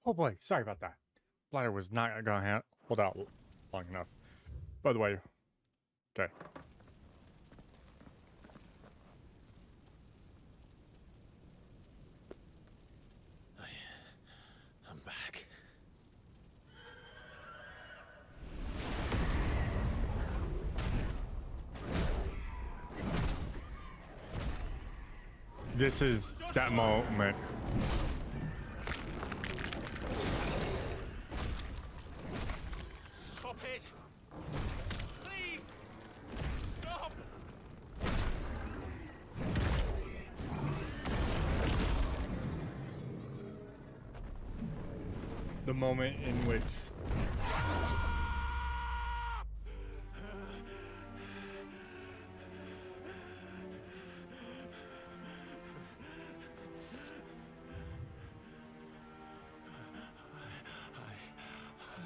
Oh boy, sorry about that. Bladder was not gonna hold out long enough. By the way, okay. I'm back. This is that moment. Stop it! Please! Stop! The moment in which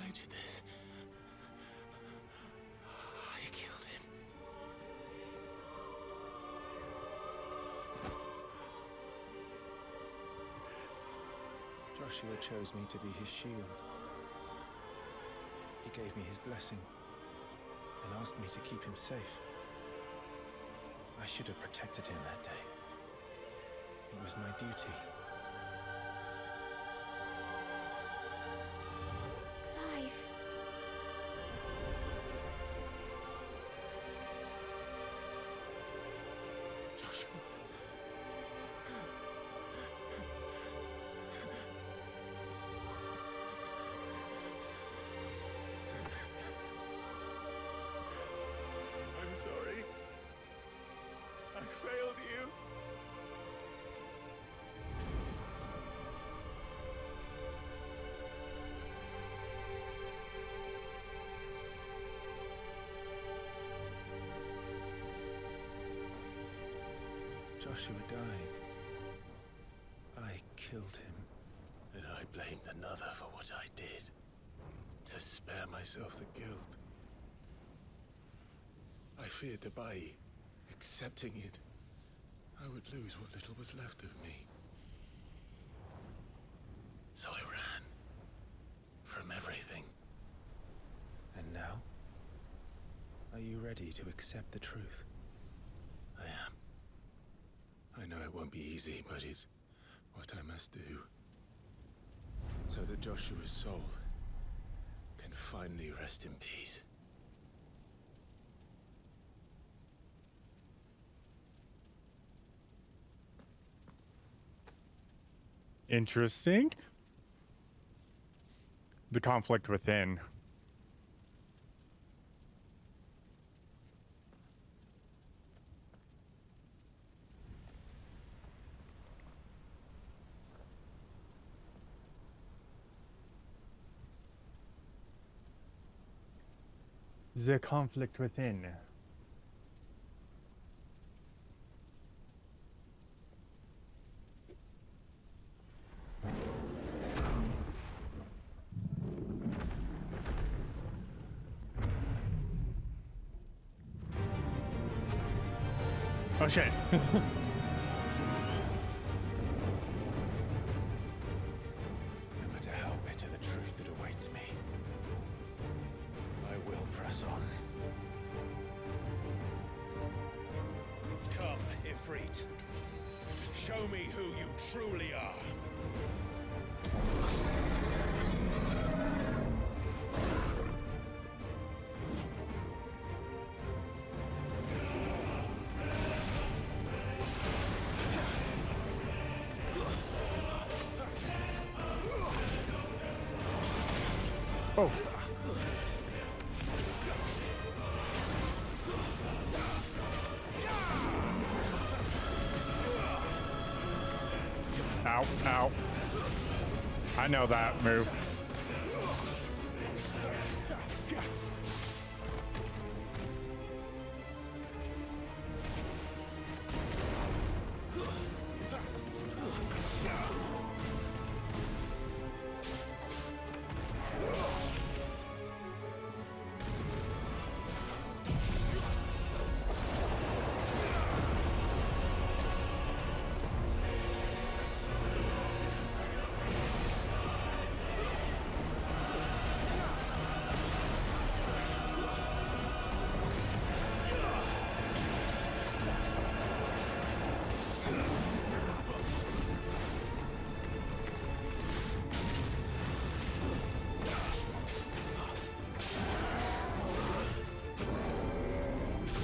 I did this. I killed him. Joshua chose me to be his shield. He gave me his blessing and asked me to keep him safe. I should have protected him that day. It was my duty. Clive. Joshua. I'm sorry. I failed you. Joshua died. I killed him. And I blamed another for what I did. To spare myself the guilt. I feared that by accepting it, I would lose what little was left of me. So I ran. From everything. And now? Are you ready to accept the truth? I am. I know it won't be easy, but it's what I must do. So that Joshua's soul can finally rest in peace. interesting. The conflict within. The conflict within. Oh shit. Remember to how bitter the truth that awaits me. I will press on. Come, Ifrit. Show me who you truly are. Oh. Ow, ow. I know that move.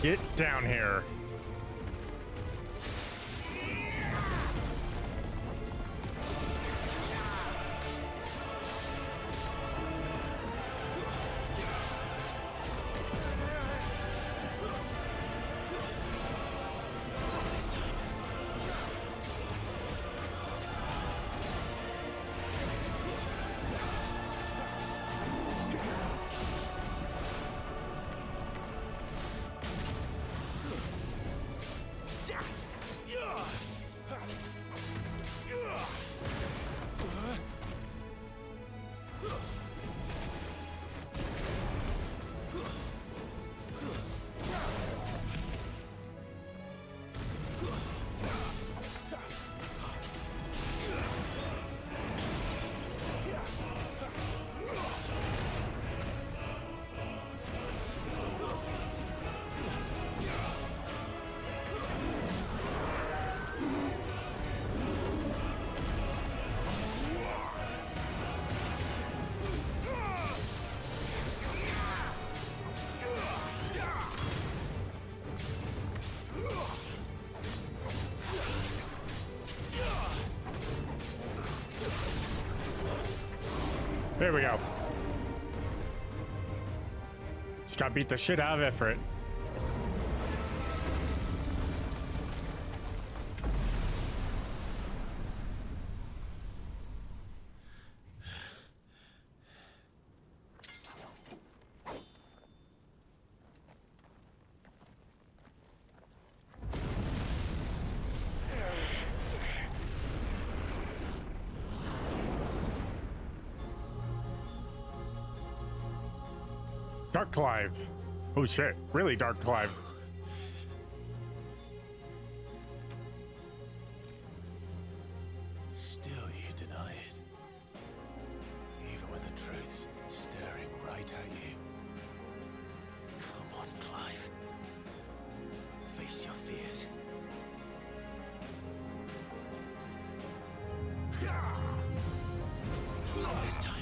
Get down here. There we go. Just got beat the shit out of Ifrit. Dark Clive. Oh shit, really Dark Clive. Still you deny it. Even when the truth's staring right at you. Come on, Clive. Face your fears. Not this time.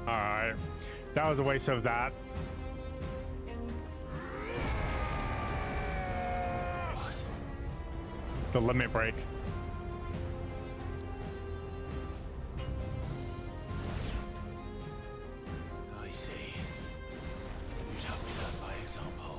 Alright. That was a waste of that. What? The limit break. I see. You'd have me learn by example.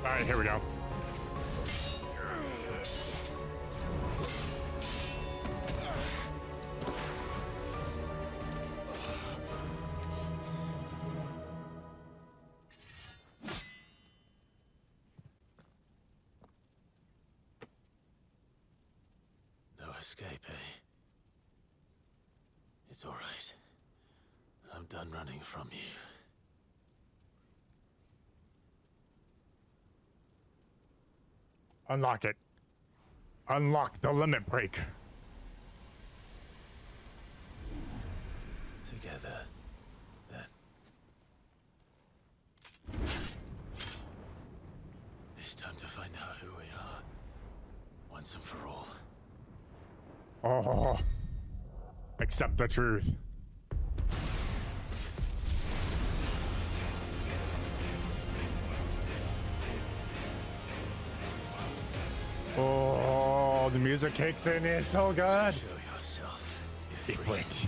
All right, here we go. No escape, eh? It's all right. I'm done running from you. Unlock it. Unlock the limit break. Together, then. It's time to find out who we are. Once and for all. Oh. Accept the truth. Oh, the music kicks in. It's so good. Show yourself. It went.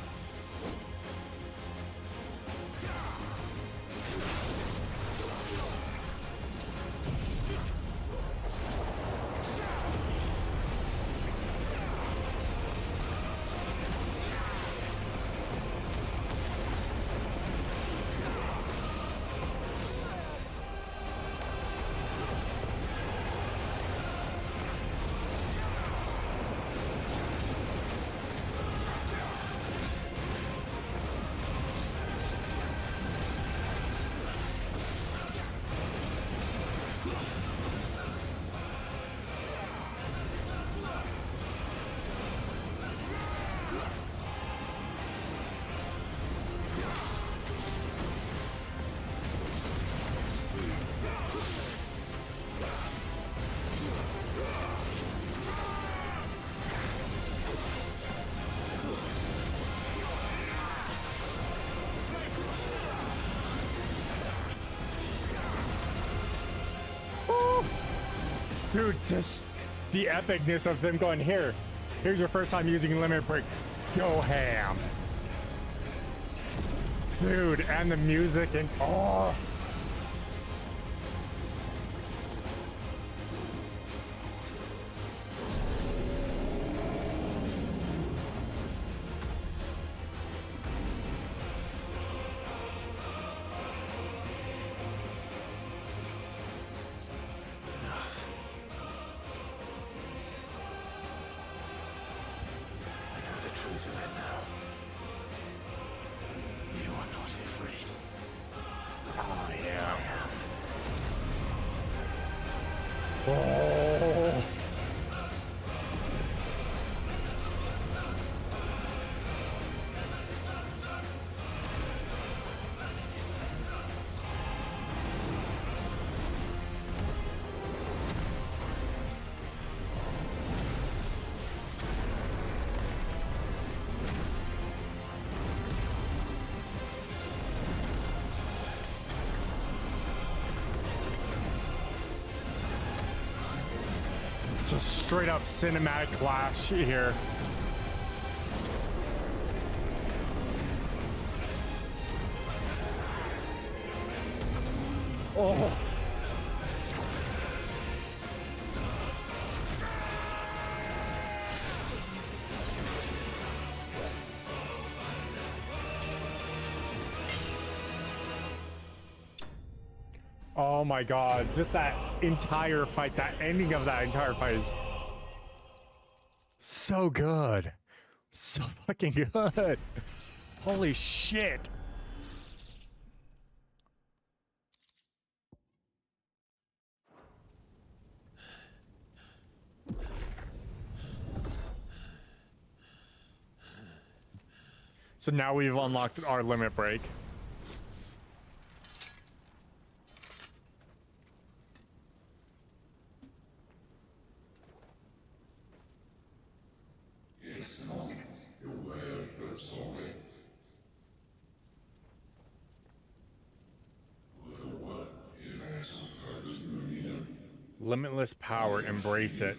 Dude, just the epicness of them going, here, here's your first time using limit break. Go ham. Dude, and the music and oh. Just straight up cinematic clash here. Oh. Oh my god, just that entire fight, that ending of that entire fight is so good. So fucking good. Holy shit. So now we've unlocked our limit break. Limitless power, embrace it.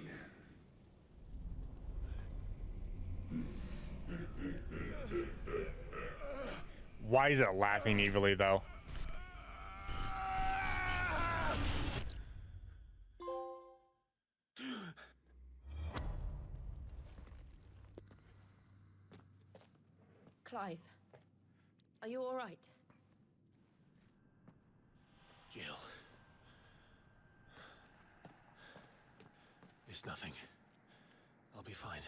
Why is it laughing evilly though? Clive, are you all right? Jill. It's nothing. I'll be fine.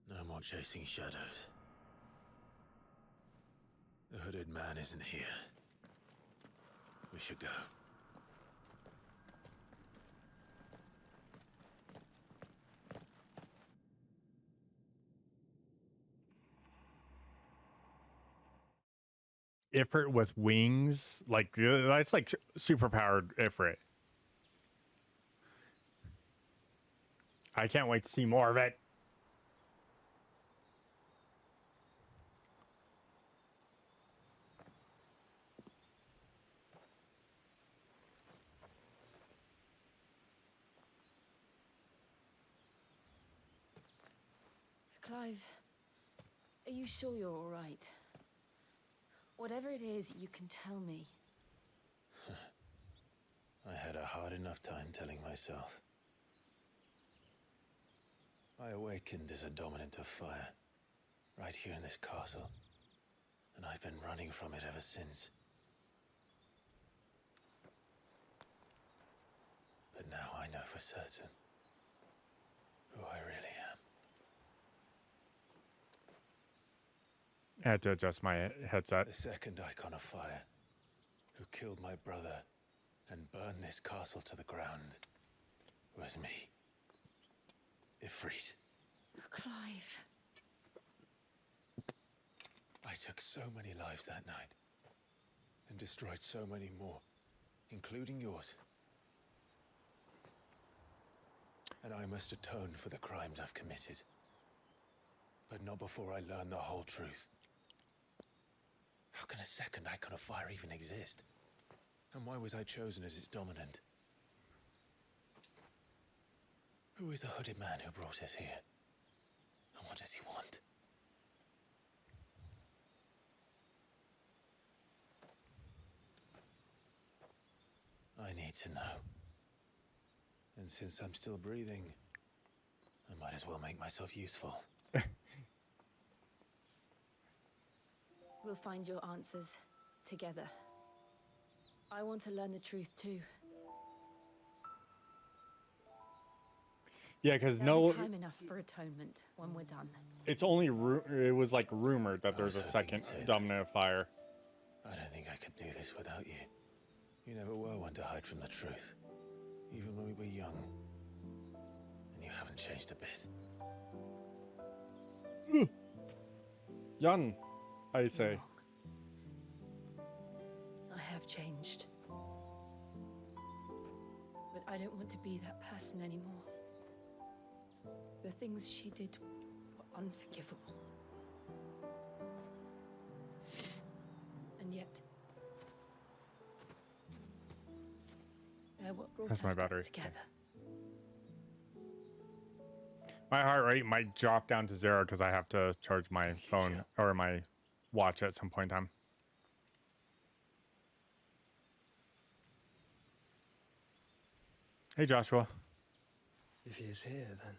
No more chasing shadows. The hooded man isn't here. We should go. Ifrit with wings, like that's like super powered Ifrit. I can't wait to see more of it. Clive, are you sure you're all right? Whatever it is, you can tell me. I had a hard enough time telling myself. I awakened as a dominant of fire, right here in this castle, and I've been running from it ever since. But now I know for certain who I really am. I had to adjust my headset. The second icon of fire, who killed my brother and burned this castle to the ground, was me. Ifrit. Clive. I took so many lives that night, and destroyed so many more, including yours. and I must atone for the crimes I've committed. But not before I learn the whole truth. How can a second icon of fire even exist? And why was I chosen as its dominant? Who is the hooded man who brought us here? And what does he want? I need to know. And since I'm still breathing, I might as well make myself useful. We'll find your answers together. I want to learn the truth too. Yeah, because no time enough for atonement when we're done. It's only it was like rumored that there's a second dominant of fire. I don't think I could do this without you. You never were one to hide from the truth, even when we were young. And you haven't changed a bit. Young, I say. I have changed. But I don't want to be that person anymore. The things she did were unforgivable. And yet, they're what brought That's us my back battery. together. My heart rate might drop down to 0 because I have to charge my phone or my watch at some point in time. Hey, Joshua. If he is here, then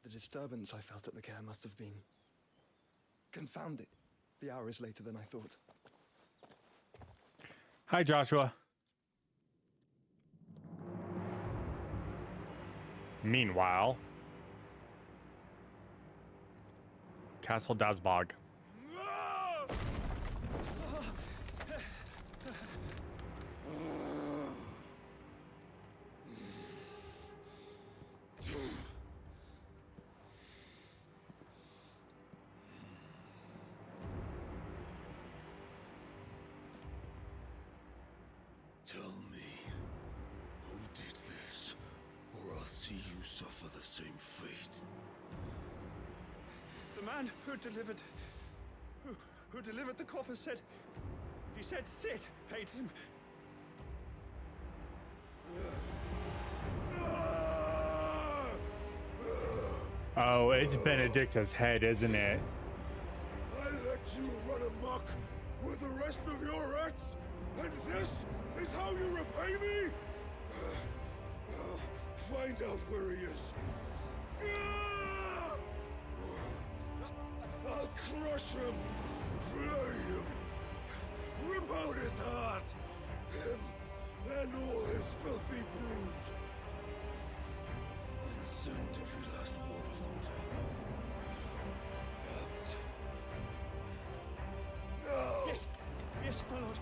the disturbance I felt at the care must have been confounded. The hour is later than I thought. Hi, Joshua. Meanwhile, Castle Dazbog. Tell me, who did this, or I'll see you suffer the same fate. The man who delivered the coffer said, he said Sid paid him. Oh, it's Benedicta's head, isn't it? I let you run amok with the rest of your rats, and this is how you repay me? Find out where he is. I'll crush him, flay him, rip out his heart, him and all his filthy brood, and send every last one of them to hell. Out. Now. Yes, my lord.